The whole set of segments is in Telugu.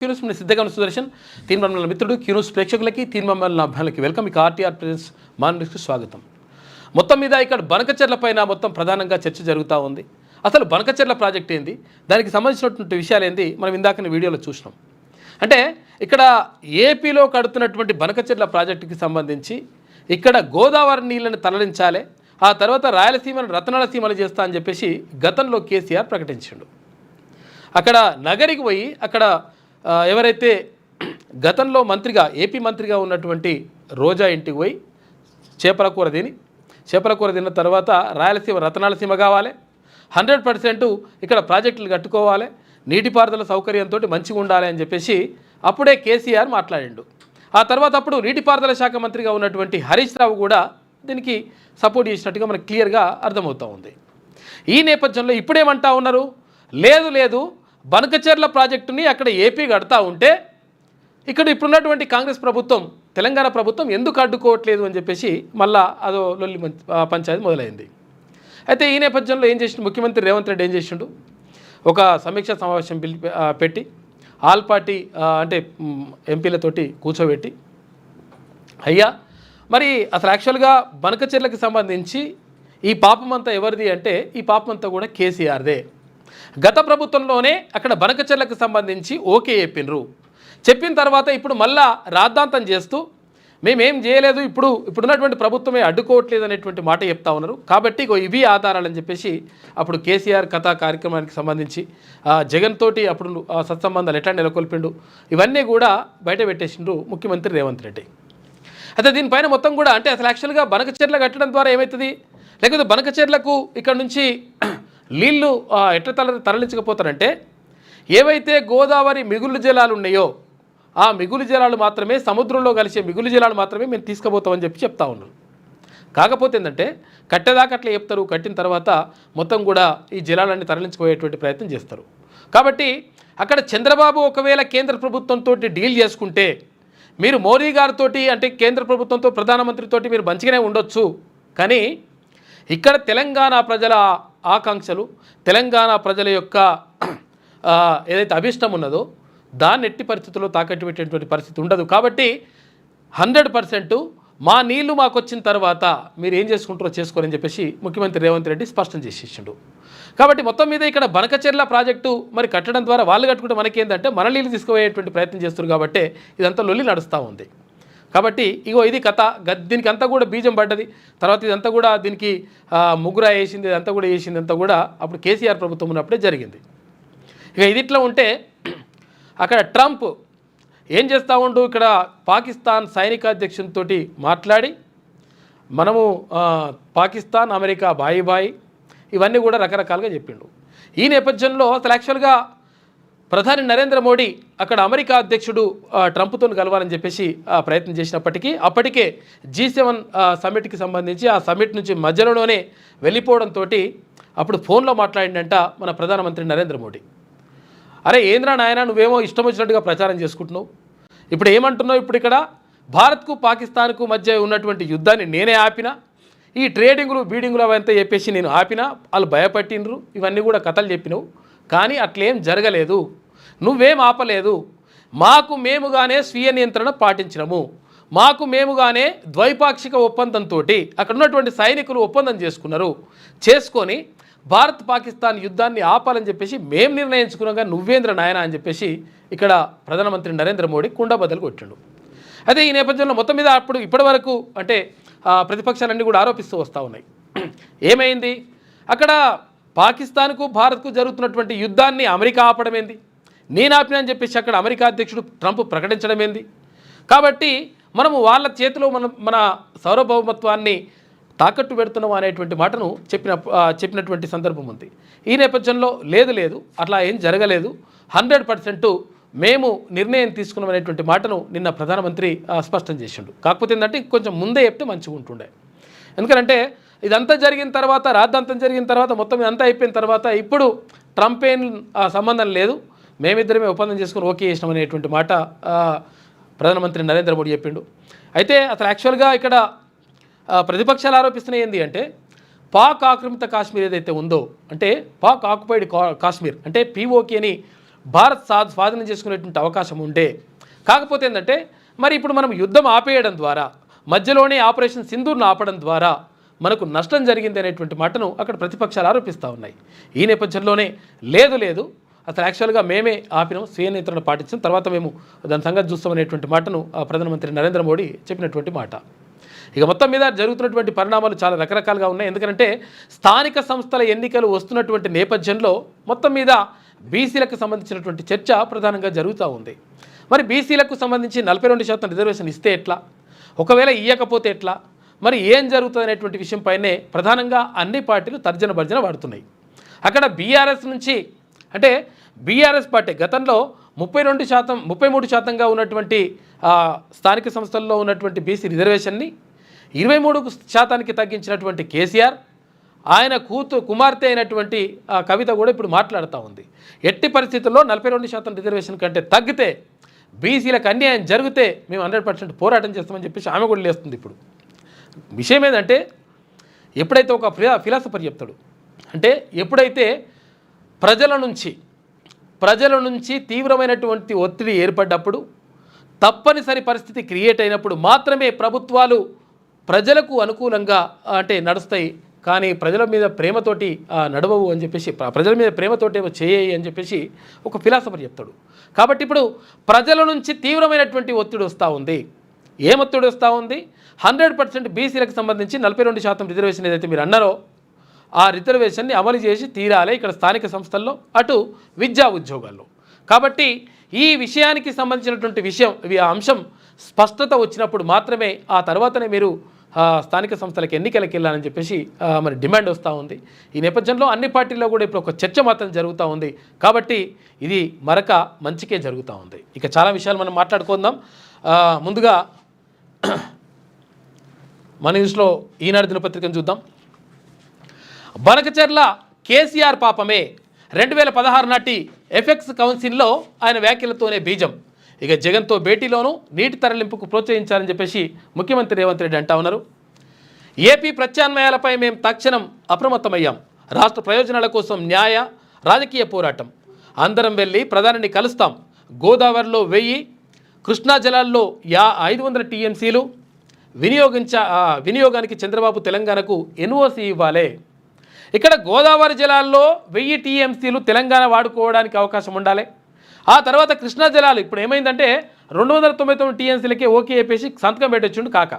క్యూన్యూస్ మన సిద్ధంగా సుదర్శన్ తీర్మానాల మిత్రుడు క్యూన్యూస్ ప్రేక్షకులకి తీర్మానాల అభ్యాలకి వెల్కమ్. ఇక ఆర్టీఆర్ ప్రెజెన్స్ మాన్కి స్వాగతం. మొత్తం మీద ఇక్కడ బనకచెర్ల పైన మొత్తం ప్రధానంగా చర్చ జరుగుతూ ఉంది. అసలు బనకచెర్ల ప్రాజెక్ట్ ఏంది, దానికి సంబంధించినటువంటి విషయాలు ఏంది మనం ఇందాక వీడియోలో చూసినాం. అంటే ఇక్కడ ఏపీలో కడుతున్నటువంటి బనకచెర్ల ప్రాజెక్టుకి సంబంధించి ఇక్కడ గోదావరి నీళ్ళని తరలించాలి, ఆ తర్వాత రాయలసీమను రతనాల సీమలు చేస్తా అని చెప్పేసి గతంలో కేసీఆర్ ప్రకటించాడు. అక్కడ నగరికి పోయి అక్కడ ఎవరైతే గతంలో మంత్రిగా ఏపీ మంత్రిగా ఉన్నటువంటి రోజా ఇంటికి పోయి చేపల కూర తిన్న తర్వాత రాయలసీమ రతనాల సీమ కావాలి, 100% ఇక్కడ ప్రాజెక్టులు కట్టుకోవాలి, నీటిపారుదల సౌకర్యంతో మంచిగా ఉండాలి అని చెప్పేసి అప్పుడే కేసీఆర్ మాట్లాడిండు. ఆ తర్వాత అప్పుడు నీటిపారుదల శాఖ మంత్రిగా ఉన్నటువంటి హరీష్ రావు కూడా దీనికి సపోర్ట్ చేసినట్టుగా మనకు క్లియర్గా అర్థమవుతూ ఉంది. ఈ నేపథ్యంలో ఇప్పుడేమంటా ఉన్నారు, లేదు బనకచెర్ల ప్రాజెక్టుని అక్కడ ఏపీ కడతా ఉంటే ఇక్కడ ఇప్పుడున్నటువంటి కాంగ్రెస్ ప్రభుత్వం తెలంగాణ ప్రభుత్వం ఎందుకు అడ్డుకోవట్లేదు అని చెప్పేసి మళ్ళా అదో లొల్లి పంచాయతీ మొదలైంది. అయితే ఈ నేపథ్యంలో ఏం చేసిండు ముఖ్యమంత్రి రేవంత్ రెడ్డి, ఏం చేసిండు, ఒక సమీక్షా సమావేశం పెట్టి ఆల్ పార్టీ అంటే ఎంపీలతోటి కూర్చోబెట్టి, అయ్యా మరి అసలు యాక్చువల్గా బనకచెర్లకు సంబంధించి ఈ పాపమంతా ఎవరిది అంటే ఈ పాపమంతా కూడా కేసీఆర్దే. గత ప్రభుత్వంలోనే అక్కడ బనకచెర్లకు సంబంధించి ఓకే చెప్పిన తర్వాత ఇప్పుడు మళ్ళా రాద్ధాంతం చేస్తూ మేమేం చేయలేదు, ఇప్పుడున్నటువంటి ప్రభుత్వమే అడ్డుకోవట్లేదు అనేటువంటి మాట చెప్తా ఉన్నారు. కాబట్టి ఇవి ఆధారాలని చెప్పేసి అప్పుడు కేసీఆర్ కథా కార్యక్రమానికి సంబంధించి జగన్ తోటి అప్పుడు సత్సంబంధాలు ఎట్లా నెలకొల్పిండు ఇవన్నీ కూడా బయట పెట్టేసిండ్రు ముఖ్యమంత్రి రేవంత్ రెడ్డి. అయితే దీనిపైన మొత్తం కూడా అంటే అసలు యాక్చువల్గా బనకచెర్ల కట్టడం ద్వారా ఏమవుతుంది, లేకపోతే బనకచెర్లకు ఇక్కడ నుంచి నీళ్లు ఎట్లా తరలించకపోతారంటే ఏవైతే గోదావరి మిగులు జలాలు ఉన్నాయో ఆ మిగులు జలాలు మాత్రమే సముద్రంలో కలిసే మిగులు జలాలు మాత్రమే మేము తీసుకుపోతామని చెప్తా ఉన్నాం. కాకపోతే ఏంటంటే కట్టేదాకా అట్లా చెప్తారు, కట్టిన తర్వాత మొత్తం కూడా ఈ జలాలన్నీ తరలించుకుపోయేటువంటి ప్రయత్నం చేస్తారు. కాబట్టి అక్కడ చంద్రబాబు ఒకవేళ కేంద్ర ప్రభుత్వంతో డీల్ చేసుకుంటే మీరు మోదీ గారితో అంటే కేంద్ర ప్రభుత్వంతో ప్రధానమంత్రితో మీరు మంచిగానే ఉండొచ్చు, కానీ ఇక్కడ తెలంగాణ ప్రజల ఆకాంక్షలు తెలంగాణ ప్రజల యొక్క ఏదైతే అభిష్టం ఉన్నదో దాన్ని ఎట్టి పరిస్థితుల్లో తాకట్టు పెట్టేటువంటి పరిస్థితి ఉండదు. కాబట్టి 100% మా నీళ్లు మాకు వచ్చిన తర్వాత మీరు ఏం చేసుకుంటారో చేసుకోరని చెప్పేసి ముఖ్యమంత్రి రేవంత్ రెడ్డి స్పష్టం చేసేసిండు. కాబట్టి మొత్తం మీద ఇక్కడ బనకచెర్ల ప్రాజెక్టు మరి కట్టడం ద్వారా వాళ్ళు కట్టుకుంటే మనకేంటంటే మన నీళ్ళు తీసుకుపోయేటువంటి ప్రయత్నం చేస్తారు. కాబట్టి ఇదంతా లొల్లి నడుస్తూ ఉంది. కాబట్టి ఇది కథ, దీనికి అంతా కూడా బీజం పడ్డది. తర్వాత ఇదంతా కూడా దీనికి ముగ్గురా వేసింది, ఇదంతా కూడా వేసింది అంతా కూడా అప్పుడు కేసీఆర్ ప్రభుత్వం ఉన్నప్పుడే జరిగింది. ఇది ఇట్లా ఉంటే అక్కడ ట్రంప్ ఏం చేస్తూ ఉండు, ఇక్కడ పాకిస్తాన్ సైనికాధ్యక్షునితో మాట్లాడి మనము పాకిస్తాన్ అమెరికా బాయి ఇవన్నీ కూడా రకరకాలుగా చెప్పిండు. ఈ నేపథ్యంలో అసలు యాక్చువల్గా ప్రధాని నరేంద్ర మోడీ అక్కడ అమెరికా అధ్యక్షుడు ట్రంప్తో కలవాలని చెప్పేసి ప్రయత్నం చేసినప్పటికీ అప్పటికే G7 సమ్మిట్కి సంబంధించి ఆ సమ్మిట్ నుంచి మధ్యలోనే వెళ్ళిపోవడంతో అప్పుడు ఫోన్లో మాట్లాడిందంట మన ప్రధానమంత్రి నరేంద్ర మోడీ. అరే ఏంద్రా నాయన, నువ్వేమో ఇష్టం వచ్చినట్టుగా ప్రచారం చేసుకుంటున్నావు, ఇప్పుడు ఏమంటున్నావు, ఇప్పుడు ఇక్కడ భారత్కు పాకిస్తాన్కు మధ్య ఉన్నటువంటి యుద్ధాన్ని నేనే ఆపినా, ఈ ట్రేడింగులు బీడింగులు అవంతా చెప్పేసి నేను ఆపినా, వాళ్ళు భయపట్టినరు, ఇవన్నీ కూడా కథలు చెప్పినావు, కానీ అట్లేం జరగలేదు, నువ్వేం ఆపలేదు, మాకు మేముగానే స్వీయ నియంత్రణ పాటించినము, మాకు మేముగానే ద్వైపాక్షిక ఒప్పందంతో అక్కడ ఉన్నటువంటి సైనికులు ఒప్పందం చేసుకొని భారత్ పాకిస్తాన్ యుద్ధాన్ని ఆపాలని చెప్పేసి మేము నిర్ణయించుకున్నాగా నువ్వేంద్ర నాయన అని చెప్పేసి ఇక్కడ ప్రధానమంత్రి నరేంద్ర మోడీ కుండబద్దలు కొట్టిండు. అదే ఈ నేపథ్యంలో మొత్తం మీద ఇప్పటి వరకు అంటే ప్రతిపక్షాలన్నీ కూడా ఆరోపిస్తూ వస్తూ ఉన్నాయి. ఏమైంది, అక్కడ పాకిస్తాన్కు భారత్కు జరుగుతున్నటువంటి యుద్ధాన్ని అమెరికా ఆపడం ఏంది, నేను ఆపినా అని చెప్పేసి అక్కడ అమెరికా అధ్యక్షుడు ట్రంప్ ప్రకటించడం ఏంది. కాబట్టి మనము వాళ్ళ చేతిలో మన సార్వభౌమత్వాన్ని తాకట్టు పెడుతున్నాం అనేటువంటి మాటను చెప్పినటువంటి సందర్భం ఉంది. ఈ నేపథ్యంలో లేదు అట్లా ఏం జరగలేదు, 100% మేము నిర్ణయం తీసుకున్నాం అనేటువంటి మాటను నిన్న ప్రధానమంత్రి స్పష్టం చేసిండు. కాకపోతే ఏంటంటే కొంచెం ముందే చెప్తే మంచిగా ఉంటుండే. ఎందుకంటే ఇదంతా జరిగిన తర్వాత రాద్ధాంతం జరిగిన తర్వాత మొత్తం ఇదంతా అయిపోయిన తర్వాత ఇప్పుడు ట్రంప్ ఏం సంబంధం లేదు, మేమిద్దరమే ఒప్పందం చేసుకుని ఓకే చేసినాం అనేటువంటి మాట ప్రధానమంత్రి నరేంద్ర మోడీ చెప్పిండు. అయితే అసలు యాక్చువల్గా ఇక్కడ ప్రతిపక్షాలు ఆరోపిస్తున్నాయి ఏంటి అంటే పాక్ ఆక్రమిత కాశ్మీర్ ఏదైతే ఉందో అంటే పాక్ ఆక్యుపైడ్ కాశ్మీర్ అంటే POK అని భారత్ స్వాధీనం చేసుకునేటువంటి అవకాశం ఉండే. కాకపోతే ఏంటంటే మరి ఇప్పుడు మనం యుద్ధం ఆపేయడం ద్వారా, మధ్యలోనే ఆపరేషన్ సింధూర్ను ఆపడం ద్వారా మనకు నష్టం జరిగింది అనేటువంటి మాటను అక్కడ ప్రతిపక్షాలు ఆరోపిస్తూ ఉన్నాయి. ఈ నేపథ్యంలోనే లేదు అసలు యాక్చువల్గా మేమే ఆపినాం, స్వీయ నియంత్రణ పాటించాం, తర్వాత మేము దాని సంగతి చూస్తామనేటువంటి మాటను ప్రధానమంత్రి నరేంద్ర మోడీ చెప్పినటువంటి మాట. ఇక మొత్తం మీద జరుగుతున్నటువంటి పరిణామాలు చాలా రకరకాలుగా ఉన్నాయి. ఎందుకంటే స్థానిక సంస్థల ఎన్నికలు వస్తున్నటువంటి నేపథ్యంలో మొత్తం మీద బీసీలకు సంబంధించినటువంటి చర్చ ప్రధానంగా జరుగుతూ ఉంది. మరి బీసీలకు సంబంధించి 42% రిజర్వేషన్ ఇస్తే ఎట్లా, ఒకవేళ ఇవ్వకపోతే ఎట్లా, మరి ఏం జరుగుతుంది అనేటువంటి విషయంపైనే ప్రధానంగా అన్ని పార్టీలు తర్జన భర్జన పడుతున్నాయి. అక్కడ బీఆర్ఎస్ నుంచి అంటే బీఆర్ఎస్ పార్టీ గతంలో 33%గా ఉన్నటువంటి స్థానిక సంస్థల్లో ఉన్నటువంటి బీసీ రిజర్వేషన్ని 23% తగ్గించినటువంటి కేసీఆర్, ఆయన కుమార్తె అయినటువంటి కవిత కూడా ఇప్పుడు మాట్లాడుతూ ఉంది. ఎట్టి పరిస్థితుల్లో 42% రిజర్వేషన్ కంటే తగ్గితే, బీసీలకు అన్యాయం జరిగితే మేము 100% పోరాటం చేస్తామని చెప్పేసి ఆమె కూడా లేస్తుంది. ఇప్పుడు విషయం ఏంటంటే ఎప్పుడైతే ఒక ఫిలాసఫర్ చెప్తాడు అంటే ఎప్పుడైతే ప్రజల నుంచి తీవ్రమైనటువంటి ఒత్తిడి ఏర్పడ్డప్పుడు, తప్పనిసరి పరిస్థితి క్రియేట్ అయినప్పుడు మాత్రమే ప్రభుత్వాలు ప్రజలకు అనుకూలంగా అంటే నడుస్తాయి, కానీ ప్రజల మీద ప్రేమతోటి నడవవు అని చెప్పేసి, ప్రజల మీద ప్రేమతోటి ఏమో చేయి అని చెప్పేసి ఒక ఫిలాసఫర్ చెప్తాడు. కాబట్టి ఇప్పుడు ప్రజల నుంచి తీవ్రమైనటువంటి ఒత్తిడి వస్తూ ఉంది. ఏం ఒత్తిడి వస్తూ ఉంది? 100% బీసీలకు సంబంధించి 42% రిజర్వేషన్ ఏదైతే మీరు అన్నారో ఆ రిజర్వేషన్ని అమలు చేసి తీరాలి ఇక్కడ స్థానిక సంస్థల్లో, అటు విద్యా ఉద్యోగాల్లో. కాబట్టి ఈ విషయానికి సంబంధించినటువంటి అంశం స్పష్టత వచ్చినప్పుడు మాత్రమే ఆ తర్వాతనే మీరు స్థానిక సంస్థలకు ఎన్నికలకు వెళ్ళాలని చెప్పేసి మరి డిమాండ్ వస్తూ ఉంది. ఈ నేపథ్యంలో అన్ని పార్టీల్లో కూడా ఇప్పుడు ఒక చర్చ మాత్రం జరుగుతూ ఉంది. కాబట్టి ఇది మరొక మంచికే జరుగుతూ ఉంది. ఇక చాలా విషయాలు మనం మాట్లాడుకుందాం. ముందుగా మన న్యూస్లో ఈనాడు దినపత్రికను చూద్దాం. బనకచెర్ల కేసీఆర్ పాపమే, 2016 నాటి ఎఫెక్స్ కౌన్సిల్లో ఆయన వ్యాఖ్యలతోనే బీజం. ఇక జగన్తో భేటీలోనూ నీటి తరలింపుకు ప్రోత్సహించాలని చెప్పేసి ముఖ్యమంత్రి రేవంత్ రెడ్డి అంటా ఉన్నారు. ఏపీ ప్రత్యామ్నాయాలపై మేము తక్షణం అప్రమత్తమయ్యాం. రాష్ట్ర ప్రయోజనాల కోసం న్యాయ రాజకీయ పోరాటం. అందరం వెళ్ళి ప్రధానిని కలుస్తాం. గోదావరిలో 1000, కృష్ణా జలాల్లో 500 టీఎంసీలు వినియోగానికి చంద్రబాబు తెలంగాణకు ఎన్ఓసి ఇవ్వాలి. ఇక్కడ గోదావరి జలాల్లో 1000 టీఎంసీలు తెలంగాణ వాడుకోవడానికి అవకాశం ఉండాలి. ఆ తర్వాత కృష్ణా జలాలు ఇప్పుడు ఏమైందంటే 299 టీఎంసీలకే ఓకే చెప్పేసి సంతకం పెట్టొచ్చుండు కాక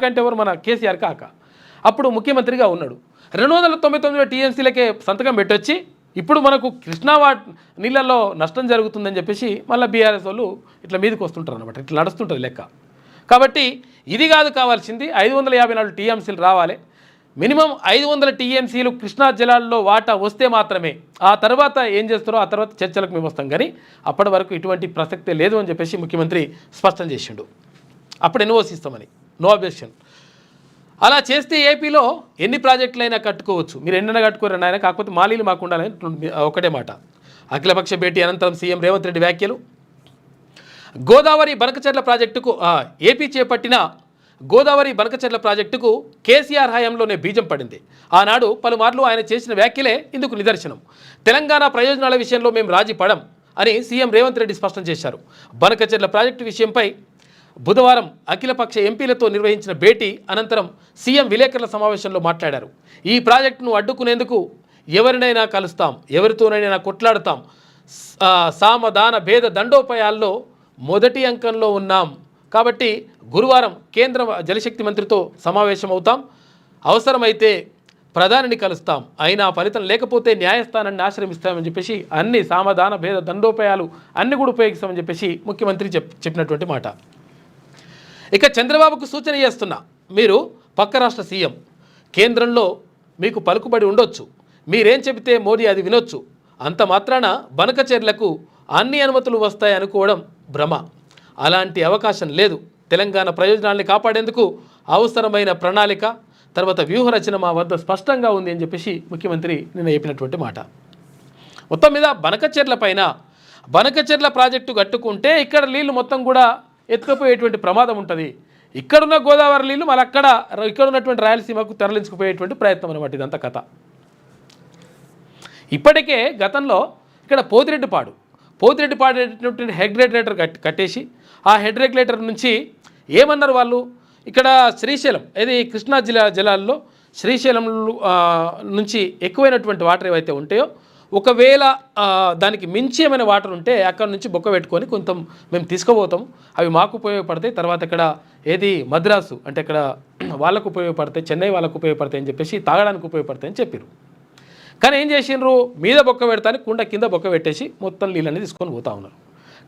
అంటే ఎవరు? మన కేసీఆర్ కాక. అప్పుడు ముఖ్యమంత్రిగా ఉన్నాడు. 299 టీఎంసీలకే సంతకం పెట్టొచ్చి ఇప్పుడు మనకు కృష్ణా నీళ్ళల్లో నష్టం జరుగుతుందని చెప్పేసి మళ్ళీ బీఆర్ఎస్ వాళ్ళు ఇట్లా మీదకి వస్తుంటారు అనమాట. ఇట్లా నడుస్తుంటుంది లెక్క. కాబట్టి ఇది కాదు కావాల్సింది, 554 టీఎంసీలు రావాలి. మినిమం 500 టీఎంసీలు కృష్ణా జలాల్లో వాటా వస్తే మాత్రమే ఆ తర్వాత ఏం చేస్తారో ఆ తర్వాత చర్చలకు మేము వస్తాం. కానీ అప్పటి వరకు ఇటువంటి ప్రసక్తే లేదు అని చెప్పేసి ముఖ్యమంత్రి స్పష్టం చేసిండు. అప్పుడు ఎన్ఓసి ఇస్తామని, నో అబ్జెక్షన్. అలా చేస్తే ఏపీలో ఎన్ని ప్రాజెక్టులైనా కట్టుకోవచ్చు, మీరు ఎన్నైనా కట్టుకోరని ఆయన, కాకపోతే మాలీలు మాకు ఉండాలని ఒకటే మాట. అఖిలపక్ష భేటీ అనంతరం సీఎం రేవంత్ రెడ్డి వ్యాఖ్యలు. గోదావరి బనకచెర్ల ప్రాజెక్టుకు ఏపీ చేపట్టిన గోదావరి బనకచెర్ల ప్రాజెక్టుకు కేసీఆర్ హయాంలోనే బీజం పడింది. ఆనాడు పలుమార్లు ఆయన చేసిన వ్యాఖ్యలే ఇందుకు నిదర్శనం. తెలంగాణ ప్రయోజనాల విషయంలో మేము రాజీ పడం అని సీఎం రేవంత్ రెడ్డి స్పష్టం చేశారు. బనకచెర్ల ప్రాజెక్టు విషయంపై బుధవారం అఖిలపక్ష ఎంపీలతో నిర్వహించిన భేటీ అనంతరం సీఎం విలేకరుల సమావేశంలో మాట్లాడారు. ఈ ప్రాజెక్టును అడ్డుకునేందుకు ఎవరినైనా కలుస్తాం, ఎవరితోనైనా కొట్లాడతాం, సామధాన భేద దండోపాయాల్లో మొదటి అంకంలో ఉన్నాం. కాబట్టి గురువారం కేంద్ర జలశక్తి మంత్రితో సమావేశం అవుతాం, అవసరమైతే ప్రధానిని కలుస్తాం, అయినా ఫలితం లేకపోతే న్యాయస్థానాన్ని ఆశ్రమిస్తామని చెప్పేసి అన్ని సామధాన భేద దండోపాయాలు అన్ని కూడా ఉపయోగిస్తామని చెప్పేసి ముఖ్యమంత్రి చెప్పినటువంటి మాట. ఇక చంద్రబాబుకు సూచన చేస్తున్నా, మీరు పక్క రాష్ట్ర సీఎం, కేంద్రంలో మీకు పలుకుబడి ఉండొచ్చు, మీరేం చెబితే మోడీ అది వినొచ్చు, అంత మాత్రాన బనకచెర్లకు అన్ని అనుమతులు వస్తాయి అనుకోవడం భ్రమ. అలాంటి అవకాశం లేదు. తెలంగాణ ప్రయోజనాల్ని కాపాడేందుకు అవసరమైన ప్రణాళిక తర్వాత వ్యూహరచన మా వద్ద స్పష్టంగా ఉంది అని చెప్పేసి ముఖ్యమంత్రి నిన్న చెప్పినటువంటి మాట. మొత్తం మీద బనకచెర్ల ప్రాజెక్టు కట్టుకుంటే ఇక్కడ నీళ్లు మొత్తం కూడా ఎత్తుకుపోయేటువంటి ప్రమాదం ఉంటుంది. ఇక్కడున్న గోదావరి నీళ్లు మళ్ళీ ఇక్కడ ఉన్నటువంటి రాయలసీమకు తరలించుకుపోయేటువంటి ప్రయత్నం అనమాట ఇదంతా కథ. ఇప్పటికే గతంలో ఇక్కడ పోతిరెడ్డిపాడేటటువంటి హెడ్ రెగ్యులేటర్ కట్టేసి ఆ హెడ్ రెగ్యులేటర్ నుంచి ఏమన్నారు వాళ్ళు, ఇక్కడ శ్రీశైలం ఇది కృష్ణా జలాల్లో శ్రీశైలం నుంచి ఎక్కువైనటువంటి వాటర్ ఏవైతే ఉంటాయో ఒకవేళ దానికి మించి ఏమైనా వాటర్ ఉంటే అక్కడ నుంచి బొక్క పెట్టుకొని కొంత మేము తీసుకుపోతాం, అవి మాకు ఉపయోగపడతాయి, తర్వాత ఇక్కడ ఏది మద్రాసు అంటే ఇక్కడ వాళ్ళకు ఉపయోగపడతాయి, చెన్నై వాళ్ళకు ఉపయోగపడతాయి అని చెప్పేసి తాగడానికి ఉపయోగపడతాయి అని చెప్పారు. కానీ ఏం చేసిండ్రు, మీద బొక్క పెడతాని కుండ కింద బొక్క పెట్టేసి మొత్తం నీళ్ళని తీసుకొని పోతా ఉన్నారు.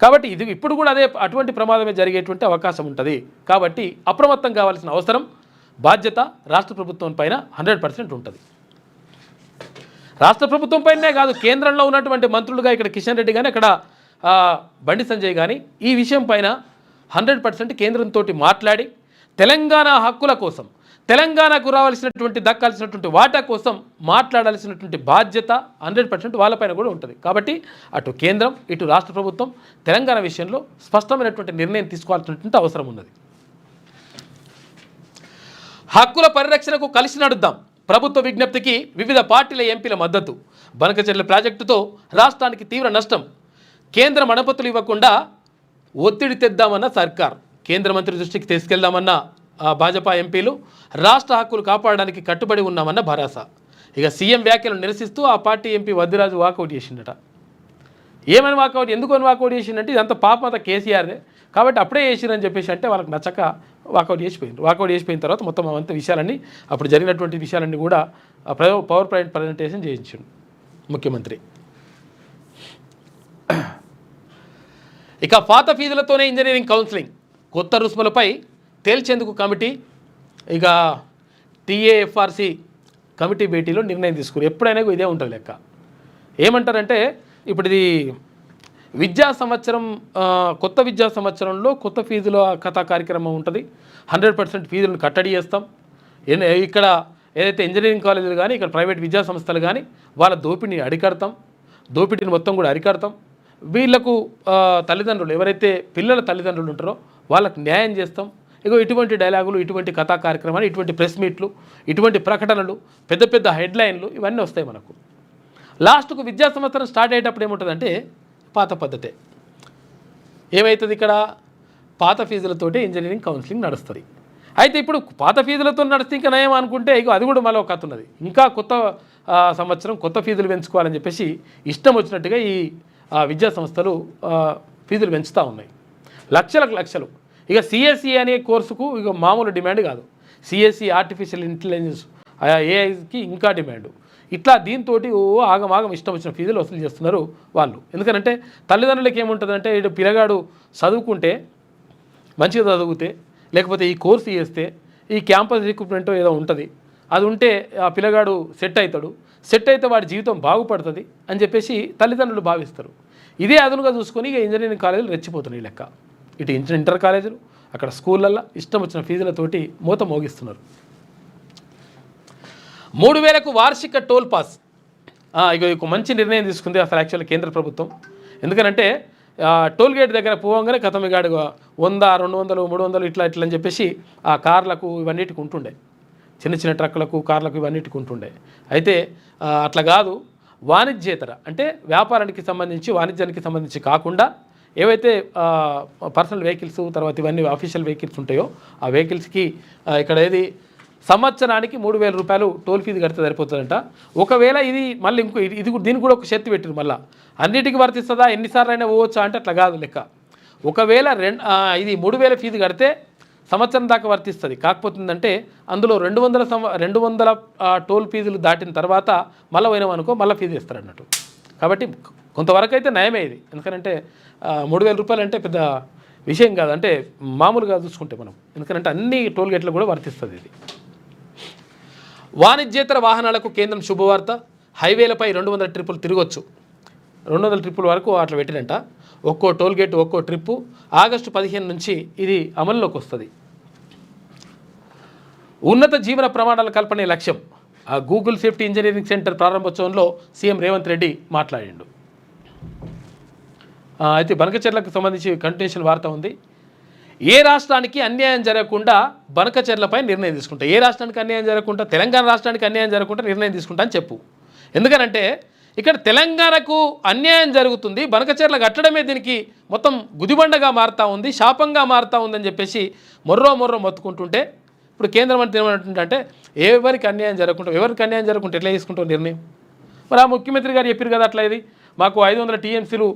కాబట్టి ఇది ఇప్పుడు కూడా అటువంటి ప్రమాదమే జరిగేటువంటి అవకాశం ఉంటుంది. కాబట్టి అప్రమత్తం కావాల్సిన అవసరం బాధ్యత రాష్ట్ర ప్రభుత్వం పైన 100% ఉంటుంది. రాష్ట్ర ప్రభుత్వం పైనే కాదు, కేంద్రంలో ఉన్నటువంటి మంత్రులుగా ఇక్కడ కిషన్ రెడ్డి కానీ అక్కడ బండి సంజయ్ కానీ ఈ విషయం పైన 100% కేంద్రంతో మాట్లాడి తెలంగాణ హక్కుల కోసం, తెలంగాణకు రావాల్సినటువంటి దక్కాల్సినటువంటి వాటా కోసం మాట్లాడాల్సినటువంటి బాధ్యత 100% వాళ్ళపైన కూడా ఉంటుంది. కాబట్టి అటు కేంద్రం ఇటు రాష్ట్ర ప్రభుత్వం తెలంగాణ విషయంలో స్పష్టమైనటువంటి నిర్ణయం తీసుకోవాల్సినటువంటి అవసరం ఉన్నది. హక్కుల పరిరక్షణకు కలిసి నడుద్దాం, ప్రభుత్వ విజ్ఞప్తికి వివిధ పార్టీల ఎంపీల మద్దతు. బనకచెర్ల ప్రాజెక్టుతో రాష్ట్రానికి తీవ్ర నష్టం, కేంద్రం అనుమతులు ఇవ్వకుండా ఒత్తిడి తెద్దామన్న సర్కార్, కేంద్ర మంత్రి దృష్టికి తీసుకెళ్దామన్న భాజపా ఎంపీలు, రాష్ట్ర హక్కులు కాపాడడానికి కట్టుబడి ఉన్నామన్న భరోసా. ఇక సీఎం వ్యాఖ్యలను నిరసిస్తూ ఆ పార్టీ ఎంపీ వద్దిరాజు వాకౌట్ చేసిండట. ఏమని వాకౌట్, ఎందుకు అని వాకౌట్ చేసిందంటే ఇదంతా పాపం అంతా కేసీఆర్దే కాబట్టి అప్పుడే చేసిరని చెప్పేసి అంటే వాళ్ళకి నచ్చక వాకౌట్ చేసిపోయింది. వాకౌట్ చేసిపోయిన తర్వాత మొత్తం అంత విషయాలన్నీ అప్పుడు జరిగినటువంటి విషయాలన్నీ కూడా పవర్ పాయింట్ ప్రజెంటేషన్ చేయించాడు ముఖ్యమంత్రి. ఇక పాత ఫీజులతోనే ఇంజనీరింగ్ కౌన్సిలింగ్, కొత్త రుసుములపై తేల్చేందుకు కమిటీ, ఇక టీఏఎఫ్ఆర్సి కమిటీ భేటీలో నిర్ణయం తీసుకున్నారు. ఎప్పుడైనా ఇదే ఉంటుంది లెక్క. ఏమంటారంటే ఇప్పుడు ఇది విద్యా సంవత్సరం, కొత్త విద్యా సంవత్సరంలో కొత్త ఫీజుల కథా కార్యక్రమం ఉంటుంది. 100% ఫీజులను కట్టడి చేస్తాం. ఇక్కడ ఏదైతే ఇంజనీరింగ్ కాలేజీలు కానీ ఇక్కడ ప్రైవేట్ విద్యా సంస్థలు కానీ వాళ్ళ దోపిడీని మొత్తం కూడా అరికడతాం. వీళ్లకు తల్లిదండ్రులు ఎవరైతే పిల్లల తల్లిదండ్రులు ఉంటారో వాళ్ళకు న్యాయం చేస్తాం. ఇటువంటి డైలాగులు, ఇటువంటి కథా కార్యక్రమాలు, ఇటువంటి ప్రెస్ మీట్లు, ఇటువంటి ప్రకటనలు, పెద్ద పెద్ద హెడ్లైన్లు ఇవన్నీ వస్తాయి మనకు. లాస్ట్కు విద్యా సంవత్సరం స్టార్ట్ అయ్యేటప్పుడు ఏముంటుందంటే పాత పద్ధతే. ఏమవుతుంది, ఇక్కడ పాత ఫీజులతోటి ఇంజనీరింగ్ కౌన్సిలింగ్ నడుస్తుంది. అయితే ఇప్పుడు పాత ఫీజులతో నడిస్తే ఇంకా నయం అనుకుంటే అది కూడా మళ్ళీ ఒక కథ ఉన్నది. ఇంకా కొత్త సంవత్సరం కొత్త ఫీజులు పెంచుకోవాలని చెప్పేసి ఇష్టం వచ్చినట్టుగా ఈ విద్యా సంస్థలు ఫీజులు పెంచుతూ ఉన్నాయి, లక్షలు. ఇక సిఎస్ఈ అనే కోర్సుకు మామూలు డిమాండ్ కాదు. సిఎస్ఈ ఆర్టిఫిషియల్ ఇంటెలిజెన్స్ ఏఐకి ఇంకా డిమాండ్. ఇట్లా దీంతో ఆగమాగం ఇష్టం వచ్చిన ఫీజులు వసూలు చేస్తున్నారు వాళ్ళు. ఎందుకంటే తల్లిదండ్రులకి ఏముంటుందంటే ఇటు పిల్లగాడు చదువుకుంటే మంచిగా చదివితే, లేకపోతే ఈ కోర్సు చేస్తే ఈ క్యాంపస్ రిక్రూట్మెంట్ ఏదో ఉంటుంది, అది ఉంటే ఆ పిల్లగాడు సెట్ అయితే వాడి జీవితం బాగుపడుతుంది అని చెప్పేసి తల్లిదండ్రులు భావిస్తారు. ఇదే అదునుగా చూసుకొని ఇక ఇంజనీరింగ్ కాలేజీలు రెచ్చిపోతున్నాయి లెక్క. ఇటు ఇంటర్ కాలేజీలు, అక్కడ స్కూళ్ళల్లో ఇష్టం వచ్చిన ఫీజులతోటి మూత మోగిస్తున్నారు. 3000కు వార్షిక టోల్ పాస్, ఇక మంచి నిర్ణయం తీసుకుంది అసలు యాక్చువల్లీ కేంద్ర ప్రభుత్వం. ఎందుకనంటే టోల్ గేట్ దగ్గర పోవంగానే కథమిగాడు 100, 200, 300 ఇట్లా అని చెప్పేసి ఆ కార్లకు ఇవన్నిటికి ఉంటుండే, చిన్న ట్రక్కులకు కార్లకు ఇవన్నిటికి ఉంటుండే. అయితే అట్లా కాదు, వాణిజ్యేతర అంటే వ్యాపారానికి సంబంధించి వాణిజ్యానికి సంబంధించి కాకుండా ఏవైతే పర్సనల్ వెహికల్స్ తర్వాత ఇవన్నీ అఫీషియల్ వెహికల్స్ ఉంటాయో ఆ వెహికల్స్కి ఇక్కడ ఏది సంవత్సరానికి 3000 రూపాయలు టోల్ ఫీజు కడితే సరిపోతుందంట. ఒకవేళ ఇది మళ్ళీ దీనికి కూడా ఒక షరతు పెట్టారు, మళ్ళీ అన్నిటికీ వర్తిస్తుందా, ఎన్నిసార్లు అయినా పోవచ్చా అంటే అట్లా కాదు లెక్క. ఒకవేళ ఇది 3000 ఫీజు కడితే సంవత్సరం దాకా వర్తిస్తుంది. కాకపోతుందంటే అందులో 200 టోల్ ఫీజులు దాటిన తర్వాత మళ్ళీ పోయినామనుకో మళ్ళీ ఫీజు ఇస్తారన్నట్టు. కాబట్టి కొంతవరకు అయితే నయమే ఇది. ఎందుకంటే 3000 రూపాయలు అంటే పెద్ద విషయం కాదు, అంటే మామూలుగా చూసుకుంటే మనం. ఎందుకంటే అన్ని టోల్ గేట్లు కూడా వర్తిస్తుంది ఇది. వాణిజ్యేతర వాహనాలకు కేంద్రం శుభవార్త, హైవేలపై 200 ట్రిప్పులు తిరగొచ్చు. 200 ట్రిప్పుల వరకు అట్లా పెట్టినంట. ఒక్కో టోల్ గేట్ ఒక్కో ట్రిప్పు ఆగస్టు 15 నుంచి ఇది అమల్లోకి వస్తుంది. ఉన్నత జీవన ప్రమాణాల కల్పనే లక్ష్యం. గూగుల్ సేఫ్టీ ఇంజనీరింగ్ సెంటర్ ప్రారంభోత్సవంలో సీఎం రేవంత్ రెడ్డి మాట్లాడిండు. అయితే బనకచెర్లకు సంబంధించి కంటిన్యూషన్ వార్త ఉంది. ఏ రాష్ట్రానికి అన్యాయం జరగకుండా బనకచెర్లపై నిర్ణయం తీసుకుంటా. ఏ రాష్ట్రానికి అన్యాయం జరగకుండా, తెలంగాణ రాష్ట్రానికి అన్యాయం జరగకుండా నిర్ణయం తీసుకుంటా అని చెప్పు. ఎందుకనంటే ఇక్కడ తెలంగాణకు అన్యాయం జరుగుతుంది, బనకచెర్ల కట్టడమే దీనికి మొత్తం గుదిబండగా మారుతూ ఉంది, శాపంగా మారుతూ ఉందని చెప్పేసి మొర్రో మొత్తుకుంటుంటే ఇప్పుడు కేంద్ర మంత్రి ఏమంటుంటే ఎవరికి అన్యాయం జరగకుండా ఎట్లా తీసుకుంటాం నిర్ణయం? మరి ఆ ముఖ్యమంత్రి గారు చెప్పారు కదా అట్లా ఇది మాకు 500 టీఎంసీలు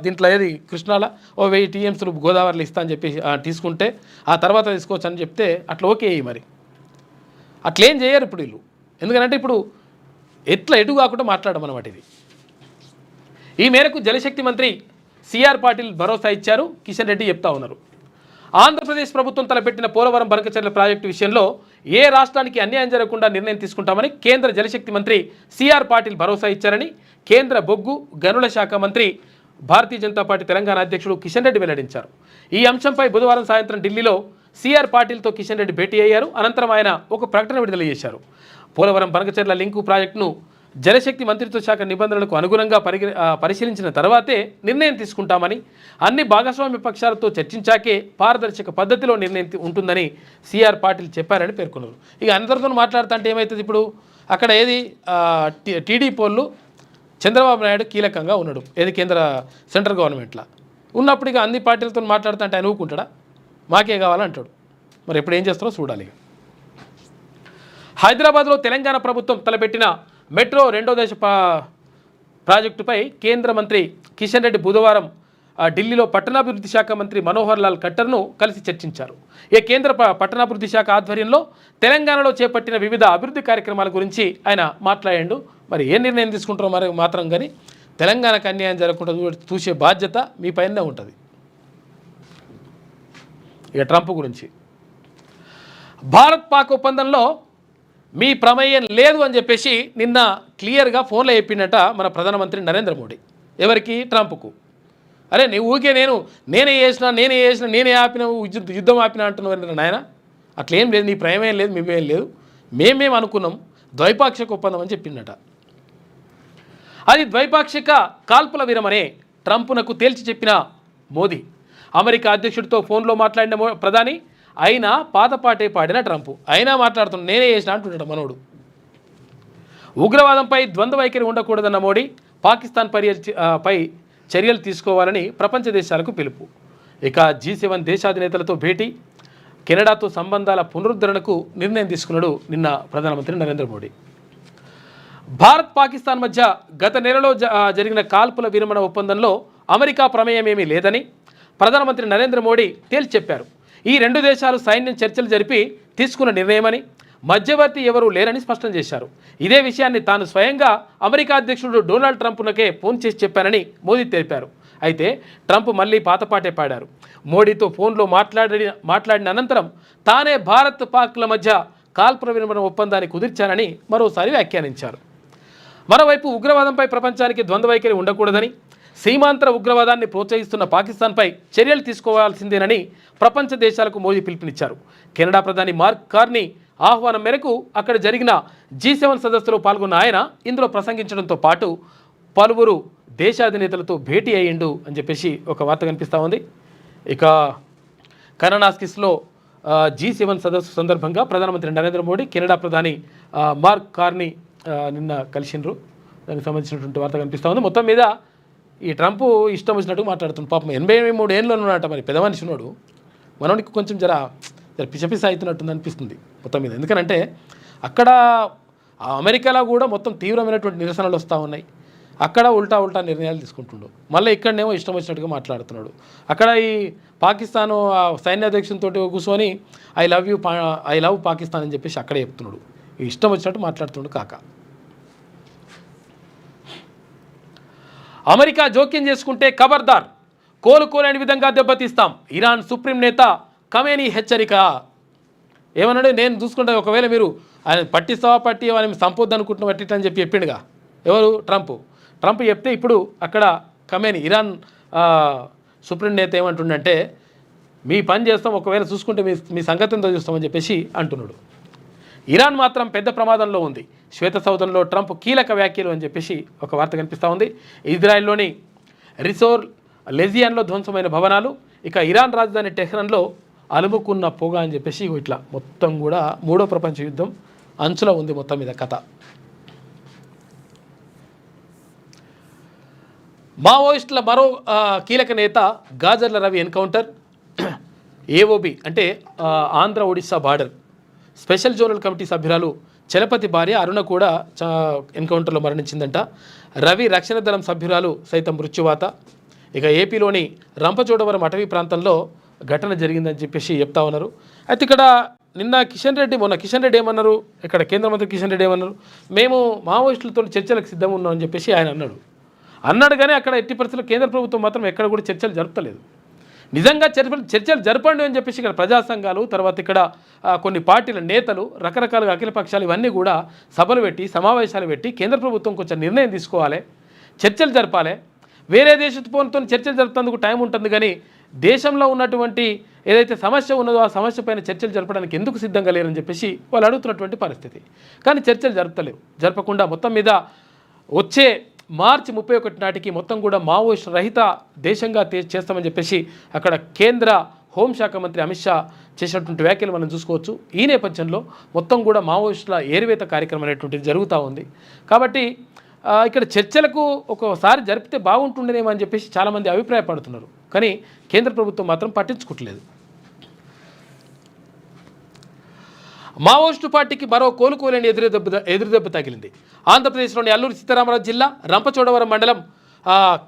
దీంట్లో ఏది కృష్ణాల 1000 టీఎంసీలు గోదావరిలో ఇస్తా అని చెప్పి తీసుకుంటే ఆ తర్వాత తీసుకోవచ్చు అని చెప్తే అట్లా ఓకే మరి అట్లేం చేయరు ఇప్పుడు వీళ్ళు. ఎందుకంటే ఇప్పుడు ఎటు కాకుండా మాట్లాడమన్నమాట ఇది. ఈ మేరకు జలశక్తి మంత్రి సిఆర్ పాటిల్ భరోసా ఇచ్చారు. కిషన్ రెడ్డి చెప్తా ఉన్నారు, ఆంధ్రప్రదేశ్ ప్రభుత్వం తలపెట్టిన పోలవరం బనకచెర్ల ప్రాజెక్టు విషయంలో ఏ రాష్ట్రానికి అన్యాయం జరగకుండా నిర్ణయం తీసుకుంటామని కేంద్ర జలశక్తి మంత్రి సిఆర్ పాటిల్ భరోసా ఇచ్చారని కేంద్ర బొగ్గు గనుల శాఖ మంత్రి భారతీయ జనతా పార్టీ తెలంగాణ అధ్యక్షుడు కిషన్ రెడ్డి వెల్లడించారు. ఈ అంశంపై బుధవారం సాయంత్రం ఢిల్లీలో సిఆర్ పాటిల్తో కిషన్ రెడ్డి భేటీ అయ్యారు. అనంతరం ఆయన ఒక ప్రకటన విడుదల చేశారు. పోలవరం బనకచెర్ల లింకు ప్రాజెక్టును జలశక్తి మంత్రిత్వ శాఖ నిబంధనలకు అనుగుణంగా పరిశీలించిన తర్వాతే నిర్ణయం తీసుకుంటామని, అన్ని భాగస్వామ్య పక్షాలతో చర్చించాకే పారదర్శక పద్ధతిలో నిర్ణయం ఉంటుందని సిఆర్ పాటిల్ చెప్పారని పేర్కొన్నారు. ఇక అందరితో మాట్లాడుతుంటే అంటే ఏమవుతుంది, ఇప్పుడు అక్కడ ఏది టీడీపీ వాళ్ళు చంద్రబాబు నాయుడు కీలకంగా ఉన్నాడు, ఏది సెంట్రల్ గవర్నమెంట్లో ఉన్నప్పుడు ఇక అన్ని పార్టీలతో మాట్లాడుతుంటే ఆయన ఊరుకుంటాడా? మాకే కావాలంటాడు. మరి ఎప్పుడు ఏం చేస్తారో చూడాలి. హైదరాబాద్లో తెలంగాణ ప్రభుత్వం తలపెట్టిన మెట్రో 2వ దశ ప్రాజెక్టుపై కేంద్ర మంత్రి కిషన్ రెడ్డి బుధవారం ఢిల్లీలో పట్టణాభివృద్ధి శాఖ మంత్రి మనోహర్ లాల్ ఖట్టర్ను కలిసి చర్చించారు. ఈ కేంద్ర పట్టణాభివృద్ధి శాఖ ఆధ్వర్యంలో తెలంగాణలో చేపట్టిన వివిధ అభివృద్ధి కార్యక్రమాల గురించి ఆయన మాట్లాడాడు. మరి ఏ నిర్ణయం తీసుకుంటారో మరి మాత్రం కానీ తెలంగాణకు అన్యాయం జరగకుండా చూసే బాధ్యత మీ పైనే ఉంటుంది. ఇక ట్రంప్ గురించి, భారత్ పాక్ ఒప్పందంలో మీ ప్రమేయం లేదు అని చెప్పేసి నిన్న క్లియర్గా ఫోన్లో చెప్పిండట మన ప్రధానమంత్రి నరేంద్ర మోడీ. ఎవరికి? ట్రంప్కు. అరే నీ ఊరికే నేనే చేసిన నేనే ఆపిన యుద్ధం ఆపిన అంటున్నావు నాయన, అట్లేం లేదు, నీ ప్రమేయం లేదు, మేమేం లేదు, మేమేం అనుకున్నాం ద్వైపాక్షిక ఒప్పందం అని చెప్పిండట. అది ద్వైపాక్షిక కాల్పుల విరమనే ట్రంప్నకు తేల్చి చెప్పిన మోదీ. అమెరికా అధ్యక్షుడితో ఫోన్లో మాట్లాడిన ప్రధాని అయినా పాతపాటే పాడిన ట్రంప్ అయినా మాట్లాడుతున్నాడు, నేనే చేసిన అంటున్నాడు మనోడు. ఉగ్రవాదంపై ద్వంద్వ వైఖరి ఉండకూడదన్న మోడీ పాకిస్తాన్ పై చర్యలు తీసుకోవాలని ప్రపంచ దేశాలకు పిలుపు. ఇక G7 దేశాధినేతలతో భేటీ, కెనడాతో సంబంధాల పునరుద్ధరణకు నిర్ణయం తీసుకున్నాడు నిన్న ప్రధానమంత్రి నరేంద్ర మోడీ. భారత్ పాకిస్తాన్ మధ్య గత నెలలో జరిగిన కాల్పుల విరమణ ఒప్పందంలో అమెరికా ప్రమేయం ఏమీ లేదని ప్రధానమంత్రి నరేంద్ర మోడీ తేల్చి చెప్పారు. ఈ రెండు దేశాలు సైన్యం చర్చలు జరిపి తీసుకున్న నిర్ణయమని, మధ్యవర్తి ఎవరూ లేరని స్పష్టం చేశారు. ఇదే విషయాన్ని తాను స్వయంగా అమెరికా అధ్యక్షుడు డొనాల్డ్ ట్రంప్నకే ఫోన్ చేసి చెప్పానని మోదీ తెలిపారు. అయితే ట్రంప్ మళ్ళీ పాతపాటే పాడారు. మోడీతో ఫోన్లో మాట్లాడిన అనంతరం తానే భారత్ పాక్ల మధ్య కాల్పుల విరమణ ఒప్పందాన్ని కుదిర్చానని మరోసారి వ్యాఖ్యానించారు. మరోవైపు ఉగ్రవాదంపై ప్రపంచానికి ద్వంద్వ వైఖరి ఉండకూడదని, సీమాంతర ఉగ్రవాదాన్ని ప్రోత్సహిస్తున్న పాకిస్తాన్పై చర్యలు తీసుకోవాల్సిందేనని ప్రపంచ దేశాలకు మోదీ పిలుపునిచ్చారు. కెనడా ప్రధాని మార్క్ కార్నీ ఆహ్వానం మేరకు అక్కడ జరిగిన G7 సదస్సులో పాల్గొన్న ఆయన ఇందులో ప్రసంగించడంతో పాటు పలువురు దేశాధినేతలతో భేటీ అయ్యిండు అని చెప్పేసి ఒక వార్త కనిపిస్తూ ఉంది. ఇక కననాస్కిస్లో G7 సదస్సు సందర్భంగా ప్రధానమంత్రి నరేంద్ర మోడీ కెనడా ప్రధాని మార్క్ కార్నీ నిన్న కలిసిండ్రు. దానికి సంబంధించినటువంటి వార్త కనిపిస్తూ ఉంది. మొత్తం మీద ఈ ట్రంప్ ఇష్టం వచ్చినట్టు మాట్లాడుతున్నాడు. పాపం 83 ఏళ్ళు ఉన్నట, మరి పెద్ద మనిషి ఉన్నాడు, మనోడికి కొంచెం జర పిసపిస అవుతున్నట్టుంది అనిపిస్తుంది మొత్తం మీద. ఎందుకంటే అక్కడ అమెరికాలో కూడా మొత్తం తీవ్రమైనటువంటి నిరసనలు వస్తూ ఉన్నాయి. అక్కడ ఉల్టా నిర్ణయాలు తీసుకుంటుండు, మళ్ళీ ఇక్కడనేమో ఇష్టం వచ్చినట్టుగా మాట్లాడుతున్నాడు. అక్కడ ఈ పాకిస్తాను సైన్యాధ్యక్షునితో కూర్చొని ఐ లవ్ పాకిస్తాన్ అని చెప్పేసి అక్కడే చెప్తున్నాడు. ఇష్టం వచ్చినట్టు మాట్లాడుతున్నాడు కాక. అమెరికా జోక్యం చేసుకుంటే ఖబర్దార్, కోలుకోలేని విధంగా దెబ్బతీస్తాం. ఇరాన్ సుప్రీం నేత ఖమేనీ హెచ్చరిక. ఏమన్నాడు? నేను చూసుకుంటే ఒకవేళ మీరు ఆయన పట్టి ఆయన సంపొద్దు అనుకుంటున్న పట్టిట్టు అని చెప్పిండుగా ఎవరు? ట్రంప్ చెప్తే ఇప్పుడు అక్కడ ఖమేనీ ఇరాన్ సుప్రీం నేత ఏమంటుండంటే మీ పని చేస్తాం, ఒకవేళ చూసుకుంటే మీ సంగతి ఎంతో చూస్తామని చెప్పేసి అంటున్నాడు. ఇరాన్ మాత్రం పెద్ద ప్రమాదంలో ఉంది. శ్వేత సౌధంలో ట్రంప్ కీలక వ్యాఖ్యలు అని చెప్పేసి ఒక వార్త కనిపిస్తూ ఉంది. ఇజ్రాయెల్లోని రిసోర్ లెజియాన్లో ధ్వంసమైన భవనాలు, ఇక ఇరాన్ రాజధాని టెహ్రాన్లో అలుముకున్న పొగ అని చెప్పేసి ఇట్లా మొత్తం కూడా 3వ ప్రపంచ యుద్ధం అంచులో ఉంది మొత్తం మీద కథ. మావోయిస్టుల మరో కీలక నేత గాజర్ల రవి ఎన్కౌంటర్. ఏఓబి అంటే Andhra Odisha border special zonal committee సభ్యురాలు చలపతి భార్య అరుణ కూడా ఎన్కౌంటర్లో మరణించిందంట. రవి రక్షణ దళం సభ్యురాలు సైతం మృత్యువాత. ఇక ఏపీలోని రంపచోడవరం అటవీ ప్రాంతంలో ఘటన జరిగిందని చెప్పేసి చెప్తా ఉన్నారు. అయితే ఇక్కడ మొన్న కిషన్ రెడ్డి ఏమన్నారు, ఇక్కడ కేంద్ర మంత్రి కిషన్ రెడ్డి ఏమన్నారు, మేము మావోయిస్టులతో చర్చలకు సిద్ధంగా ఉన్నామని చెప్పేసి ఆయన అన్నాడు కానీ అక్కడ ఎట్టి పరిస్థితుల్లో కేంద్ర ప్రభుత్వం మాత్రం ఎక్కడ కూడా చర్చలు జరుపుతలేదు. నిజంగా చర్చలు జరపండి అని చెప్పేసి ఇక్కడ ప్రజా సంఘాలు, తర్వాత ఇక్కడ కొన్ని పార్టీల నేతలు, రకరకాలుగా అఖిల పక్షాలు ఇవన్నీ కూడా సభలు పెట్టి సమావేశాలు పెట్టి కేంద్ర ప్రభుత్వం కొంచెం నిర్ణయం తీసుకోవాలి, చర్చలు జరపాలి. వేరే దేశంతో చర్చలు జరుపుతందుకు టైం ఉంటుంది కానీ దేశంలో ఉన్నటువంటి ఏదైతే సమస్య ఉన్నదో ఆ సమస్య పైన చర్చలు జరపడానికి ఎందుకు సిద్ధంగా లేరని చెప్పేసి వాళ్ళు అడుగుతున్నటువంటి పరిస్థితి. కానీ చర్చలు జరపలేవు. జరపకుండా మొత్తం మీద వచ్చే మార్చి 31 నాటికి మొత్తం కూడా మావోయిస్ట్ రహిత దేశంగా చేస్తామని చెప్పేసి అక్కడ కేంద్ర హోంశాఖ మంత్రి అమిత్ షా చేసినటువంటి వ్యాఖ్యలు మనం చూసుకోవచ్చు. ఈ నేపథ్యంలో మొత్తం కూడా మావోయిస్టుల ఏరివేత కార్యక్రమం అనేటువంటిది జరుగుతూ ఉంది. కాబట్టి ఇక్కడ చర్చలకు ఒకసారి జరిపితే బాగుంటుండేమో అని చెప్పేసి చాలామంది అభిప్రాయపడుతున్నారు. కానీ కేంద్ర ప్రభుత్వం మాత్రం పట్టించుకోవట్లేదు. మావోయిస్టు పార్టీకి మరో కోలుకోలేని ఎదురుదెబ్బ తగిలింది. ఆంధ్రప్రదేశ్లోని అల్లూరి సీతారామరాజు జిల్లా రంపచోడవరం మండలం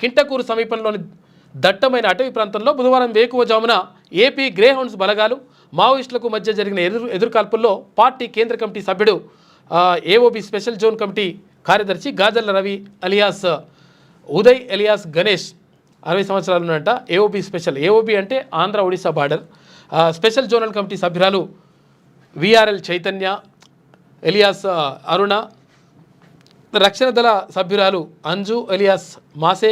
కింటకూరు సమీపంలోని దట్టమైన అటవీ ప్రాంతంలో బుధవారం వేకువజామున ఏపీ గ్రేహౌండ్స్ బలగాలు మావోయిస్టులకు మధ్య జరిగిన ఎదురుకాల్పుల్లో పార్టీ కేంద్ర కమిటీ సభ్యుడు ఏఓబి స్పెషల్ జోన్ కమిటీ కార్యదర్శి గాజర్ల రవి అలియాస్ ఉదయ్ ఎలియాస్ గణేష్ 60 సంవత్సరాలు ఉన్నట. ఏఓబి అంటే Andhra Odisha border special zonal committee సభ్యురాలు విఆర్ఎల్ చైతన్య ఎలియాస్ అరుణ, రక్షణ దళ సభ్యురాలు అంజు ఎలియాస్ మాసే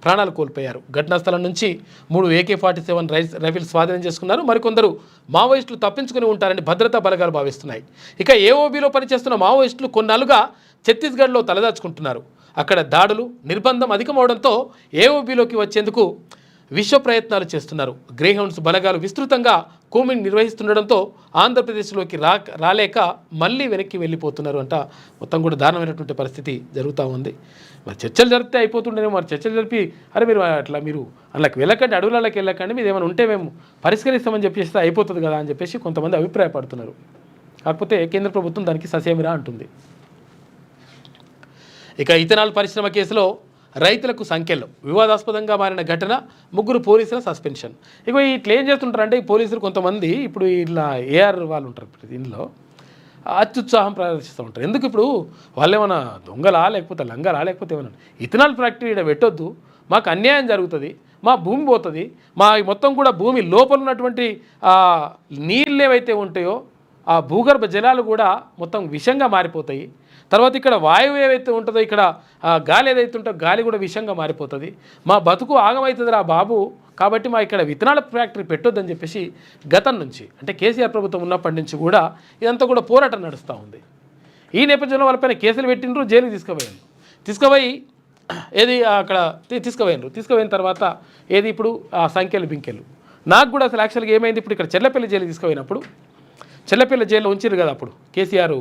ప్రాణాలు కోల్పోయారు. ఘటనా స్థలం నుంచి 3 AK-47 రైఫిల్స్ స్వాధీనం చేసుకున్నారు. మరికొందరు మావోయిస్టులు తప్పించుకుని ఉంటారని భద్రతా బలగాలు భావిస్తున్నాయి. ఇక ఏఓబిలో పనిచేస్తున్న మావోయిస్టులు కొన్నాళ్ళుగా ఛత్తీస్గఢ్లో తలదాచుకుంటున్నారు. అక్కడ దాడులు నిర్బంధం అధికమవడంతో ఏఓబిలోకి వచ్చేందుకు విశ్వ ప్రయత్నాలు చేస్తున్నారు. గ్రేహౌండ్స్ బలగాలు విస్తృతంగా కూమింగ్ నిర్వహిస్తుండడంతో ఆంధ్రప్రదేశ్లోకి రాలేక మళ్ళీ వెనక్కి వెళ్ళిపోతున్నారు అంట. మొత్తం కూడా దారుణమైనటువంటి పరిస్థితి జరుగుతూ ఉంది. మరి చర్చలు జరిపితే అయిపోతుండేమో. మరి చర్చలు జరిపి మీరు అందులోకి వెళ్ళకండి, అడవులకి వెళ్ళకండి, మీరు ఏమైనా ఉంటే మేము పరిష్కరిస్తామని చెప్పేసి అయిపోతుంది కదా అని చెప్పేసి కొంతమంది అభిప్రాయపడుతున్నారు. కాకపోతే కేంద్ర ప్రభుత్వం దానికి ససేమిరా అంటుంది. ఇక ఇథనాల్ పరిశ్రమ కేసులో రైతులకు సంఖ్యలో వివాదాస్పదంగా మారిన ఘటన, 3 పోలీసుల సస్పెన్షన్. ఇక ఇట్లా ఏం చేస్తుంటారంటే ఈ పోలీసులు కొంతమంది ఇప్పుడు ఇట్లా ఏఆర్ వాళ్ళు ఉంటారు దీనిలో అత్యుత్సాహం ప్రదర్శిస్తూ ఉంటారు. ఎందుకు ఇప్పుడు వాళ్ళు ఏమైనా దొంగలా లేకపోతే లంగలా లేకపోతే ఏమన్నా ఇథనాల్ ఫ్యాక్టరీ ఇక్కడ పెట్టొద్దు, మాకు అన్యాయం జరుగుతుంది, మా భూమి పోతుంది, మా మొత్తం కూడా భూమి లోపల ఉన్నటువంటి నీళ్ళు ఏవైతే ఉంటాయో ఆ భూగర్భ జలాలు కూడా మొత్తం విషంగా మారిపోతాయి. తర్వాత ఇక్కడ వాయువు ఏవైతే ఉంటుందో ఇక్కడ గాలి ఏదైతే ఉంటుందో గాలి కూడా విషంగా మారిపోతుంది, మా బతుకు ఆగమవుతుంది రా బాబు, కాబట్టి మా ఇక్కడ విత్తనాల ఫ్యాక్టరీ పెట్టొద్దని చెప్పేసి గతం నుంచి అంటే కేసీఆర్ ప్రభుత్వం ఉన్నప్పటి నుంచి కూడా ఇదంతా కూడా పోరాటం నడుస్తూ ఉంది. ఈ నేపథ్యంలో వాళ్ళపైన కేసులు పెట్టిండ్రు, జైలుకి తీసుకుపోయి అక్కడ తీసుకుపోయిన తర్వాత ఇప్పుడు ఆ సంఖ్యలు బింకెలు. నాకు కూడా అసలు యాక్చువల్గా ఏమైంది, ఇప్పుడు ఇక్కడ చెల్లపల్లి జైలు తీసుకుపోయినప్పుడు చెల్లపల్లి జైల్లో ఉంచారు కదా, అప్పుడు కేసీఆర్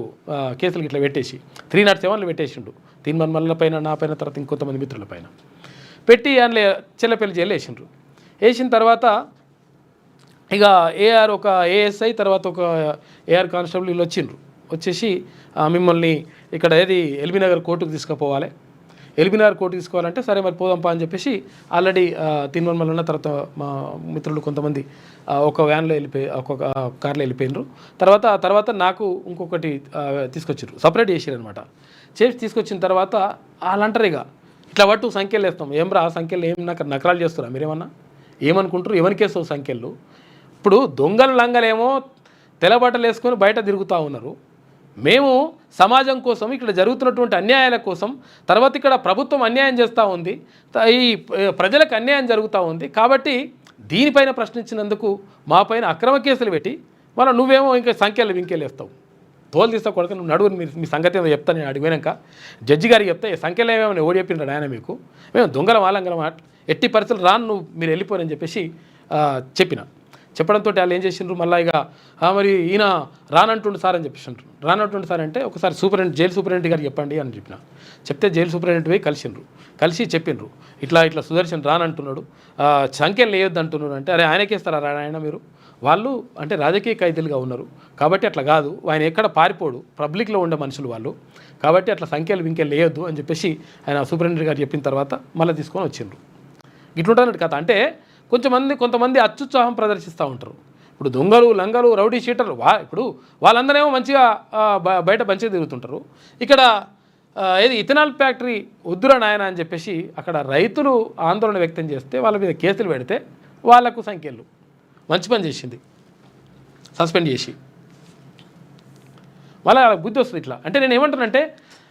కేసులు ఇట్లా పెట్టేసి 307 పెట్టేసిండు. తీన్మన్మల్ల పైన, నా పైన, తర్వాత ఇంకొంతమంది మిత్రుల పైన పెట్టి అందులో చెల్లపల్లి జైలు వేసిన తర్వాత ఇక ఏఆర్ ఒక ఏఎస్ఐ తర్వాత ఒక ఏఆర్ కానిస్టేబుల్ వీళ్ళు వచ్చేసి మిమ్మల్ని ఇక్కడ ఎల్బీనగర్ కోర్టుకు తీసుకుపోవాలి, ఎల్బీనగర్ కోర్టుకు తీసుకోవాలంటే సరే మరి పోదాంపా అని చెప్పేసి ఆల్రెడీ తీన్మన్మల్ల ఉన్న తర్వాత మా మిత్రులు కొంతమంది ఒక వ్యాన్లో ఒక్కొక్క కార్లో వెళ్ళిపోయినారు. తర్వాత నాకు ఇంకొకటి తీసుకొచ్చారు, సపరేట్ చేసారనమాట. తీసుకొచ్చిన తర్వాత వాళ్ళంటారు ఇట్లా పట్టు సంఖ్యలు వేస్తాం, ఏమరా ఆ సంఖ్యలు ఏం నకరాలు చేస్తారా మీరేమన్నా, ఏమనుకుంటారు, ఎవరికేస్తావు సంఖ్యలు. ఇప్పుడు దొంగలు లంగలేమో తెల్లబట్టలు వేసుకొని బయట తిరుగుతూ ఉన్నారు. మేము సమాజం కోసం, ఇక్కడ జరుగుతున్నటువంటి అన్యాయాల కోసం, తర్వాత ఇక్కడ ప్రభుత్వం అన్యాయం చేస్తూ ఉంది, ఈ ప్రజలకు అన్యాయం జరుగుతూ ఉంది. కాబట్టి దీనిపైన ప్రశ్నించినందుకు మా పైన అక్రమ కేసులు పెట్టి మళ్ళీ నువ్వేమో ఇంకా సంఖ్యలు వేస్తావు, తోలు తీస్తా కొడుకు, నువ్వు నడువు మీ సంగతి ఏదో చెప్తాను. నేను అడిగినాక జడ్జి గారికి చెప్తే సంఖ్యలు ఏమేమో ఓడి చెప్పిండ్రు ఆయన, మీకు మేము దొంగల వాళ్ళంగల ఎట్టి పరిస్థితులు రాను, మీరు వెళ్ళిపోరని చెప్పేసి చెప్పడంతో వాళ్ళు ఏం చేసిండ్రు మళ్ళీ ఇక మరి ఈయన రానంటుండు సార్ అని చెప్పేసిండ్రు. రానంటుండు సార్ అంటే ఒకసారి జైలు సూపరింటెండెంట్ గారు చెప్పండి అని చెప్పిన. చెప్తే జైలు సూపరింటెండెంట్ పోయి కలిసి చెప్పిండ్రు ఇట్లా సుదర్శన్ రానంటున్నాడు, సంఖ్యలు వేయొద్దు అంటున్నాడు. అంటే అరే ఆయనకేస్తారా ఆయన మీరు, వాళ్ళు అంటే రాజకీయ ఖైదీలుగా ఉన్నారు కాబట్టి అట్లా కాదు, ఆయన ఎక్కడ పారిపోడు, పబ్లిక్లో ఉండే మనుషులు వాళ్ళు, కాబట్టి అట్లా సంఖ్యలు వేయొద్దు అని చెప్పేసి ఆయన సూపరింటెండెంట్ గారు చెప్పిన తర్వాత మళ్ళీ తీసుకొని వచ్చిండ్రు. ఇట్లుంటున్నట్టు కథ. అంటే కొంతమంది అత్యుత్సాహం ప్రదర్శిస్తూ ఉంటారు. ఇప్పుడు దొంగలు లంగలు రౌడీ షీటర్లు ఇప్పుడు వాళ్ళందరేమో మంచిగా బయట మంచిగా తిరుగుతుంటారు. ఇక్కడ ఏది ఇథనాల్ ఫ్యాక్టరీ వద్దురా నాయన అని చెప్పేసి అక్కడ రైతులు ఆందోళన వ్యక్తం చేస్తే వాళ్ళ మీద కేసులు పెడితే వాళ్లకు సంఖ్యలు మంచి పని చేసింది సస్పెండ్ చేసి మళ్ళీ బుద్ధి వస్తుంది ఇట్లా. అంటే నేను ఏమంటానంటే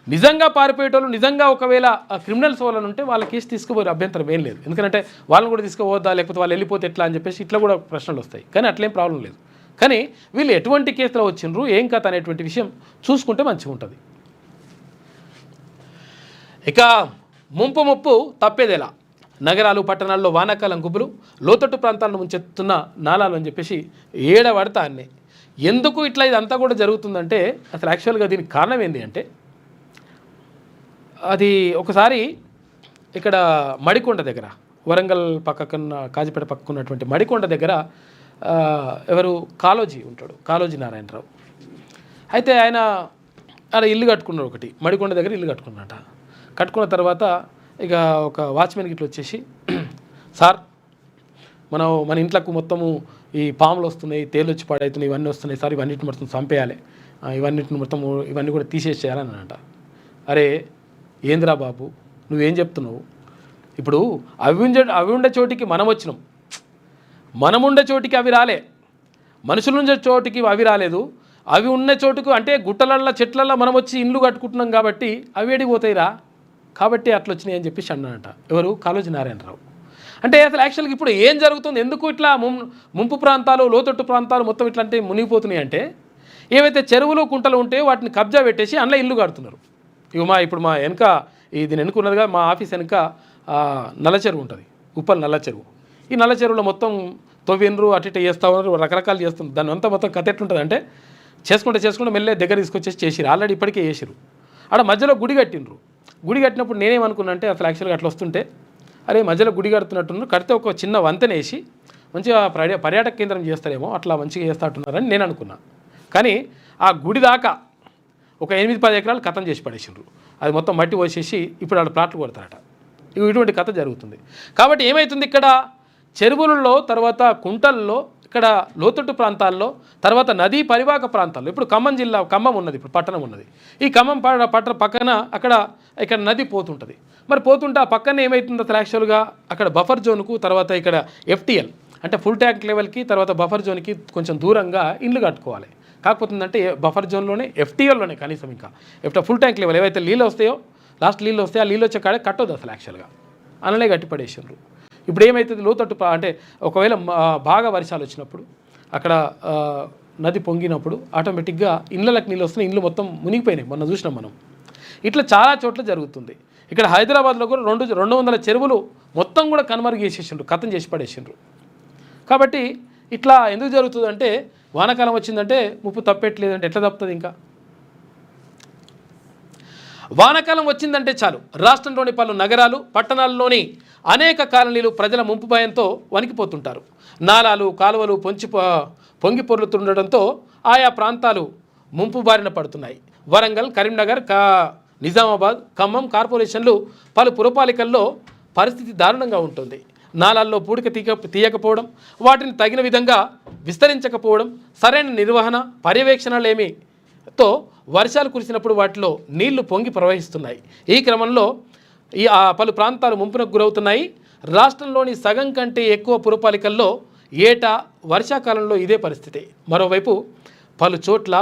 నిజంగా పారిపోయేటోళ్ళు నిజంగా ఒకవేళ క్రిమినల్స్ వాళ్ళని ఉంటే వాళ్ళ కేసు తీసుకుపోయే అభ్యంతరం ఏం లేదు. ఎందుకంటే వాళ్ళని కూడా తీసుకుపోవద్దా లేకపోతే వాళ్ళు వెళ్ళిపోతే ఎట్లా అని చెప్పేసి ఇట్లా కూడా ప్రశ్నలు వస్తాయి. కానీ అట్లేం ప్రాబ్లం లేదు. కానీ వీళ్ళు ఎటువంటి కేసులో వచ్చిండ్రు ఏం కథ అనేటువంటి విషయం చూసుకుంటే మంచిగా ఉంటుంది. ఇక ముప్పు తప్పేదేలా, నగరాలు పట్టణాల్లో వానాకాలం గుబులు, లోతట్టు ప్రాంతాలను ముంచెత్తున్న నాలాలు అని చెప్పేసి ఏడవడతా అన్నీ. ఎందుకు ఇట్లా ఇదంతా కూడా జరుగుతుందంటే అసలు యాక్చువల్గా దీనికి కారణం ఏంటి అంటే అది ఒకసారి ఇక్కడ మడికొండ దగ్గర వరంగల్ పక్కకున్న కాజీపేట పక్కకున్నటువంటి మడికొండ దగ్గర ఎవరు కాళోజీ ఉంటాడు, కాళోజీ నారాయణరావు. అయితే ఆయన ఇల్లు కట్టుకున్నాడు, ఒకటి మడికొండ దగ్గర ఇల్లు కట్టుకున్నట. కట్టుకున్న తర్వాత ఇక ఒక వాచ్మెన్కి ఇట్లా వచ్చేసి సార్ మన ఇంట్లోకి మొత్తము ఈ పాములు వస్తున్నాయి, తేలు వచ్చి పాడవుతున్నాయి, ఇవన్నీ వస్తున్నాయి సార్, ఇవన్నిటిని మొత్తం చంపేయాలి, ఇవన్నీ కూడా తీసేసేయాలని అంట. అరే ఏంద్రా బాబు నువ్వేం చెప్తున్నావు? ఇప్పుడు అవి ఉండే చోటికి మనం వచ్చినాం, మనం ఉండే చోటికి అవి రాలే, మనుషులు ఉండే చోటికి అవి రాలేదు. అవి ఉన్న చోటుకు అంటే గుట్టలల్లో చెట్లల్లో మనం వచ్చి ఇండ్లు కట్టుకుంటున్నాం కాబట్టి అవి ఎడిపోతాయిరా, కాబట్టి అట్లా వచ్చినాయి అని చెప్పేసి అన్నానంట. ఎవరు? కాళోజీ నారాయణరావు. అంటే అసలు యాక్చువల్గా ఇప్పుడు ఏం జరుగుతుంది, ఎందుకు ఇట్లా ముంపు ప్రాంతాలు లోతట్టు ప్రాంతాలు మొత్తం ఇట్లా అంటే మునిగిపోతున్నాయి అంటే ఏవైతే చెరువులు కుంటలు ఉంటే వాటిని కబ్జా పెట్టేసి అందులో ఇల్లు కడుతున్నారు. ఇప్పుడు మా వెనక దీని వెనుక ఉన్నదిగా మా ఆఫీస్ వెనక నల్ల చెరువు ఉంటుంది, ఉప్పల్ నల్ల చెరువు. ఈ నల్ల చెరువులో మొత్తం తవ్విండ్రు అటు ఇటు చేస్తూ ఉన్నారు, రకరకాలు చేస్తున్నారు. దాని అంతా మొత్తం కథ ఎట్లుంటుంది అంటే చేసుకుంటే మెల్లే దగ్గర తీసుకొచ్చేసి చేసిరు, ఆల్రెడీ ఇప్పటికే చేసిరు. ఆడ మధ్యలో గుడి కట్టిండ్రు. గుడి కట్టినప్పుడు నేనేమనుకున్నా అంటే అసలు యాక్చువల్గా అట్లా వస్తుంటే అరే మధ్యలో గుడి కడుతున్నట్టున్నారు, కడితే ఒక చిన్న వంతెన వేసి మంచిగా పర్యాటక కేంద్రం చేస్తారేమో, అట్లా మంచిగా చేస్తాట్టున్నారని నేను అనుకున్నా. కానీ ఆ గుడి దాకా ఒక 8-10 ఎకరాలు కథం చేసి పడేసిండ్రు. అది మొత్తం మట్టి పోసేసి ఇప్పుడు వాళ్ళు ప్లాట్లు కొడతారట. ఇటువంటి కథ జరుగుతుంది. కాబట్టి ఏమవుతుంది, ఇక్కడ చెరువులలో తర్వాత కుంటల్లో ఇక్కడ లోతట్టు ప్రాంతాల్లో తర్వాత నదీ పరివాహక ప్రాంతాల్లో ఇప్పుడు ఖమ్మం ఉన్నది, ఇప్పుడు పట్టణం ఉన్నది. ఈ ఖమ్మం పట్టణ పక్కన ఇక్కడ నది పోతుంటుంది. మరి పోతుంటే ఆ పక్కన ఏమవుతుంది అసలు యాక్చువల్గా అక్కడ బఫర్ జోన్కు తర్వాత ఇక్కడ FTL అంటే ఫుల్ ట్యాంక్ లెవెల్కి తర్వాత బఫర్ జోన్కి కొంచెం దూరంగా ఇండ్లు కట్టుకోవాలి. కాకపోతుందంటే బఫర్ జోన్లోనే FTLలోనే కనీసం ఇంకా ఫుల్ ట్యాంక్ లెవెల్ ఏవైతే నీళ్ళు వస్తాయో లాస్ట్ నీళ్ళు వస్తాయో ఆ నీళ్ళు వచ్చే కాడే కట్టొద్దు అసలు యాక్చువల్గా, అనలే కట్టి పడేసిండ్రు. ఇప్పుడు ఏమవుతుంది, లోతట్టు అంటే ఒకవేళ బాగా వర్షాలు వచ్చినప్పుడు అక్కడ నది పొంగినప్పుడు ఆటోమేటిక్గా ఇళ్ళకి నీళ్ళు వస్తున్నాయి, ఇండ్లు మొత్తం మునిగిపోయినాయి. మొన్న చూసినాం మనం. ఇట్లా చాలా చోట్ల జరుగుతుంది. ఇక్కడ హైదరాబాద్లో కూడా 200 చెరువులు మొత్తం కూడా కనుమరుగు చేసేసిండ్రు, కథం చేసి పడేసిండ్రు. కాబట్టి ఇట్లా ఎందుకు జరుగుతుందంటే వానాకాలం వచ్చిందంటే ముప్పు తప్పేట్లేదంటే ఎట్లా తప్పుతుంది? ఇంకా వానాకాలం వచ్చిందంటే చాలు రాష్ట్రంలోని పలు నగరాలు పట్టణాల్లోని అనేక కాలనీలు ప్రజల ముంపు భయంతో వణికిపోతుంటారు. నాలాలు కాలువలు పొంగి పొర్లుతుండటంతో ఆయా ప్రాంతాలు ముంపు బారిన పడుతున్నాయి. వరంగల్, కరీంనగర్, నిజామాబాద్, ఖమ్మం కార్పొరేషన్లు పలు పురపాలికల్లో పరిస్థితి దారుణంగా ఉంటుంది. నాలాల్లో పూడిక తీయకపోవడం, వాటిని తగిన విధంగా విస్తరించకపోవడం, సరైన నిర్వహణ పర్యవేక్షణలేమితో వర్షాలు కురిసినప్పుడు వాటిలో నీళ్లు పొంగి ప్రవహిస్తున్నాయి. ఈ క్రమంలో పలు ప్రాంతాలు ముంపునకు గురవుతున్నాయి. రాష్ట్రంలోని సగం కంటే ఎక్కువ పురపాలికల్లో ఏటా వర్షాకాలంలో ఇదే పరిస్థితి. మరోవైపు పలు చోట్ల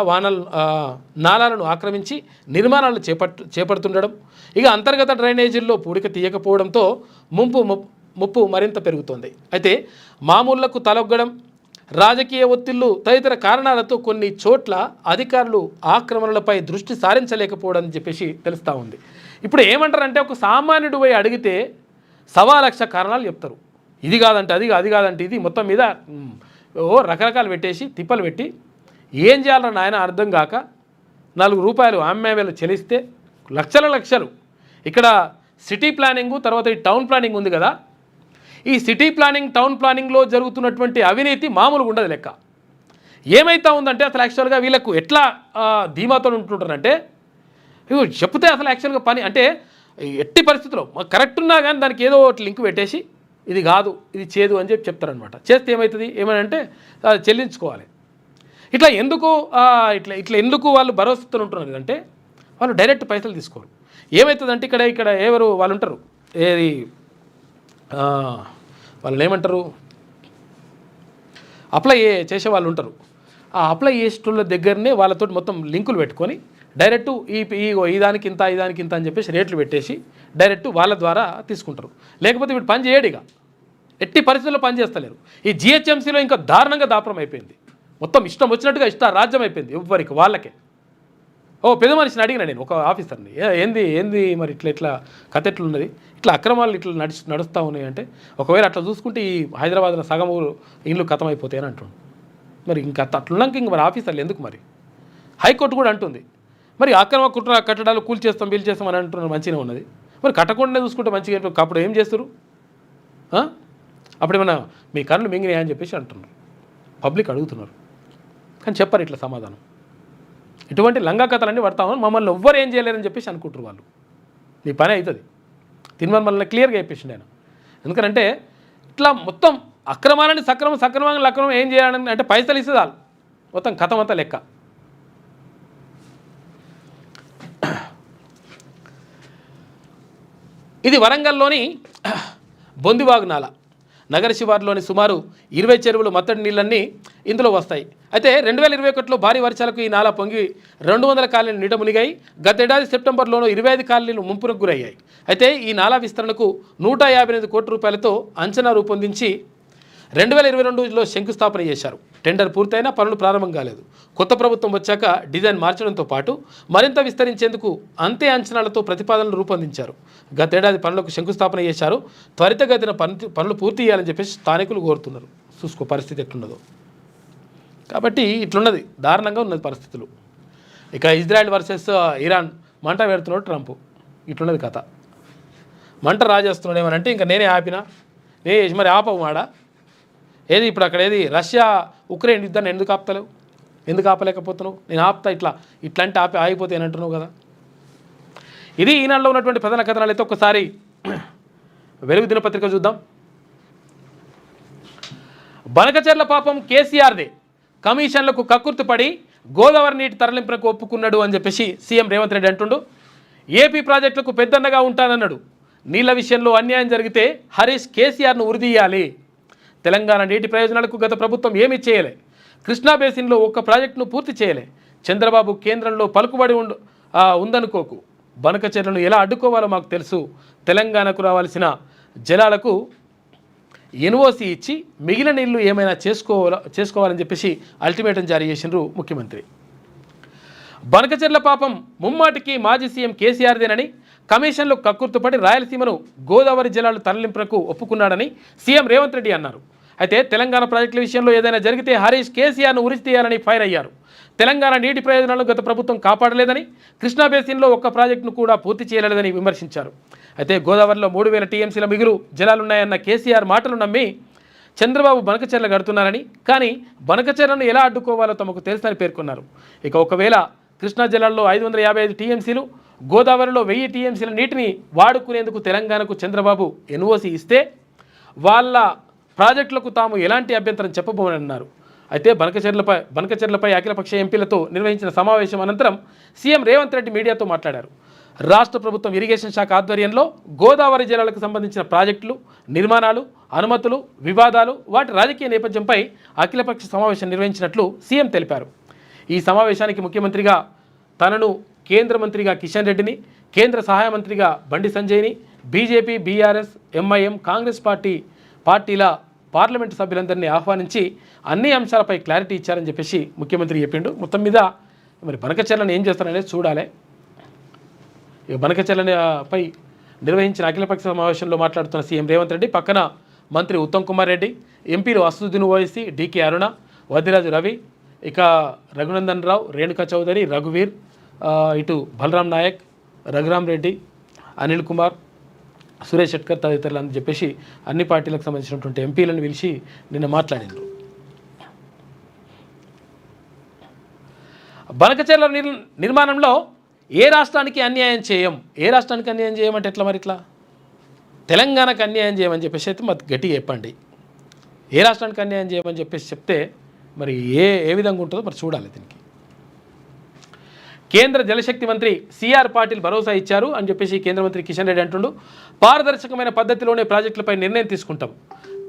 నాలాలను ఆక్రమించి నిర్మాణాలు చేపడుతుండడం, ఇక అంతర్గత డ్రైనేజీల్లో పూడిక తీయకపోవడంతో ముప్పు మరింత పెరుగుతోంది. అయితే మామూళ్లకు తలొగ్గడం, రాజకీయ ఒత్తిళ్లు తదితర కారణాలతో కొన్ని చోట్ల అధికారులు ఆక్రమణలపై దృష్టి సారించలేకపోవడం అని చెప్పేసి తెలుస్తూ ఉంది. ఇప్పుడు ఏమంటారంటే ఒక సామాన్యుడు పోయి అడిగితే 1,00,000 కారణాలు చెప్తారు. ఇది కాదంటే అది కాదంటే ఇది, మొత్తం మీద రకరకాలు పెట్టేసి తిప్పలు పెట్టి ఏం చేయాలన్న నాయన అర్థం కాక ₹4 అమ్మాయిలు చెల్లిస్తే లక్షలు ఇక్కడ సిటీ ప్లానింగు తర్వాత ఈ టౌన్ ప్లానింగ్ ఉంది కదా, ఈ సిటీ ప్లానింగ్ టౌన్ ప్లానింగ్లో జరుగుతున్నటువంటి అవినీతి మామూలుగా ఉండదు లెక్క. ఏమైతా ఉందంటే అసలు యాక్చువల్గా వీళ్ళకు ఎట్లా ధీమాతో ఉంటుంటారంటే చెప్తే అసలు యాక్చువల్గా పని అంటే ఎట్టి పరిస్థితుల్లో కరెక్ట్ ఉన్నా కానీ దానికి ఏదో ఒకటి లింక్ పెట్టేసి ఇది కాదు ఇది చేదు అని చెప్పి చెప్తారనమాట. చేస్తే ఏమవుతుంది ఏమనంటే చెల్లించుకోవాలి. ఇట్లా ఎందుకు ఇట్లా ఎందుకు వాళ్ళు భరోసాతో ఉంటున్నారు అంటే వాళ్ళు డైరెక్ట్ పైసలు తీసుకోరు. ఏమవుతుందంటే ఇక్కడ ఎవరు వాళ్ళు ఉంటారు, ఏది వాళ్ళని ఏమంటారు, అప్లై చేసే వాళ్ళు ఉంటారు. ఆ అప్లై చేసేటోళ్ళ దగ్గరనే వాళ్ళతో మొత్తం లింకులు పెట్టుకొని డైరెక్ట్ ఈ దానికి ఇంత అని చెప్పేసి రేట్లు పెట్టేసి డైరెక్ట్ వాళ్ళ ద్వారా తీసుకుంటారు. లేకపోతే వీడు పని చేయడు, ఇక ఎట్టి పరిస్థితుల్లో పని చేస్తలేరు. ఈ జిహెచ్ఎంసీలో ఇంకా దారుణంగా దాపరం అయిపోయింది. మొత్తం ఇష్టం వచ్చినట్టుగా రాజ్యం అయిపోయింది ఎవరికి వాళ్ళకే. పెద్ద మనిషిని అడిగిన నేను ఒక ఆఫీసర్ని, ఏంది మరి ఇట్లా కథ ఎట్లున్నది, ఇట్లా అక్రమాలు ఇట్లా నడుస్తూ ఉన్నాయి అంటే, ఒకవేళ అట్లా చూసుకుంటే ఈ హైదరాబాద్లో సగం ఇల్లు కథం అయిపోతాయని అంటుండు. మరి ఇంకా అట్లున్నాక ఇంక మరి ఆఫీసర్లు ఎందుకు మరి? హైకోర్టు కూడా అంటుంది మరి అక్రమ కుట్ర కట్టడాలు కూల్చేస్తాం వీలు చేస్తాం అని అంటున్నారు, మంచిగా ఉన్నది. మరి కట్టకుండా చూసుకుంటే మంచిగా అప్పుడు ఏం చేస్తారు? అప్పుడు ఏమన్నా మీ కళ్ళు మింగినాయా అని చెప్పేసి అంటున్నారు, పబ్లిక్ అడుగుతున్నారు. కానీ చెప్పారు ఇట్లా సమాధానం. ఇటువంటి లంగా కథలన్నీ పడతామని మమ్మల్ని ఎవ్వరు ఏం చేయలేరని చెప్పేసి అనుకుంటారు వాళ్ళు. నీ పని అవుతుంది తిరుమల క్లియర్గా చెప్పేసిండు ఆయన. ఎందుకంటే ఇట్లా మొత్తం అక్రమాలని సక్రమంగా ఏం చేయాలని అంటే పైసలు ఇస్తే చాలు మొత్తం కథం అంతా లెక్క. ఇది వరంగల్లోని బొందివాగు నాల నగర శివారులోని సుమారు 20 చెరువులు మత్తడి నీళ్ళన్నీ ఇందులో వస్తాయి. అయితే 2021లో భారీ వర్షాలకు ఈ నాల పొంగి 200 కాలనీలు నీట మునిగాయి. గతేడాది సెప్టెంబర్లోనూ 25 కాలనీలు ముంపునకు గురయ్యాయి. అయితే ఈ నాలా విస్తరణకు 158 కోట్ల రూపాయలతో అంచనా రూపొందించి 2022లో శంకుస్థాపన చేశారు. టెండర్ పూర్తయినా పనులు ప్రారంభం కాలేదు. కొత్త ప్రభుత్వం వచ్చాక డిజైన్ మార్చడంతో పాటు మరింత విస్తరించేందుకు అంతే అంచనాలతో ప్రతిపాదనలు రూపొందించారు. గతేడాది పనులకు శంకుస్థాపన చేశారు. త్వరితగతిన పనులు పూర్తి చేయాలని చెప్పేసి స్థానికులు కోరుతున్నారు. చూసుకో పరిస్థితి ఎట్లున్నదో. కాబట్టి ఇట్లున్నది, దారుణంగా ఉన్నది పరిస్థితులు. ఇక ఇజ్రాయెల్ వర్సెస్ ఇరాన్ మంట పెడుతున్నాడు ట్రంప్. ఇట్లున్నది కథ. మంట రాజేస్తున్నాడు ఏమనంటే ఇంకా నేనే ఆపినా మరి ఆపవు మాడ ఏది ఇప్పుడు అక్కడ ఏది రష్యా ఉక్రెయిన్ యుద్ధాన్ని ఎందుకు ఆపుతలేవు, ఎందుకు ఆపలేకపోతున్నావు? నేను ఆపుతా ఇట్లాంటి ఆగిపోతే అంటున్నావు కదా. ఇది ఈనాడులో ఉన్నటువంటి ప్రధాన కథనాలు. అయితే ఒక్కసారి వెలుగు దినపత్రిక చూద్దాం. బనకచెర్ల పాపం కేసీఆర్దే, కమిషన్లకు కక్కుర్తిపడి గోదావరి నీటి తరలింపులకు ఒప్పుకున్నాడు అని చెప్పేసి సీఎం రేవంత్ రెడ్డి అంటుండు. ఏపీ ప్రాజెక్టులకు పెద్దన్నగా ఉంటానన్నాడు. నీళ్ల విషయంలో అన్యాయం జరిగితే హరీష్ కేసీఆర్ను ఉరిదీయాలి. తెలంగాణ నీటి ప్రయోజనాలకు గత ప్రభుత్వం ఏమీ చేయలే. కృష్ణా బేసిన్లో ఒక్క ప్రాజెక్టును పూర్తి చేయలే. చంద్రబాబు కేంద్రంలో పలుకుబడి ఉందనుకోకు. బనకచెర్లను ఎలా అడ్డుకోవాలో మాకు తెలుసు. తెలంగాణకు రావాల్సిన జలాలకు ఎన్ఓసి ఇచ్చి మిగిలిన నీళ్లు ఏమైనా చేసుకోవాలని చెప్పేసి అల్టిమేటం జారీ చేసినారు ముఖ్యమంత్రి. బనకచెర్ల పాపం ముమ్మాటికి మాజీ సీఎం కేసీఆర్దేనని, కమిషన్లో కక్కుర్తుపడి రాయలసీమను గోదావరి జలాలు తరలింపులకు ఒప్పుకున్నాడని సీఎం రేవంత్ రెడ్డి అన్నారు. అయితే తెలంగాణ ప్రాజెక్టుల విషయంలో ఏదైనా జరిగితే హరీష్ కేసీఆర్ను ఉరి తీయాలని ఫైర్ అయ్యారు. తెలంగాణ నీటి ప్రయోజనాలను గత ప్రభుత్వం కాపాడలేదని, కృష్ణా బేసిన్లో ఒక్క ప్రాజెక్టును కూడా పూర్తి చేయలేదని విమర్శించారు. అయితే గోదావరిలో 3000 టీఎంసీల మిగులు జలాలున్నాయన్న కేసీఆర్ మాటలు నమ్మి చంద్రబాబు బనకచెర్ల కడుతున్నారని, కానీ బనకచెర్లను ఎలా అడ్డుకోవాలో తమకు తెలుసని పేర్కొన్నారు. ఇక ఒకవేళ కృష్ణా జలాల్లో 555 టీఎంసీలు, గోదావరిలో 1000 టీఎంసీల నీటిని వాడుకునేందుకు తెలంగాణకు చంద్రబాబు ఎన్ఓసి ఇస్తే వాళ్ళ ప్రాజెక్టులకు తాము ఎలాంటి అభ్యంతరం చెప్పబోమని అన్నారు. అయితే బనకచెర్లపై అఖిలపక్ష ఎంపీలతో నిర్వహించిన సమావేశం అనంతరం సీఎం రేవంత్ రెడ్డి మీడియాతో మాట్లాడారు. రాష్ట్ర ప్రభుత్వం ఇరిగేషన్ శాఖ ఆధ్వర్యంలో గోదావరి జలాలకు సంబంధించిన ప్రాజెక్టులు, నిర్మాణాలు, అనుమతులు, వివాదాలు, వాటి రాజకీయ నేపథ్యంపై అఖిలపక్ష సమావేశం నిర్వహించినట్లు సీఎం తెలిపారు. ఈ సమావేశానికి ముఖ్యమంత్రిగా తనను, కేంద్ర మంత్రిగా కిషన్ రెడ్డిని, కేంద్ర సహాయ మంత్రిగా బండి సంజయ్ని, బీజేపీ, బీఆర్ఎస్, ఎంఐఎం, కాంగ్రెస్ పార్టీల పార్లమెంటు సభ్యులందరినీ ఆహ్వానించి అన్ని అంశాలపై క్లారిటీ ఇచ్చారని చెప్పేసి ముఖ్యమంత్రి చెప్పిండు. మొత్తం మీద మరి బనకచెర్లను ఏం చేస్తారనేది చూడాలి. ఇక బనకచెర్లపై నిర్వహించిన అఖిలపక్ష సమావేశంలో మాట్లాడుతున్న సీఎం రేవంత్ రెడ్డి పక్కన మంత్రి ఉత్తమ్ కుమార్ రెడ్డి, ఎంపీలు అసదుద్దీన్ ఓవైసీ, డికే అరుణ, వదిరాజు రవి, ఇక రఘునందన్ రావు, రేణుకా చౌదరి, రఘువీర్, ఇటు బలరాం నాయక్, రఘురామ్ రెడ్డి, అనిల్ కుమార్, సురేష్ షెట్కర్ తదితరులు అని చెప్పేసి అన్ని పార్టీలకు సంబంధించినటువంటి ఎంపీలను పిలిచి నిన్న మాట్లాడారు. బనకచెర్ల నిర్మాణంలో ఏ రాష్ట్రానికి అన్యాయం చేయమంటే ఎట్లా మరి ఇట్లా తెలంగాణకు అన్యాయం చేయమని చెప్పేసి అయితే మరి గట్టిగా చెప్పండి. ఏ రాష్ట్రానికి అన్యాయం చేయమని చెప్పేసి చెప్తే మరి ఏ విధంగా ఉంటుందో మరి చూడాలి. దీనికి కేంద్ర జలశక్తి మంత్రి సిఆర్ పాటిల్ భరోసా ఇచ్చారు అని చెప్పేసి కేంద్ర మంత్రి కిషన్ రెడ్డి అంటుండు. పారదర్శకమైన పద్ధతిలోనే ప్రాజెక్టులపై నిర్ణయం తీసుకుంటాం.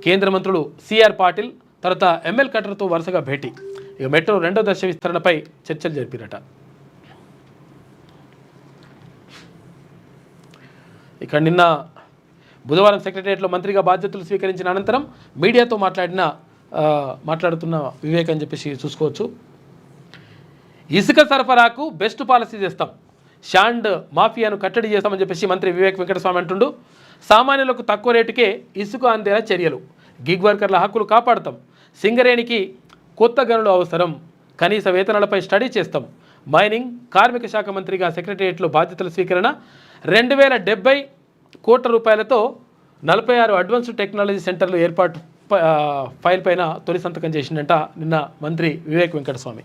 కేంద్ర మంత్రులు సిఆర్ పాటిల్ తర్వాత ఎంఎల్ కటర్తో వరుసగా భేటీ. ఇక మెట్రో 2వ దశ విస్తరణపై చర్చలు జరిపినట. ఇక నిన్న బుధవారం సెక్రటరియట్లో మంత్రిగా బాధ్యతలు స్వీకరించిన అనంతరం మీడియాతో మాట్లాడుతున్న వివేక్ అని చెప్పేసి చూసుకోవచ్చు. ఇసుక సరఫరాకు బెస్ట్ పాలసీ చేస్తాం, షాండ్ మాఫియాను కట్టడి చేస్తామని చెప్పేసి మంత్రి వివేక్ వెంకటస్వామి అంటుండు. సామాన్యులకు తక్కువ రేటుకే ఇసుక అందేలా చర్యలు, గిగ్ వర్కర్ల హక్కులు కాపాడుతాం, సింగరేణికి కొత్త గనులు అవసరం, కనీస వేతనాలపై స్టడీ చేస్తాం. మైనింగ్ కార్మిక శాఖ మంత్రిగా సెక్రటరియట్లో బాధ్యతల స్వీకరణ 2070 కోట్ల రూపాయలతో 46 అడ్వాన్స్డ్ టెక్నాలజీ సెంటర్లు ఏర్పాటు ఫైల్ పైన తొలి సంతకం చేసిందంట నిన్న మంత్రి వివేక్ వెంకటస్వామి.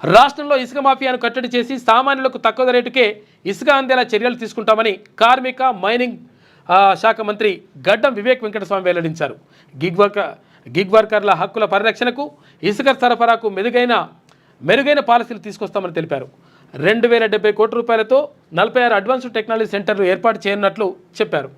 రాష్ట్రంలో ఇసుక మాఫియాను కట్టడి చేసి సామాన్యులకు తక్కువ రేటుకే ఇసుక అందేలా చర్యలు తీసుకుంటామని కార్మిక మైనింగ్ శాఖ మంత్రి గడ్డం వివేక్ వెంకటస్వామి వెల్లడించారు. గిగ్ వర్కర్ల హక్కుల పరిరక్షణకు, ఇసుక సరఫరాకు మెరుగైన పాలసీలు తీసుకొస్తామని తెలిపారు. 2070 కోట్ల రూపాయలతో 46 అడ్వాన్స్డ్ టెక్నాలజీ సెంటర్లు ఏర్పాటు చేయనున్నట్లు చెప్పారు.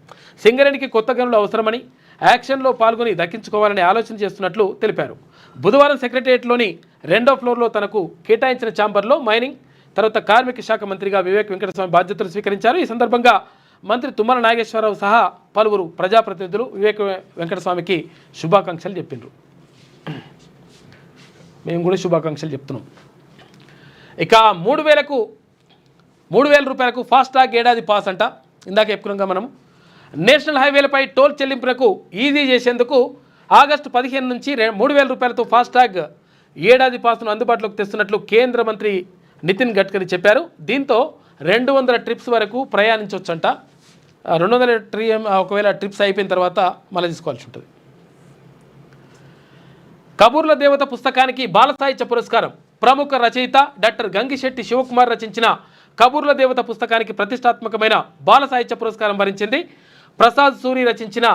సింగరేణికి కొత్త గనులు అవసరమని, యాక్షన్లో పాల్గొని దక్కించుకోవాలని ఆలోచన చేస్తున్నట్లు తెలిపారు. బుధవారం సెక్రటరియట్లోని 2వ ఫ్లోర్లో తనకు కేటాయించిన ఛాంబర్లో మైనింగ్ తర్వాత కార్మిక శాఖ మంత్రిగా వివేక్ వెంకటస్వామి బాధ్యతలు స్వీకరించారు. ఈ సందర్భంగా మంత్రి తుమ్మల నాగేశ్వరరావు సహా పలువురు ప్రజాప్రతినిధులు వివేక్ వెంకటస్వామికి శుభాకాంక్షలు చెప్పినారు. మేము కూడా శుభాకాంక్షలు చెప్తున్నాం. ఇక 3,000 రూపాయలకు ఫాస్టాగ్ ఏడాది పాస్ అంట. ఇందాక చెప్పుకున్నాం మనం. నేషనల్ హైవేలపై టోల్ చెల్లింపులకు ఈజీ చేసేందుకు ఆగస్టు 15 నుంచి 3,000 రూపాయలతో ఫాస్టాగ్ ఏడాది పాస్ను అందుబాటులోకి తెస్తున్నట్లు కేంద్ర మంత్రి నితిన్ గడ్కరీ చెప్పారు. దీంతో 200 ట్రిప్స్ వరకు ప్రయాణించవచ్చంట. 200 ఒకవేళ ట్రిప్స్ అయిపోయిన తర్వాత మళ్ళీ తీసుకోవాల్సి ఉంటుంది. కబూర్ల దేవత పుస్తకానికి బాల సాహిత్య పురస్కారం. ప్రముఖ రచయిత డాక్టర్ గంగిశెట్టి శివకుమార్ రచించిన కబూర్ల దేవత పుస్తకానికి ప్రతిష్టాత్మకమైన బాల సాహిత్య పురస్కారం వరించింది. ప్రసాద్ సూరి రచించిన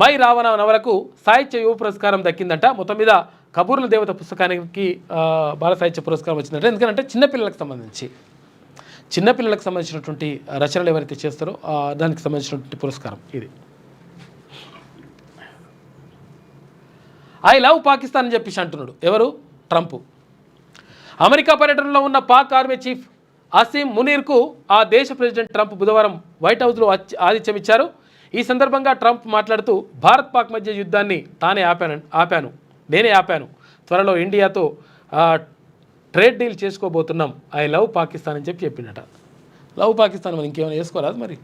మై రావణ నవలకు సాహిత్య యువ పురస్కారం దక్కిందంట. మొత్తం మీద కబూర్ల దేవత పుస్తకానికి బాల సాహిత్య పురస్కారం వచ్చిందంటే ఎందుకంటే చిన్నపిల్లలకు సంబంధించినటువంటి రచనలు ఎవరైతే చేస్తారో దానికి సంబంధించినటువంటి పురస్కారం ఇది. ఐ లవ్ పాకిస్తాన్ అని చెప్పేసి అంటున్నాడు ఎవరు? ట్రంప్. అమెరికా పర్యటనలో ఉన్న పాక్ ఆర్మీ చీఫ్ అసీం మునీర్కు ఆ దేశ ప్రెసిడెంట్ ట్రంప్ బుధవారం వైట్ హౌస్లో ఆతిథ్యం ఇచ్చారు. ఈ సందర్భంగా ట్రంప్ మాట్లాడుతూ భారత్ పాక్ మధ్య యుద్ధాన్ని నేనే ఆపాను, త్వరలో ఇండియాతో ట్రేడ్ డీల్ చేసుకోబోతున్నాం, ఐ లవ్ పాకిస్తాన్ అని చెప్పినట. లవ్ పాకిస్తాన్ మరి ఇంకేమైనా చేసుకోరాదు మరి.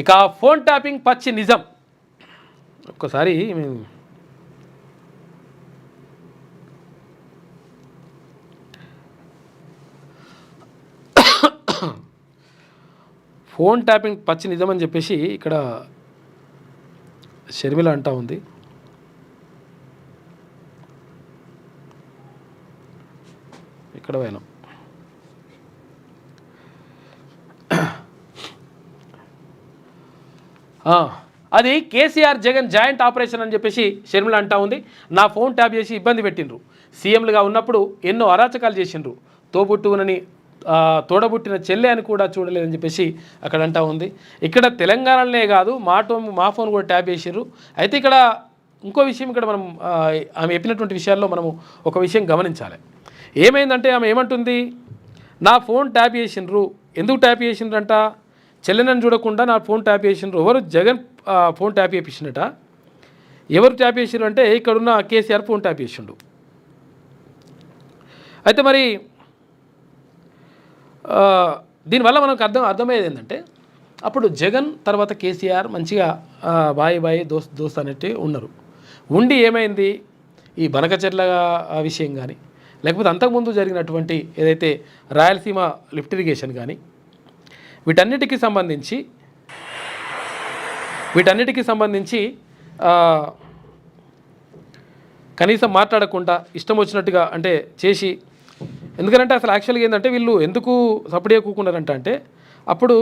ఇక ఫోన్ ట్యాపింగ్ పచ్చి నిజం. ఒక్కసారి ఫోన్ ట్యాపింగ్ పచ్చి నిజం అని చెప్పేసి ఇక్కడ షర్మిల అంటా ఉంది. ఇక్కడ పోయినాం. అది కేసీఆర్ జగన్ జాయింట్ ఆపరేషన్ అని చెప్పేసి షర్మిల అంటా ఉంది. నా ఫోన్ ట్యాప్ చేసి ఇబ్బంది పెట్టిండ్రు, సీఎంలుగా ఉన్నప్పుడు ఎన్నో అరాచకాలు చేసిండ్రు, తోడబుట్టిన చెల్లె అని కూడా చూడలేదని చెప్పేసి అక్కడ అంటా ఉంది. ఇక్కడ తెలంగాణలోనే కాదు మా ఫోన్ కూడా ట్యాప్ చేసిర్రు. అయితే ఇక్కడ ఇంకో విషయం ఇక్కడ మనం ఆమె చెప్పినటువంటి విషయాల్లో మనము ఒక విషయం గమనించాలి. ఏమైందంటే ఆమె ఏమంటుంది, నా ఫోన్ ట్యాప్ చేసిండ్రు, ఎందుకు ట్యాప్ చేసిండ్రంట, చెల్లెనని చూడకుండా నా ఫోన్ ట్యాప్ చేసిండ్రు. ఎవరు? జగన్ ఫోన్ ట్యాప్ చేయించినట. ఎవరు ట్యాప్ చేసిండ్రు అంటే ఇక్కడున్న కేసీఆర్ ఫోన్ ట్యాప్ చేసిండు. అయితే మరి దీనివల్ల మనకు అర్థమయ్యేది ఏంటంటే అప్పుడు జగన్ తర్వాత కేసీఆర్ మంచిగా బాయ్ బాయ్ దోస్త్ అనేటి ఉన్నారు. ఉండి ఏమైంది ఈ బనకచెర్ల విషయం కానీ లేకపోతే అంతకుముందు జరిగినటువంటి ఏదైతే రాయలసీమ లిఫ్ట్ ఇరిగేషన్ కానీ వీటన్నిటికీ సంబంధించి కనీసం మాట్లాడకుండా ఇష్టం వచ్చినట్టుగా అంటే చేసి, ఎందుకంటే అసలు యాక్చువల్గా ఏంటంటే వీళ్ళు ఎందుకు సపరేట్గా కూకున్నారంటే అప్పుడు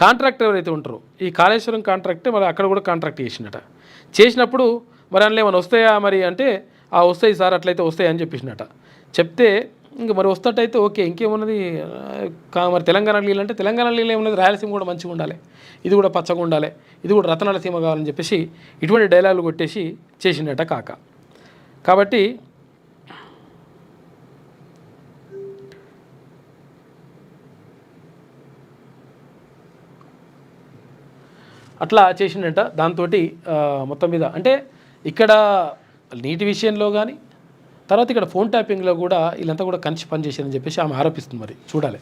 కాంట్రాక్ట్ ఎవరైతే ఉంటారో ఈ కాళేశ్వరం కాంట్రాక్టే మరి అక్కడ కూడా కాంట్రాక్ట్ చేసినప్పుడు మరి అందులో ఏమైనా వస్తాయా మరి అంటే వస్తాయి సార్ అట్లయితే వస్తాయి అని చెప్పేసినట. చెప్తే ఇంక మరి వస్తట్టయితే ఓకే, ఇంకేమున్నది మరి తెలంగాణ నీళ్ళు అంటే తెలంగాణ నీళ్ళు ఏమున్నది, రాయలసీమ కూడా మంచిగా ఉండాలి, ఇది కూడా పచ్చగా ఉండాలి, ఇది కూడా రతనాల సీమ కావాలని చెప్పేసి ఇటువంటి డైలాగులు కొట్టేసి చేసిండట కాక. కాబట్టి అట్లా చేసిండట. దాంతో మొత్తం మీద అంటే ఇక్కడ నీటి విషయంలో కానీ తర్వాత ఇక్కడ ఫోన్ ట్యాపింగ్లో కూడా వీళ్ళంతా కూడా కలిసి పనిచేశారని చెప్పేసి ఆమె ఆరోపిస్తుంది. మరి చూడాలి.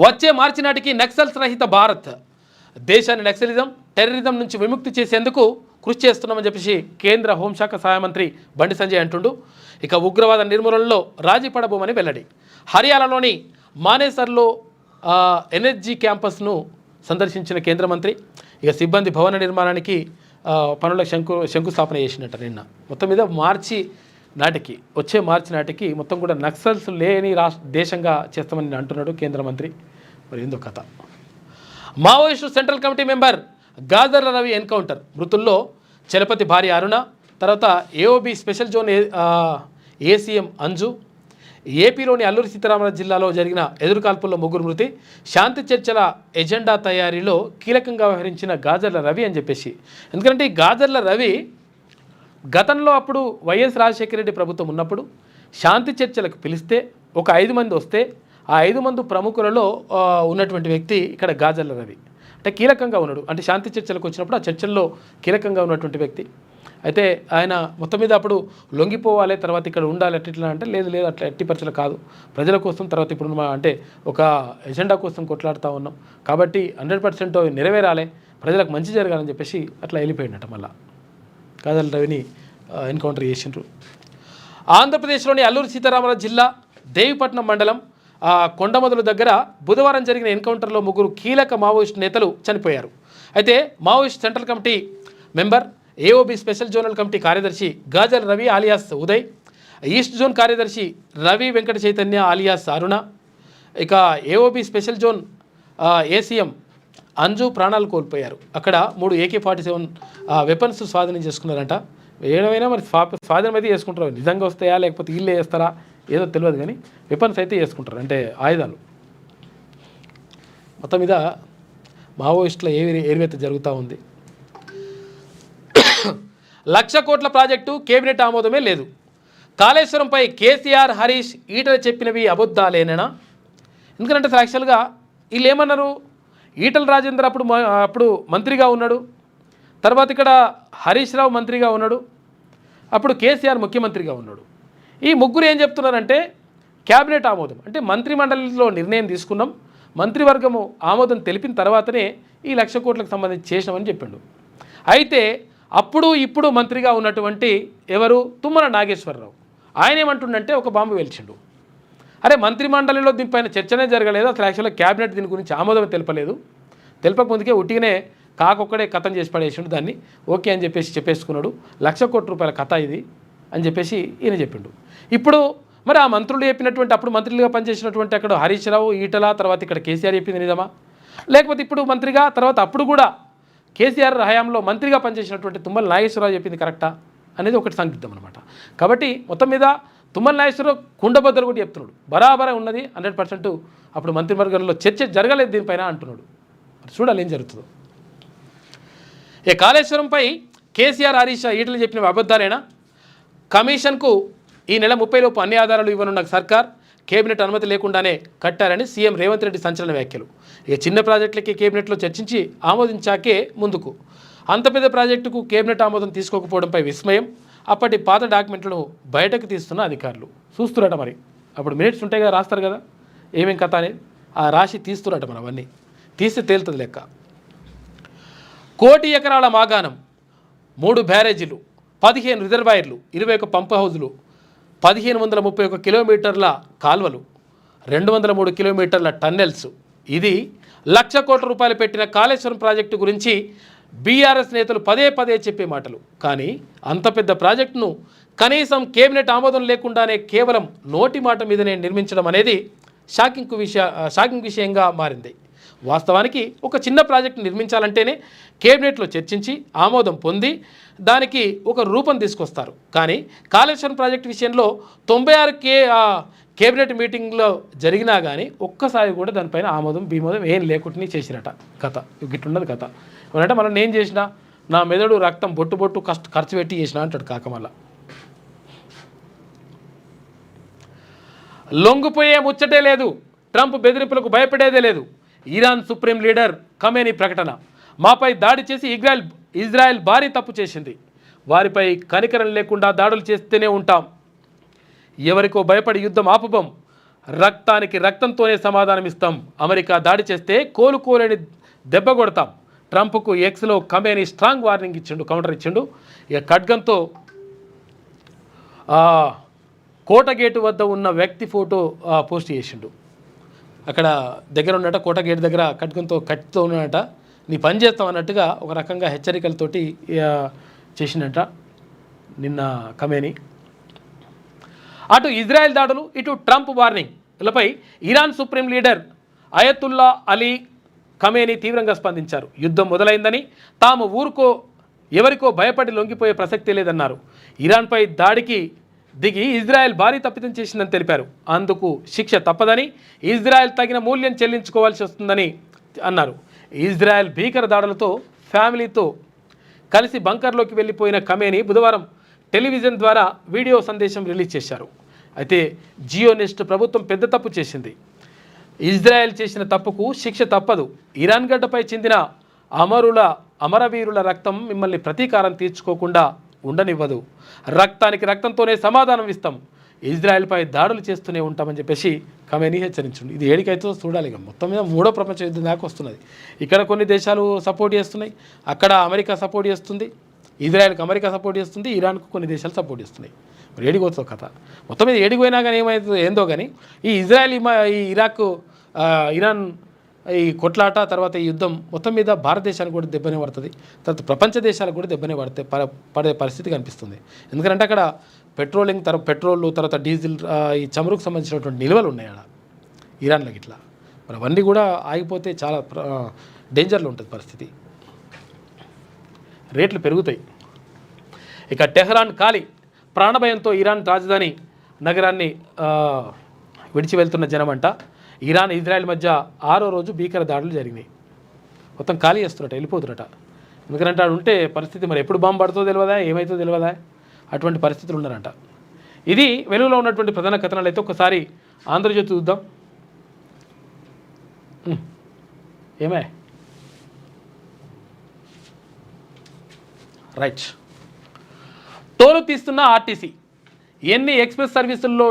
వచ్చే మార్చి నాటికి నక్సల్స్ రహిత భారత్, దేశాన్ని నక్సలిజం టెర్రరిజం నుంచి విముక్తి చేసేందుకు కృషి చేస్తున్నామని చెప్పేసి కేంద్ర హోంశాఖ సహాయ మంత్రి బండి సంజయ్ అంటుండు. ఇక ఉగ్రవాద నిర్మూలనలో రాజీ పడబోమని వెల్లడి. హర్యానాలోని మానేసర్లో ఎనర్జీ క్యాంపస్ను సందర్శించిన కేంద్ర మంత్రి ఇక సిబ్బంది భవన నిర్మాణానికి పనుల శంకుస్థాపన చేసినట్ట నిన్న. మొత్తం మీద వచ్చే మార్చి నాటికి మొత్తం కూడా నక్సల్స్ లేని దేశంగా చేస్తామని అంటున్నాడు కేంద్ర మంత్రి. మరి ఏందో కథ. Maoist central committee member Gajarla Ravi encounter, మృతుల్లో చలపతి భార్య అరుణ, తర్వాత AOB special zone ACM Anju, ఏపీలోని అల్లూరి సీతారామరాజు జిల్లాలో జరిగిన ఎదురుకాల్పుల్లో 3 మృతి, శాంతి చర్చల ఎజెండా తయారీలో కీలకంగా వ్యవహరించిన గాజర్ల రవి అని చెప్పేసి. ఎందుకంటే ఈ గాజర్ల రవి గతంలో అప్పుడు వైఎస్ రాజశేఖర రెడ్డి ప్రభుత్వం ఉన్నప్పుడు శాంతి చర్చలకు పిలిస్తే ఒక 5 మంది వస్తే ఆ 5 మంది ప్రముఖులలో ఉన్నటువంటి వ్యక్తి ఇక్కడ గాజర్ల రవి. అంటే కీలకంగా ఉన్నాడు, అంటే శాంతి చర్చలకు వచ్చినప్పుడు ఆ చర్చల్లో కీలకంగా ఉన్నటువంటి వ్యక్తి. అయితే ఆయన మొత్తం మీద అప్పుడు లొంగిపోవాలి, తర్వాత ఇక్కడ ఉండాలి అట్లా అంటే లేదు అట్లా ఎట్టి పరిచయం కాదు, ప్రజల కోసం తర్వాత ఇప్పుడు అంటే ఒక ఎజెండా కోసం కొట్లాడుతూ ఉన్నాం కాబట్టి 100% నెరవేరాలి, ప్రజలకు మంచి జరగాలని చెప్పేసి అట్లా వెళ్ళిపోయినట్ట. మళ్ళీ గాజర్ల రవిని ఎన్కౌంటర్ చేసిండ్రు. ఆంధ్రప్రదేశ్లోని అల్లూరి సీతారామరాజు జిల్లా దేవిపట్నం మండలం కొండమదుల దగ్గర బుధవారం జరిగిన ఎన్కౌంటర్లో 3 కీలక మావోయిస్టు నేతలు చనిపోయారు. అయితే Maoist central committee member, AOB special zonal committee కార్యదర్శి Gajar Ravi alias Uday, east zone కార్యదర్శి రవి వెంకట చైతన్య ఆలియాస్ అరుణ, ఇక AOB special zone ACM Anju ప్రాణాలు కోల్పోయారు. అక్కడ 3 AK-47 వెపన్స్ స్వాధీనం చేసుకున్నారంట. ఏమైనా మరి స్వాధీనం అయితే చేసుకుంటారు, నిజంగా వస్తాయా లేకపోతే వీళ్ళే వేస్తారా ఏదో తెలియదు, కానీ వెపన్స్ అయితే చేసుకుంటారు, అంటే ఆయుధాలు. మొత్తం మీద మావోయిస్టుల ఏరివేత జరుగుతూ ఉంది. 1,00,000 కోట్ల ప్రాజెక్టు కేబినెట్ ఆమోదమే లేదు. కాళేశ్వరంపై కేసీఆర్, హరీష్, ఈటల చెప్పినవి అబద్ధాలేనా? ఎందుకంటే యాక్చువల్గా వీళ్ళు ఏమన్నారు, ఈటల రాజేందర్ అప్పుడు మంత్రిగా ఉన్నాడు, తర్వాత ఇక్కడ హరీష్ రావు మంత్రిగా ఉన్నాడు, అప్పుడు కేసీఆర్ ముఖ్యమంత్రిగా ఉన్నాడు. ఈ ముగ్గురు ఏం చెప్తున్నారంటే క్యాబినెట్ ఆమోదం అంటే మంత్రిమండలిలో నిర్ణయం తీసుకున్నాం, మంత్రివర్గము ఆమోదం తెలిపిన తర్వాతనే ఈ 1,00,000 కోట్లకు సంబంధించి చేసినామని చెప్పిండు. అయితే అప్పుడు ఇప్పుడు మంత్రిగా ఉన్నటువంటి ఎవరు, తుమ్మల నాగేశ్వరరావు, ఆయన ఏమంటుండంటే ఒక బాంబు వెలిచిండు. అరే మంత్రిమండలిలో దీనిపైన చర్చనే జరగలేదు, అసలు యాక్చువల్గా క్యాబినెట్ దీని గురించి ఆమోదం తెలిపక ముందుకే ఉట్టిగానే కాకొక్కడే కథం చేసి పడేసిండు, దాన్ని ఓకే అని చెప్పేసుకున్నాడు. 1,00,000 కోట్ల రూపాయల కథ ఇది అని చెప్పేసి ఈయన చెప్పిండు. ఇప్పుడు మరి ఆ మంత్రులు చెప్పినటువంటి అప్పుడు మంత్రులుగా పనిచేసినటువంటి అక్కడ హరీష్ రావు, ఈటల, తర్వాత ఇక్కడ కేసీఆర్ చెప్పింది నిజమా, లేకపోతే ఇప్పుడు మంత్రిగా తర్వాత అప్పుడు కూడా కేసీఆర్ హయాంలో మంత్రిగా పనిచేసినటువంటి తుమ్మల నాగేశ్వరరావు చెప్పింది కరెక్టా అనేది ఒకటి సందిగ్ధం అనమాట. కాబట్టి మొత్తం మీద తుమ్మల నాగేశ్వరరావు కుండబద్దలు కూడా చెప్తున్నాడు, బరాబరే ఉన్నది 100%, అప్పుడు మంత్రివర్గంలో చర్చ జరగలేదు దీనిపైన అంటున్నాడు. చూడాలి ఏం జరుగుతుందో. ఈ కాళేశ్వరంపై కేసీఆర్, హరీష్, ఈటలు చెప్పినవి అబద్ధాలేనా? కమిషన్కు ఈ నెల 30 లోపు అన్ని ఆధారాలు ఇవ్వనున్న సర్కార్, కేబినెట్ అనుమతి లేకుండానే కట్టారని సీఎం రేవంత్ రెడ్డి సంచలన వ్యాఖ్యలు. ఇక చిన్న ప్రాజెక్టులకి కేబినెట్లో చర్చించి ఆమోదించాకే ముందుకు, అంత పెద్ద ప్రాజెక్టుకు కేబినెట్ ఆమోదం తీసుకోకపోవడంపై విస్మయం, అప్పటి పాత డాక్యుమెంట్లను బయటకు తీస్తున్న అధికారులు చూస్తున్నారట. మరి అప్పుడు మినిట్స్ ఉంటాయి కదా, రాస్తారు కదా ఏమేం కథ అనేది, ఆ రాశి తీస్తున్నట్టు మనం అవన్నీ తీస్తే తేలుతుంది లెక్క. 1 కోటి ఎకరాల మాగాణం, 3 బ్యారేజీలు, 15 రిజర్వాయర్లు, 21 పంప్ హౌజులు, 1531 కిలోమీటర్ల కాల్వలు, 203 కిలోమీటర్ల టన్నెల్స్. ఇది 1,00,000 కోట్ల రూపాయలు పెట్టిన కాళేశ్వరం ప్రాజెక్టు గురించి బీఆర్ఎస్ నేతలు పదే పదే చెప్పే మాటలు. కానీ అంత పెద్ద ప్రాజెక్టును కనీసం కేబినెట్ ఆమోదం లేకుండానే కేవలం నోటి మాట మీదనే నిర్మించడం అనేది షాకింగ్ విషయంగా మారింది. వాస్తవానికి ఒక చిన్న ప్రాజెక్టు నిర్మించాలంటేనే కేబినెట్లో చర్చించి ఆమోదం పొంది దానికి ఒక రూపం తీసుకొస్తారు. కానీ కాళేశ్వరం ప్రాజెక్టు విషయంలో 96 కేబినెట్ మీటింగ్లో జరిగినా కానీ ఒక్కసారి కూడా దానిపైన ఆమోదం బీమోదం ఏం లేకుండా చేసినట కథ. గిట్లున్నది కథ. ఏమంటే మనం నేను చేసిన నా మెదడు రక్తం బొట్టు ఖర్చు పెట్టి చేసిన అంటాడు కాకమల్ల. లొంగిపోయే ముచ్చటే లేదు, ట్రంప్ బెదిరింపులకు భయపడేదే లేదు. ఇరాన్ సుప్రీం లీడర్ ఖమేనీ ప్రకటన. మాపై దాడి చేసి ఇజ్రాయెల్ భారీ తప్పు చేసింది. వారిపై కనికరం లేకుండా దాడులు చేస్తూనే ఉంటాం. ఎవరికో భయపడి యుద్ధం ఆపుబం. రక్తానికి రక్తంతోనే సమాధానం ఇస్తాం. అమెరికా దాడి చేస్తే కోలుకోలేని దెబ్బ కొడతాం. ట్రంప్కు ఎక్స్లో ఖమేనీ స్ట్రాంగ్ వార్నింగ్ ఇచ్చిండు, కౌంటర్ ఇచ్చిండు. ఇక ఖడ్గంతో కోటగేటు వద్ద ఉన్న వ్యక్తి ఫోటో పోస్ట్ చేసిండు. అక్కడ దగ్గర ఉన్నట కోటగేటు దగ్గర ఖడ్గంతో కత్తితో ఉన్నట, నీ పని చేస్తాం అన్నట్టుగా ఒక రకంగా హెచ్చరికలతోటి చేసిండట నిన్న ఖమేనీ. అటు ఇజ్రాయెల్ దాడులు, ఇటు ట్రంప్ వార్నింగ్ లపై Iran supreme leader Ayatollah Ali Khamenei తీవ్రంగా స్పందించారు. యుద్ధం మొదలైందని, తాము ఎవరికో భయపడి లొంగిపోయే ప్రసక్తే లేదన్నారు. ఇరాన్పై దాడికి దిగి ఇజ్రాయెల్ భారీ తప్పిదం చేసిందని తెలిపారు. అందుకు శిక్ష తప్పదని, ఇజ్రాయెల్ తగిన మూల్యం చెల్లించుకోవాల్సి వస్తుందని అన్నారు. ఇజ్రాయెల్ భీకర దాడులతో ఫ్యామిలీతో కలిసి బంకర్లోకి వెళ్ళిపోయిన ఖమేనీ బుధవారం టెలివిజన్ ద్వారా వీడియో సందేశం రిలీజ్ చేశారు. అయితే జియోనిస్ట్ ప్రభుత్వం పెద్ద తప్పు చేసింది. ఇజ్రాయెల్ చేసిన తప్పుకు శిక్ష తప్పదు. ఇరాన్ గడ్డపై చెందిన అమరవీరుల రక్తం మిమ్మల్ని ప్రతీకారం తీర్చుకోకుండా ఉండనివ్వదు. రక్తానికి రక్తంతోనే సమాధానం ఇస్తాం. ఇజ్రాయెల్పై దాడులు చేస్తూనే ఉంటామని చెప్పేసి ఖమేనీ హెచ్చరించింది. ఇది ఏడికైతే చూడాలి. ఇక మొత్తం మీద 3వ ప్రపంచ యుద్ధం దాకా వస్తున్నది. ఇక్కడ కొన్ని దేశాలు సపోర్ట్ చేస్తున్నాయి, అక్కడ అమెరికా సపోర్ట్ చేస్తుంది, ఇజ్రాయెల్కి అమెరికా సపోర్ట్ చేస్తుంది, ఇరాన్కు కొన్ని దేశాలు సపోర్ట్ చేస్తున్నాయి. మరి ఏడిపోతుంది కథ. మొత్తం మీద ఏడిపోయినా కానీ ఏమవుతుందో ఏందో కానీ ఈ ఇజ్రాయెల్ ఈ ఇరాన్ ఈ కొట్లాట తర్వాత ఈ యుద్ధం మొత్తం మీద భారతదేశానికి కూడా దెబ్బనే పడుతుంది, తర్వాత ప్రపంచ దేశాలకు కూడా దెబ్బనే పడే పరిస్థితి కనిపిస్తుంది. ఎందుకంటే అక్కడ పెట్రోల్ తర్వాత డీజిల్ ఈ చమురుకు సంబంధించినటువంటి నిల్వలు ఉన్నాయి అక్కడ ఇరాన్లోకి. ఇట్లా మరి అవన్నీ కూడా ఆగిపోతే చాలా డేంజర్లో ఉంటుంది పరిస్థితి, రేట్లు పెరుగుతాయి. ఇక టెహ్రాన్ ఖాళీ. ప్రాణభయంతో ఇరాన్ రాజధాని నగరాన్ని విడిచి వెళ్తున్న జనమంట. ఇరాన్ ఇజ్రాయెల్ మధ్య 6వ రోజు భీకర దాడులు జరిగినాయి. మొత్తం ఖాళీ చేస్తున్నట్ట, వెళ్ళిపోతున్నట. ఎందుకంటే ఆడు ఉంటే పరిస్థితి మరి ఎప్పుడు బాంబు పడుతుందో తెలియదా, ఏమవుతుందో తెలియదా, అటువంటి పరిస్థితులు ఉన్నారంట. ఇది వెలుగులో ఉన్నటువంటి ప్రధాన కథనాలు. అయితే ఒకసారి ఆంధ్రజ్యోతి చూద్దాం. ఏమే రైట్. టోలు తీస్తున్న ఆర్టీసీ. ఎన్ని ఎక్స్ప్రెస్ సర్వీసుల్లో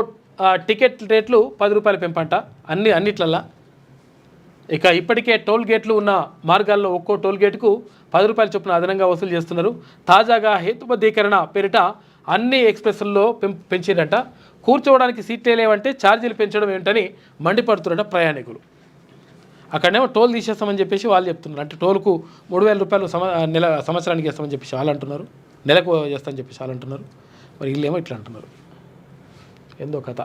టికెట్ రేట్లు 10 రూపాయల పెంపంట అన్నిట్లల్లా. ఇక ఇప్పటికే టోల్ గేట్లు ఉన్న మార్గాల్లో ఒక్కో టోల్ గేటుకు 10 రూపాయల చొప్పున అదనంగా వసూలు చేస్తున్నారు. తాజాగా హేతుబద్ధీకరణ పేరిట అన్ని ఎక్స్ప్రెస్ల్లో పెంచారంట. కూర్చోవడానికి సీట్లే లేవంటే ఛార్జీలు పెంచడం ఏంటని మండిపడుతున్నారట ప్రయాణికులు. అక్కడనేమో టోల్ తీసేస్తామని చెప్పేసి వాళ్ళు చెప్తున్నారు. అంటే టోల్కు 3,000 రూపాయలు సంవత్సరానికి వేస్తామని చెప్పేసి వాళ్ళు అంటున్నారు, నెలకు చేస్తామని చెప్పేసి వాళ్ళు అంటున్నారు. మరి వీళ్ళేమో ఇట్లా అంటున్నారు. ఏందో కథ.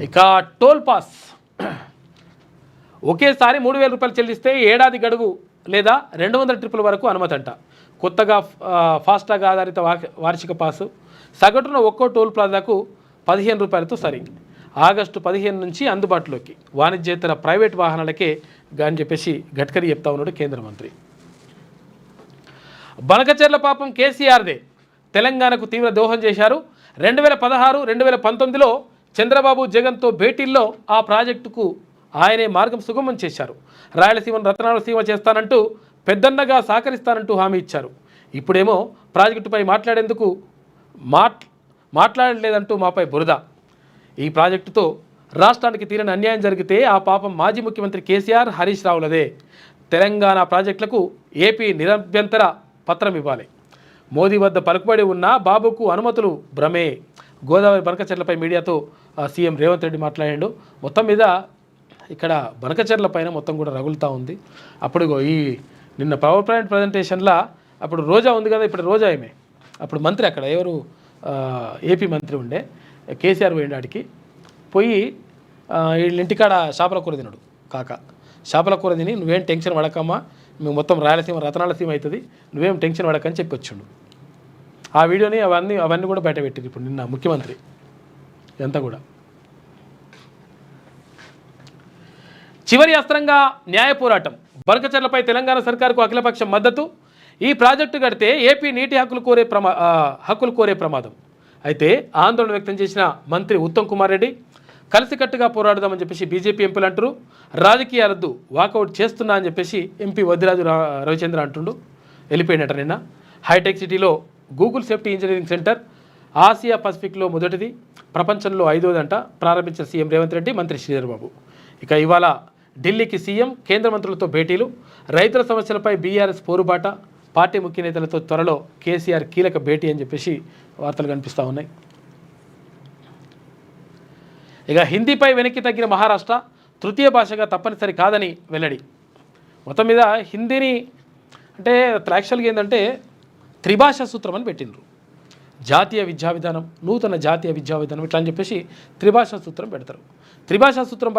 ఇక టోల్ పాస్ ఒకేసారి 3,000 రూపాయలు చెల్లిస్తే ఏడాది గడువు లేదా 200 ట్రిప్పుల వరకు అనుమతి అంట. కొత్తగా ఫాస్టాగ్ ఆధారిత వార్షిక పాసు సగటున ఒక్కో టోల్ ప్లాజాకు 15 రూపాయలతో సరి. ఆగస్టు 15 నుంచి అందుబాటులోకి. వాణిజ్యేతర ప్రైవేట్ వాహనాలకే అని చెప్పేసి గడ్కరీ చెప్తా ఉన్నాడు కేంద్ర మంత్రి. బనకచెర్ల పాపం కేసీఆర్దే. తెలంగాణకు తీవ్ర ద్రోహం చేశారు. 2016, 2019లో చంద్రబాబు జగన్తో భేటీల్లో ఆ ప్రాజెక్టుకు ఆయనే మార్గం సుగమం చేశారు. రాయలసీమను రత్నాలసీమ చేస్తానంటూ పెద్దన్నగా సహకరిస్తానంటూ హామీ ఇచ్చారు. ఇప్పుడేమో ప్రాజెక్టుపై మాట్లాడలేదంటూ మాపై బురద. ఈ ప్రాజెక్టుతో రాష్ట్రానికి తీరని అన్యాయం జరిగితే ఆ పాపం మాజీ ముఖ్యమంత్రి కేసీఆర్, హరీష్ రావులదే. తెలంగాణ ప్రాజెక్టులకు ఏపీ నిరభ్యంతర పత్రం ఇవ్వాలి. మోదీ వద్ద పలుకుబడి ఉన్న బాబుకు అనుమతులు భ్రమే. గోదావరి బనకచెర్లపై మీడియాతో సీఎం రేవంత్ రెడ్డి మాట్లాడాడు. మొత్తం మీద ఇక్కడ బనకచెర్ల పైన మొత్తం కూడా రగులుతూ ఉంది. అప్పుడు ఈ నిన్న పవర్ పాయింట్ ప్రజెంటేషన్లో అప్పుడు రోజా ఉంది కదా, ఇప్పుడు రోజా ఏమే అప్పుడు మంత్రి అక్కడ ఎవరు ఏపీ మంత్రి ఉండే కేసీఆర్ పోయిండు ఆడికి పోయి వీళ్ళ ఇంటికాడ చేపల కూర తినడు కాక. చేపల కూర తిని నువ్వేం టెన్షన్ పడకమ్మా, మేము మొత్తం రాయలసీమ రతనాల సీమ అవుతుంది, నువ్వేం టెన్షన్ పడకని చెప్పి వచ్చిండు. ఆ వీడియోని అవన్నీ కూడా బయట పెట్టింది ఇప్పుడు నిన్న ముఖ్యమంత్రి ఎంత కూడా. చివరి అస్త్రంగా న్యాయ పోరాటం. బనకచెర్లపై తెలంగాణ సర్కారుకు అఖిలపక్షం మద్దతు. ఈ ప్రాజెక్టు కడితే ఏపీ నీటి హక్కులు కోరే ప్రమాదం. అయితే ఆందోళన వ్యక్తం చేసిన మంత్రి ఉత్తమ్ కుమార్ రెడ్డి కలిసికట్టుగా పోరాడదామని చెప్పేసి బీజేపీ ఎంపీలు అంటారు. రాజకీయాలద్దు వాకౌట్ చేస్తున్నా అని చెప్పేసి ఎంపీ వద్దిరాజు రవిచంద్ర అంటుండు. వెళ్ళిపోయినట్ట నిన్న. హైటెక్ సిటీలో Google safety engineering centre Asia పసిఫిక్లో మొదటిది, ప్రపంచంలో 5వదంట. ప్రారంభించిన సీఎం రేవంత్ రెడ్డి, మంత్రి శ్రీధర్ బాబు. ఇక ఇవాళ ఢిల్లీకి సీఎం, కేంద్ర మంత్రులతో భేటీలు. రైతుల సమస్యలపై బీఆర్ఎస్ పోరుబాట. పార్టీ ముఖ్య నేతలతో త్వరలో కేసీఆర్ కీలక భేటీ అని చెప్పేసి వార్తలు కనిపిస్తూ ఉన్నాయి. ఇక హిందీపై వెనక్కి తగ్గిన మహారాష్ట్ర తృతీయ భాషగా తప్పనిసరి కాదని వెల్లడి. మొత్తం మీద హిందీని అంటే యాక్చువల్గా ఏంటంటే త్రిభాషా సూత్రం అని పెట్టిండ్రు. జాతీయ విద్యా విధానం, నూతన జాతీయ విద్యా విధానం ఇట్లా అని చెప్పేసి త్రిభాషా సూత్రం పెడతారు. త్రిభాషా సూత్రం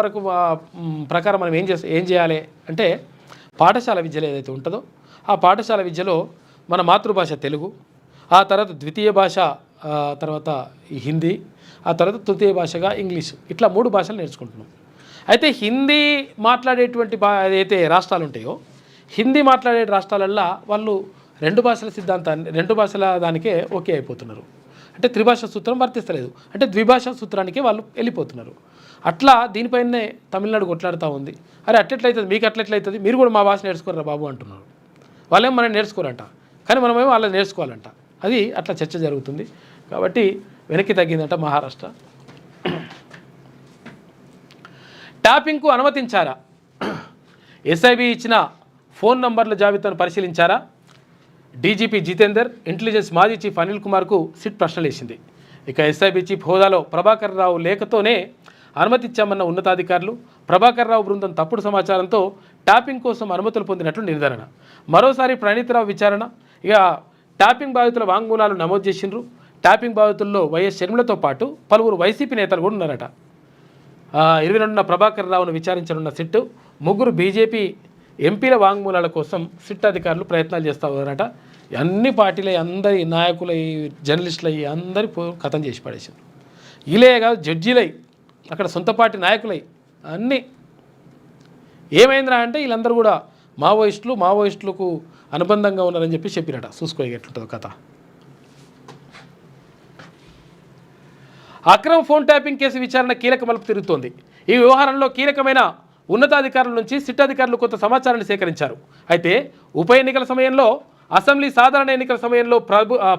ప్రకారం మనం ఏం చేయాలి అంటే పాఠశాల విద్యలో ఏదైతే ఉంటుందో ఆ పాఠశాల విద్యలో మన మాతృభాష తెలుగు, ఆ తర్వాత ద్వితీయ భాష తర్వాత ఈ హిందీ, ఆ తర్వాత తృతీయ భాషగా ఇంగ్లీషు, ఇట్లా 3 భాషలు నేర్చుకుంటున్నాం. అయితే హిందీ మాట్లాడేటువంటి ఏదైతే రాష్ట్రాలు ఉంటాయో హిందీ మాట్లాడే రాష్ట్రాలల్లో వాళ్ళు 2 భాషల సిద్ధాంతాన్ని 2 భాషల దానికే ఓకే అయిపోతున్నారు. అంటే త్రిభాషా సూత్రం వర్తిస్తలేదు, అంటే ద్విభాషా సూత్రానికే వాళ్ళు వెళ్ళిపోతున్నారు. అట్లా దీనిపైనే తమిళనాడు కొట్లాడుతూ ఉంది. అరే అట్లెట్లయితుంది, మీకు అట్లెట్లయితుంది, మీరు కూడా మా భాష నేర్చుకోరా బాబు అంటున్నారు. వాళ్ళేమో మనం నేర్చుకోరంట, కానీ మనమేమో వాళ్ళని నేర్చుకోవాలంట. అది అట్లా చర్చ జరుగుతుంది. కాబట్టి వెనక్కి తగ్గిందంట మహారాష్ట్ర. ట్యాపింగ్కు అనుమతించారా? ఎస్ఐబి ఇచ్చిన ఫోన్ నంబర్ల జాబితాను పరిశీలించారా? డీజీపీ జితేందర్, ఇంటెలిజెన్స్ మాజీ చీఫ్ అనిల్ కుమార్కు సిట్ ప్రశ్నలేసింది. ఇక ఎస్ఐబి చీఫ్ హోదాలో ప్రభాకర్ రావు లేఖతోనే అనుమతిచ్చామన్న ఉన్నతాధికారులు. ప్రభాకర్ రావు బృందం తప్పుడు సమాచారంతో ట్యాపింగ్ కోసం అనుమతులు పొందినట్లు నిర్ధారణ. మరోసారి ప్రణీతరావు విచారణ. ఇక ట్యాపింగ్ బాధితుల వాంగ్మూలాలు నమోదు చేసిండ్రు. ట్యాపింగ్ బాధితుల్లో వైఎస్ షర్మిలతో పాటు పలువురు వైసీపీ నేతలు కూడా ఉన్నారట. 22న ప్రభాకర్ రావును విచారించనున్న సిట్ 3 బీజేపీ ఎంపీల వాంగ్మూలాల కోసం సిట్ అధికారులు ప్రయత్నాలు చేస్తూ ఉన్నారట. అన్ని పార్టీల అందరి నాయకులై, జర్నలిస్టులై అందరి కథం చేసి పడేసారు. ఇలే కాదు, జడ్జీలై, అక్కడ సొంత పార్టీ నాయకులై అన్నీ. ఏమైందిరా అంటే వీళ్ళందరూ కూడా మావోయిస్టులకు అనుబంధంగా ఉన్నారని చెప్పి చెప్పినట. చూసుకో ఎట్లుంటుందో కథ. అక్రమ ఫోన్ ట్యాపింగ్ కేసు విచారణ కీలక మలుపు తిరుగుతోంది. ఈ వ్యవహారంలో కీలకమైన ఉన్నతాధికారుల నుంచి సిట్ అధికారులు కొంత సమాచారాన్ని సేకరించారు. అయితే ఉప ఎన్నికల సమయంలో, అసెంబ్లీ సాధారణ ఎన్నికల సమయంలో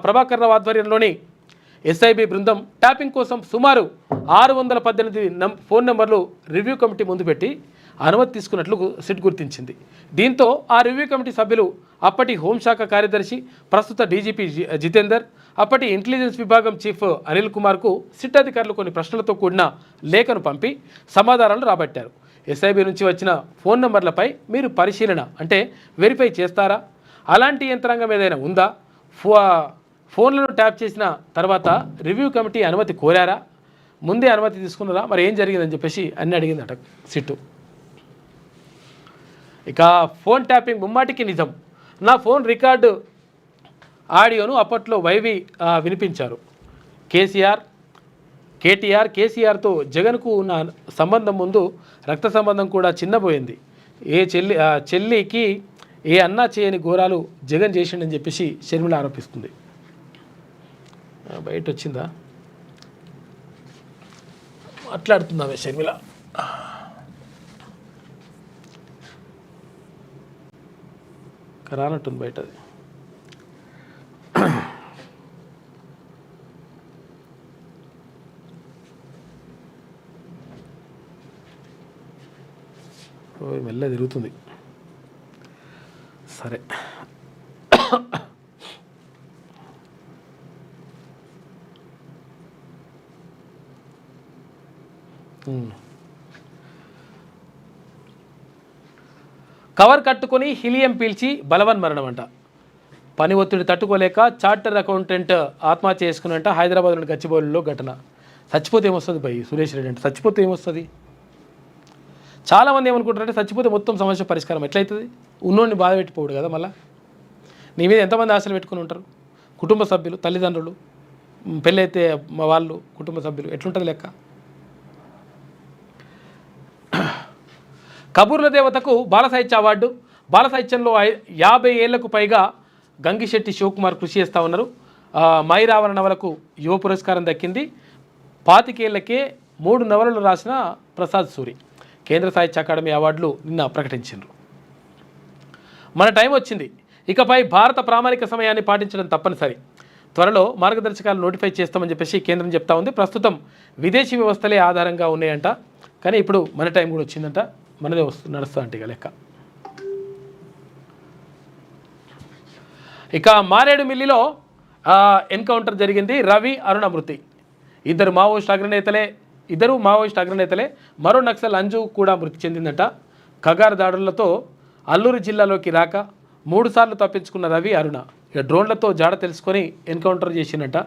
ప్రభాకర్ రావు ఆధ్వర్యంలోని ఎస్ఐబి బృందం ట్యాపింగ్ కోసం సుమారు 618 ఫోన్ నెంబర్లు రివ్యూ కమిటీ ముందు పెట్టి అనుమతి తీసుకున్నట్లు సిట్ గుర్తించింది. దీంతో ఆ రివ్యూ కమిటీ సభ్యులు అప్పటి హోంశాఖ కార్యదర్శి, ప్రస్తుత డీజీపీ జితేందర్, అప్పటి ఇంటెలిజెన్స్ విభాగం చీఫ్ అనిల్ కుమార్కు సిట్ అధికారులు కొన్ని ప్రశ్నలతో కూడిన లేఖను పంపి సమాధానాలు రాబట్టారు. ఎస్ఐబి నుంచి వచ్చిన ఫోన్ నంబర్లపై మీరు పరిశీలన అంటే వెరిఫై చేస్తారా? అలాంటి యంత్రాంగం ఏదైనా ఉందా? ఫోన్లను ట్యాప్ చేసిన తర్వాత రివ్యూ కమిటీ అనుమతి కోరారా? ముందే అనుమతి తీసుకున్నారా? మరి ఏం జరిగిందని చెప్పేసి అన్నీ అడిగిందట సిట్టు. ఇక ఫోన్ ట్యాపింగ్ ముమ్మాటికి నిజం. నా ఫోన్ రికార్డు ఆడియోను అప్పట్లో వైవి వినిపించారు. కేటీఆర్తో జగన్కు ఉన్న సంబంధం ముందు రక్త సంబంధం కూడా చిన్నపోయింది. చెల్లికి ఏ అన్నా చేయని ఘోరాలు జగన్ చేసిండని చెప్పేసి షర్మిల ఆరోపిస్తుంది. బయట వచ్చిందా మాట్లాడుతుందామే షర్మిల. రానట్టుంది బయటది. మెల్ల తిరుగుతుంది. సరే, కవర్ కట్టుకొని హీలియం పీల్చి బలవన్ మరణం అంట. పని ఒత్తిడి తట్టుకోలేక చార్టర్ అకౌంటెంట్ ఆత్మహత్య చేసుకున్నంట. హైదరాబాద్ నుండి గచ్చిబౌలిలో ఘటన. చచ్చిపోతే ఏమొస్తుంది భయ్ సురేష్ రెడ్డి అంటే? చచ్చిపోతే ఏమొస్తుంది? చాలామంది ఏమనుకుంటారంటే చచ్చిపోతే మొత్తం సమస్య పరిష్కారం ఎట్లయితుంది? ఉన్నోడిని బాధ పెట్టిపోడు కదా. మళ్ళీ నీ మీద ఎంతమంది ఆశలు పెట్టుకుని ఉంటారు? కుటుంబ సభ్యులు, తల్లిదండ్రులు, పెళ్ళైతే వాళ్ళు, కుటుంబ సభ్యులు, ఎట్లుంటుంది లెక్క? కబూర్ల దేవతకు బాల సాహిత్య అవార్డు. బాల సాహిత్యంలో 50 ఏళ్లకు పైగా గంగిశెట్టి శివకుమార్ కృషి చేస్తూ ఉన్నారు. మైరావణ నవలకు యువ పురస్కారం దక్కింది. 25 ఏళ్లకే 3 నవలలు రాసిన ప్రసాద్ సూరి కేంద్ర సాహిత్య అకాడమీ అవార్డులు నిన్న ప్రకటించారు. మన టైం వచ్చింది, ఇకపై భారత ప్రామాణిక సమయాన్ని పాటించడం తప్పనిసరి. త్వరలో మార్గదర్శకాలు నోటిఫై చేస్తామని చెప్పేసి కేంద్రం చెప్తా ఉంది. ప్రస్తుతం విదేశీ వ్యవస్థలే ఆధారంగా ఉన్నాయంట, కానీ ఇప్పుడు మన టైం కూడా వచ్చిందంట. మనదే నడుస్తా అంటే ఇక లెక్క. ఇక మారేడుమిల్లిలో ఎన్కౌంటర్ జరిగింది. రవి, అరుణ మృతి. ఇద్దరు మావోయిస్ట్ అగ్రనేతలే. మరో నక్సల్ అంజు కూడా మృతి చెందిందట. కగార్ దాడులతో అల్లూరు జిల్లాలోకి రాక 3 సార్లు తప్పించుకున్న రవి, అరుణ ఇక డ్రోన్లతో జాడ తెలుసుకొని ఎన్కౌంటర్ చేసిందట.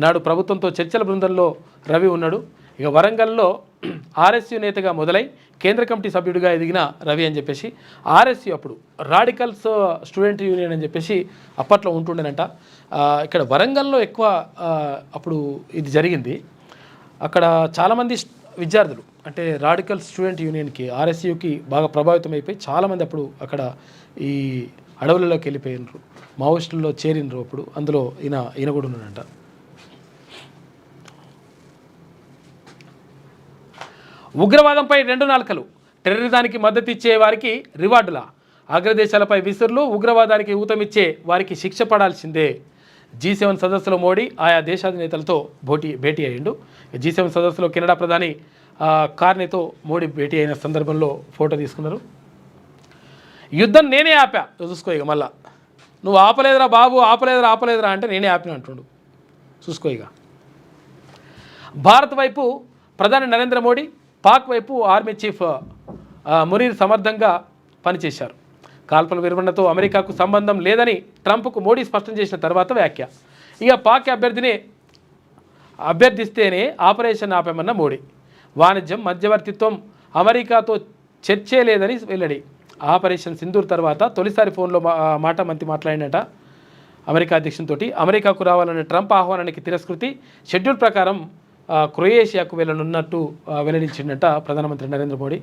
నాడు ప్రభుత్వంతో చర్చల బృందంలో రవి ఉన్నాడు. ఇక వరంగల్లో ఆర్ఎస్యు నేతగా మొదలై కేంద్ర కమిటీ సభ్యుడిగా ఎదిగిన రవి అని చెప్పేసి, ఆర్ఎస్యు అప్పుడు రాడికల్స్ స్టూడెంట్ యూనియన్ అని చెప్పేసి అప్పట్లో ఉంటుండేనంట. ఇక్కడ వరంగల్లో ఎక్కువ అప్పుడు ఇది జరిగింది. అక్కడ చాలామంది విద్యార్థులు అంటే రాడికల్ స్టూడెంట్ యూనియన్కి, ఆర్ఎస్యుకి బాగా ప్రభావితం అయిపోయి చాలామంది అప్పుడు అక్కడ ఈ అడవులలోకి వెళ్ళిపోయినరు, మావోయిస్టుల్లో చేరినరు. అప్పుడు అందులో ఈయన కూడా ఉన్నాడంట. ఉగ్రవాదంపై 2 నాలుకలు. టెర్రరిజానికి మద్దతు ఇచ్చే వారికి రివార్డులా? అగ్రదేశాలపై విసురులు. ఉగ్రవాదానికి ఊతమిచ్చే వారికి శిక్ష పడాల్సిందే. G7 సదస్సులో మోడీ ఆయా దేశాధినేతలతో భేటీ అయ్యిండు. G7 సదస్సులో కెనడా ప్రధాని కార్నీతో మోడీ భేటీ అయిన సందర్భంలో ఫోటో తీసుకున్నారు. యుద్ధం నేనే ఆపా, చూసుకో ఇక మళ్ళా. నువ్వు ఆపలేదురా బాబు, ఆపలేదురా అంటే నేనే ఆపిన అంటుండు. చూసుకో ఇక. భారత్ వైపు ప్రధాని నరేంద్ర మోడీ, పాక్ వైపు ఆర్మీ చీఫ్ మునీర్ సమర్థంగా పనిచేశారు. కాల్పుల విరమణతో అమెరికాకు సంబంధం లేదని ట్రంప్కు మోడీ స్పష్టం చేసిన తర్వాత వ్యాఖ్య. ఇక పాక్ అభ్యర్థిస్తేనే ఆపరేషన్ ఆపామన్న మోడీ. వాణిజ్యం, మధ్యవర్తిత్వం, అమెరికాతో చర్చే లేదని వెల్లడి. ఆపరేషన్ సింధూర్ తర్వాత తొలిసారి ఫోన్లో మంత్రి మాట్లాడినట అమెరికా అధ్యక్షునితోటి. అమెరికాకు రావాలనే ట్రంప్ ఆహ్వానానికి తిరస్కృతి. షెడ్యూల్ ప్రకారం క్రొయేషియాకు వెళ్ళనున్నట్టు వెల్లడించిందట ప్రధానమంత్రి నరేంద్ర మోడీ.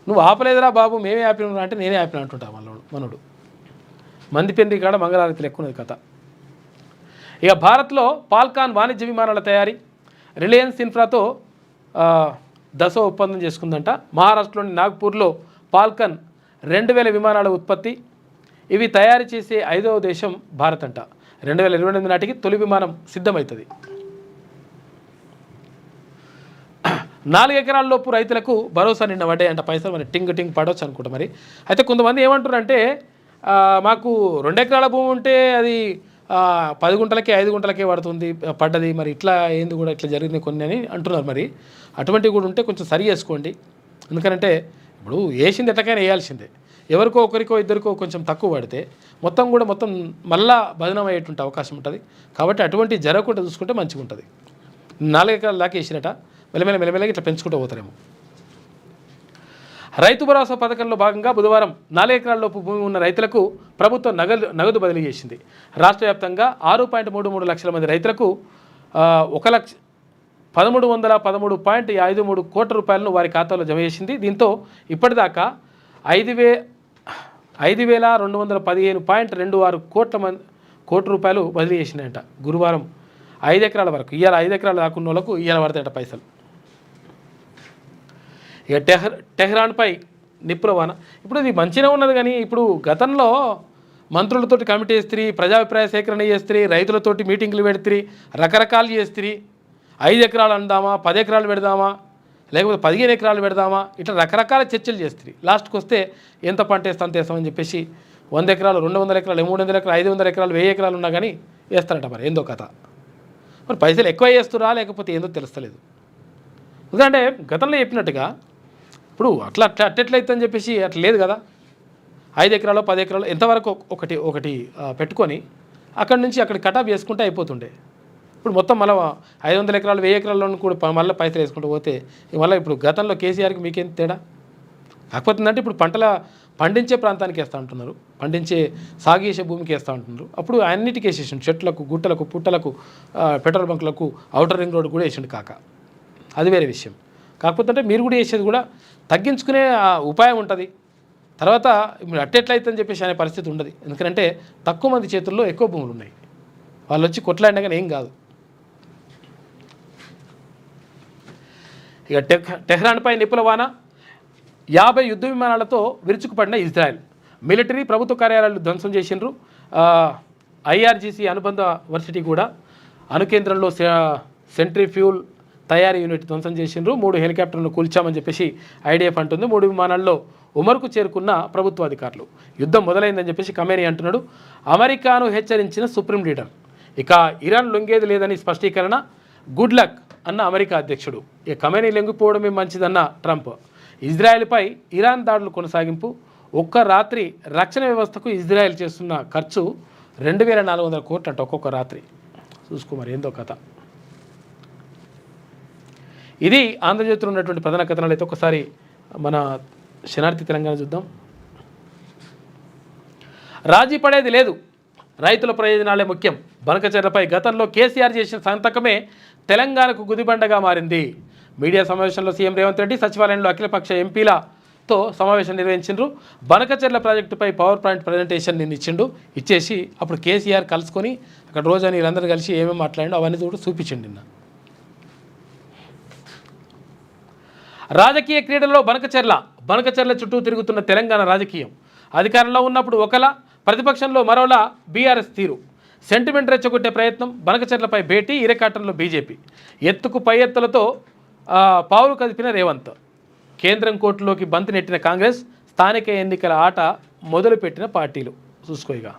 నువ్వు ఆపలేదురా బాబు, మేమే ఆపినా అంటే నేనే ఆపిన అంటుంటా మనోడు. మంది పెంది కాడ మంగళారతి లెక్కున్నది కథ. ఇక భారత్లో పాల్కాన్ వాణిజ్య విమానాల తయారీ. రిలయన్స్ ఇన్ఫ్రాతో దసో ఒప్పందం చేసుకుందంట. మహారాష్ట్రలోని నాగ్పూర్లో పాల్కన్ 2000 విమానాల ఉత్పత్తి. ఇవి తయారు చేసే 5వ దేశం భారత్ అంట. 2028 నాటికి తొలి విమానం సిద్ధమవుతుంది. 4 ఎకరాల్లోపు రైతులకు భరోసా నిన్న పడ్డాయి అంట పైసలు. మరి టింగ్ పడవచ్చు అనుకుంటా. మరి అయితే కొంతమంది ఏమంటారంటే మాకు 2 ఎకరాల భూమి ఉంటే అది 10 గుంటలకే 5 గుంటలకే పడ్డది, మరి ఇట్లా ఏంది కూడా ఇట్లా జరిగింది కొన్ని అని అంటున్నారు. మరి అటువంటివి కూడా ఉంటే కొంచెం సరి చేసుకోండి. ఎందుకంటే ఇప్పుడు వేసింది ఎట్లకైనా వేయాల్సిందే. ఎవరికో ఒకరికో ఇద్దరికో కొంచెం తక్కువ పడితే మొత్తం మళ్ళా బదనం అయ్యేటువంటి అవకాశం ఉంటుంది. కాబట్టి అటువంటి జరగకుండా చూసుకుంటే మంచిగా ఉంటుంది. 4 ఎకరాల దాకా వేసినట మెల్లమెల్లగా ఇట్లా పెంచుకుంటూ పోతారేమో. రైతు భరోసా పథకంలో భాగంగా బుధవారం 4 ఎకరాల్లోపు భూమి ఉన్న రైతులకు ప్రభుత్వం నగదు బదిలీ చేసింది. రాష్ట్ర వ్యాప్తంగా 6.33 లక్షల మంది రైతులకు 1,13,13.53 కోట్ల రూపాయలను వారి ఖాతాలో జమ చేసింది. దీంతో ఇప్పటిదాకా 5,215.26 కోట్ల రూపాయలు బదిలీ చేసినాయంట. గురువారం 5 ఎకరాల వరకు, ఇవాళ 5 ఎకరాలు దాకున్న వాళ్ళకు ఇవాళ పడతాయంట పైసలు. ఇక టెహ్రాన్పై నిప్పుల వాన. ఇప్పుడు ఇది మంచిగా ఉన్నది, కానీ ఇప్పుడు గతంలో మంత్రులతోటి కమిటీ చేస్త్రీ, ప్రజాభిప్రాయ సేకరణ చేస్త్రీ, రైతులతోటి మీటింగ్లు పెడుతుంది, రకరకాలు చేస్త్రీ. 5 ఎకరాలు అందామా, 10 ఎకరాలు పెడదామా, లేకపోతే 15 ఎకరాలు పెడదామా, ఇట్లా రకరకాల చర్చలు చేస్తుంది. లాస్ట్కి వస్తే ఎంత పంట వేస్తా అంత వేస్తామని చెప్పేసి 100 ఎకరాలు, 200 ఎకరాలు, 300 ఎకరాలు, 500 ఎకరాలు, 1000 ఎకరాలు ఉన్నా కానీ వేస్తారట. మరి ఏందో కథ, మరి పైసలు ఎక్కువ వేస్తురా లేకపోతే ఏందో తెలుస్తలేదు. ఎందుకంటే గతంలో చెప్పినట్టుగా ఇప్పుడు అట్లయితే చెప్పేసి అట్లా లేదు కదా. 5 ఎకరాలు 10 ఎకరాలు ఎంతవరకు ఒకటి పెట్టుకొని అక్కడి నుంచి అక్కడ కటాఫ్ చేసుకుంటే అయిపోతుండే. ఇప్పుడు మొత్తం మళ్ళీ 500 ఎకరాలు 1000 ఎకరాల్లో కూడా మళ్ళీ పైసలు వేసుకుంటూ పోతే మళ్ళీ ఇప్పుడు గతంలో కేసీఆర్కి మీకేం తేడా? కాకపోతే అంటే ఇప్పుడు పండించే ప్రాంతానికి వేస్తూ ఉంటున్నారు, పండించే సాగు చేసే భూమికి వేస్తూ ఉంటున్నారు. అప్పుడు అన్నిటికీ వేసేసిండు, చెట్లకు, గుట్టలకు, పుట్టలకు, పెట్రోల్ బంకులకు, ఔటర్ రింగ్ రోడ్ కూడా వేసిండు కాక. అది వేరే విషయం. కాకపోతే అంటే మీరు కూడా వేసేది కూడా తగ్గించుకునే ఉపాయం ఉంటుంది. తర్వాత ఇప్పుడు అట్టెట్లయితే అని చెప్పేసి అనే పరిస్థితి ఉండదు. ఎందుకంటే తక్కువ మంది చేతుల్లో ఎక్కువ భూములు ఉన్నాయి, వాళ్ళు వచ్చి కొట్లాడినా కానీ ఏం కాదు. ఇక టెహ్రాన్పై నిపుల వాన, 50 యుద్ధ విమానాలతో విరుచుకుపడిన ఇజ్రాయెల్. మిలిటరీ, ప్రభుత్వ కార్యాలయాలు ధ్వంసం చేసిండ్రు. ఐఆర్జీసీ అనుబంధ వర్సిటీ కూడా అణుకేంద్రంలో సెంట్రిఫ్యూల్ తయారీ యూనిట్ ధ్వంసం చేసిండ్రు. 3 హెలికాప్టర్లను కూల్చామని చెప్పేసి ఐడిఎఫ్ అంటుంది. 3 విమానాల్లో ఉమర్కు చేరుకున్న ప్రభుత్వ అధికారులు. యుద్ధం మొదలైందని చెప్పేసి ఖమేనీ అంటున్నాడు. అమెరికాను హెచ్చరించిన సుప్రీం లీడర్. ఇక ఇరాన్ లొంగేది లేదని స్పష్టీకరణ. గుడ్ లక్ అన్న అమెరికా అధ్యక్షుడు. ఇక ఖమేనీ లొంగిపోవడమే మంచిదన్న ట్రంప్. ఇజ్రాయెల్పై ఇరాన్ దాడులు కొనసాగింపు. ఒక్క రాత్రి రక్షణ వ్యవస్థకు ఇజ్రాయెల్ చేస్తున్న ఖర్చు 2400 కోట్లు అంట ఒక్కొక్క రాత్రి. చూసుకో మరి ఏందో కథ. ఇది ఆంధ్రజ్యోతిలో ఉన్నటువంటి ప్రధాన కథనాలు. అయితే ఒకసారి మన శనార్థి తెలంగాణ చూద్దాం. రాజీ పడేది లేదు, రైతుల ప్రయోజనాలే ముఖ్యం. బనకచెర్లపై గతంలో కేసీఆర్ చేసిన సంతకమే తెలంగాణకు గుదిబండగా మారింది. మీడియా సమావేశంలో సీఎం రేవంత్ రెడ్డి సచివాలయంలో అఖిలపక్ష ఎంపీలతో సమావేశం నిర్వహించిండ్రు. బనకచెర్ల ప్రాజెక్టుపై పవర్ పాయింట్ ప్రజెంటేషన్ ఇచ్చేసి అప్పుడు కేసీఆర్ కలుసుకొని అక్కడ రోజు వీళ్ళందరూ కలిసి ఏమేమి మాట్లాడిండో అవన్నీ కూడా చూపించండి. నిన్న రాజకీయ క్రీడల్లో బనకచెర్ల చుట్టూ తిరుగుతున్న తెలంగాణ రాజకీయం. అధికారంలో ఉన్నప్పుడు ఒకలా, ప్రతిపక్షంలో మరోలా బీఆర్ఎస్ తీరు. సెంటిమెంట్ రెచ్చగొట్టే ప్రయత్నం. బనకచెర్లపై భేటీ, ఇరకాటంలో బీజేపీ. ఎత్తుకు పై ఎత్తులతో పావులు కదిపిన రేవంత్. కేంద్రం కోర్టులోకి బంతి నెట్టిన కాంగ్రెస్. స్థానిక ఎన్నికల ఆట మొదలుపెట్టిన పార్టీలు. చూసుకోయిగా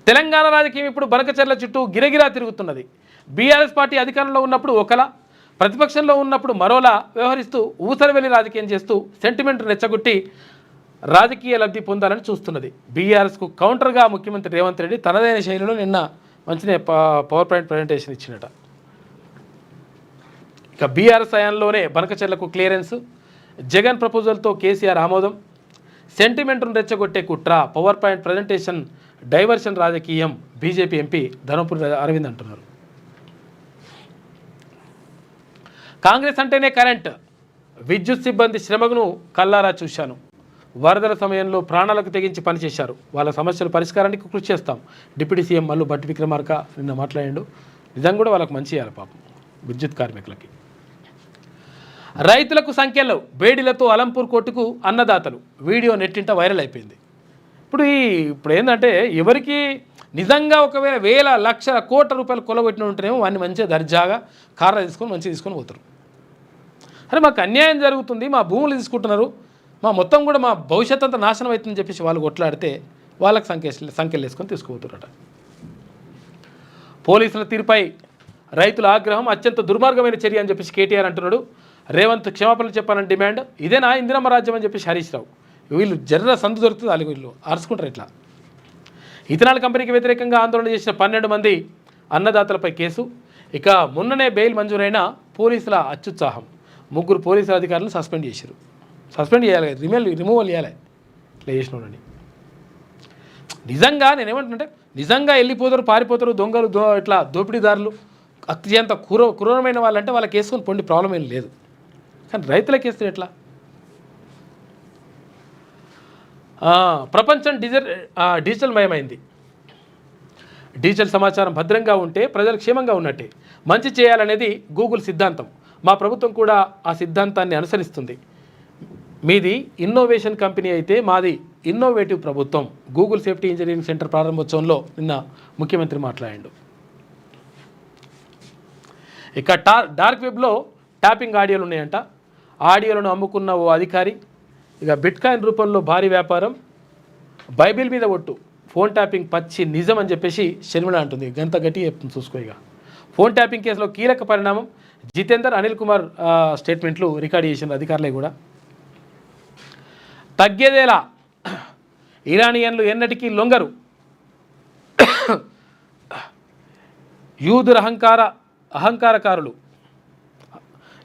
తెలంగాణ రాజకీయం ఇప్పుడు బనకచెర్ల చుట్టూ గిరగిరా తిరుగుతున్నది. బీఆర్ఎస్ పార్టీ అధికారంలో ఉన్నప్పుడు ఒకలా, ప్రతిపక్షంలో ఉన్నప్పుడు మరోలా వ్యవహరిస్తూ ఊసరవెల్లి రాజకీయం చేస్తూ సెంటిమెంట్ రెచ్చగొట్టి రాజకీయ లబ్ధి పొందాలని చూస్తున్నది. బీఆర్ఎస్కు కౌంటర్గా ముఖ్యమంత్రి రేవంత్ రెడ్డి తనదైన శైలిలో నిన్న మంచినే పవర్ పాయింట్ ప్రజెంటేషన్ ఇచ్చినట. ఇక బీఆర్ఎస్ హయాంలోనే బనకచెర్లకు క్లియరెన్స్. జగన్ ప్రపోజల్తో కేసీఆర్ ఆమోదం. సెంటిమెంట్ను రెచ్చగొట్టే కుట్ర, పవర్ పాయింట్ ప్రజెంటేషన్, డైవర్షన్ రాజకీయం. బీజేపీ ఎంపీ ధర్మపురి అరవింద్ అంటున్నారు. కాంగ్రెస్ అంటేనే కరెంట్, విద్యుత్ సిబ్బంది శ్రమను కల్లారా చూశాను. వరదల సమయంలో ప్రాణాలకు తెగించి పనిచేశారు. వాళ్ళ సమస్యల పరిష్కారానికి కృషి చేస్తాం. డిప్యూటీ సీఎం మల్లు భట్టి విక్రమార్క నిన్న మాట్లాడాడు. నిజంగా కూడా వాళ్ళకి మంచి చేయాలి పాపం విద్యుత్ కార్మికులకి. రైతులకు సంఖ్యలో బేడీలతో అలంపూర్ కోర్టుకు అన్నదాతలు. వీడియో నెట్టింట వైరల్ అయిపోయింది. ఇప్పుడు ఏంటంటే ఎవరికి నిజంగా ఒకవేళ వేల లక్షల కోట్ల రూపాయలు కొలగొట్టిన ఉంటేనేమో వాడిని మంచిగా దర్జాగా కార్లు తీసుకొని పోతారు. అరే మాకు అన్యాయం జరుగుతుంది, మా భూములు తీసుకుంటున్నారు, మా మొత్తం కూడా మా భవిష్యత్ అంతా నాశనం అవుతుందని చెప్పేసి వాళ్ళు కొట్లాడితే వాళ్ళకి సంఖ్యలు వేసుకొని తీసుకుపోతారట. పోలీసుల తీరుపై రైతుల ఆగ్రహం అత్యంత దుర్మార్గమైన చర్య అని చెప్పేసి కేటీఆర్ అంటున్నాడు. రేవంత్ క్షమాపణలు చెప్పాలని డిమాండ్. ఇదేనా ఇందిరమ్మ రాజ్యం అని చెప్పేసి హరీష్ రావు. వీళ్ళు జర్ర సందు దొరుకుతుంది, వాళ్ళు వీళ్ళు అరుచుకుంటారు. ఇట్లా ఇథనాల్ కంపెనీకి వ్యతిరేకంగా ఆందోళన చేసిన 12 మంది అన్నదాతలపై కేసు. ఇక మొన్ననే బెయిల్ మంజూరైన పోలీసుల అత్యుత్సాహం. 3 పోలీసుల అధికారులను సస్పెండ్ చేయాలి, రిమూవల్ చేయాలి ఇట్లా చేసినోడని. నిజంగా నేనేమంటున్నానంటే నిజంగా వెళ్ళిపోతారు, పారిపోతారు దొంగలు, ఇట్లా దోపిడీదారులు, అత్యంత క్రూరమైన వాళ్ళంటే వాళ్ళకి వేసుకొని పొండి ప్రాబ్లం ఏం లేదు. కానీ రైతులకు వేస్తే ఎట్లా? ప్రపంచం డిజిటల్ మయమైంది. డిజిటల్ సమాచారం భద్రంగా ఉంటే ప్రజలు క్షేమంగా ఉన్నట్టే. మంచి చేయాలనేది గూగుల్ సిద్ధాంతం. మా ప్రభుత్వం కూడా ఆ సిద్ధాంతాన్ని అనుసరిస్తుంది. మీది ఇన్నోవేషన్ కంపెనీ అయితే మాది ఇన్నోవేటివ్ ప్రభుత్వం. గూగుల్ సేఫ్టీ ఇంజనీరింగ్ సెంటర్ ప్రారంభోత్సవంలో నిన్న ముఖ్యమంత్రి మాట్లాడాడు. ఇక డార్క్ వెబ్లో ట్యాపింగ్ ఆడియోలు ఉన్నాయంట. ఆడియోలను అమ్ముకున్న ఓ అధికారి, ఇక బిట్కాయిన్ రూపంలో భారీ వ్యాపారం, బైబిల్ మీద ఒట్టు, ఫోన్ ట్యాపింగ్ పచ్చి నిజం అని చెప్పేసి షర్మిల అంటుంది. గంత గట్టి చెప్తుంది చూసుకో. ఇక ఫోన్ ట్యాపింగ్ కేసులో కీలక పరిణామం, జితేందర్, అనిల్ కుమార్ స్టేట్మెంట్లు రికార్డ్ చేసిన అధికారులే కూడా. తగ్గేదేలా, ఇరానియన్లు ఎన్నటికీ లొంగరు, యూదుల అహంకారకారులు,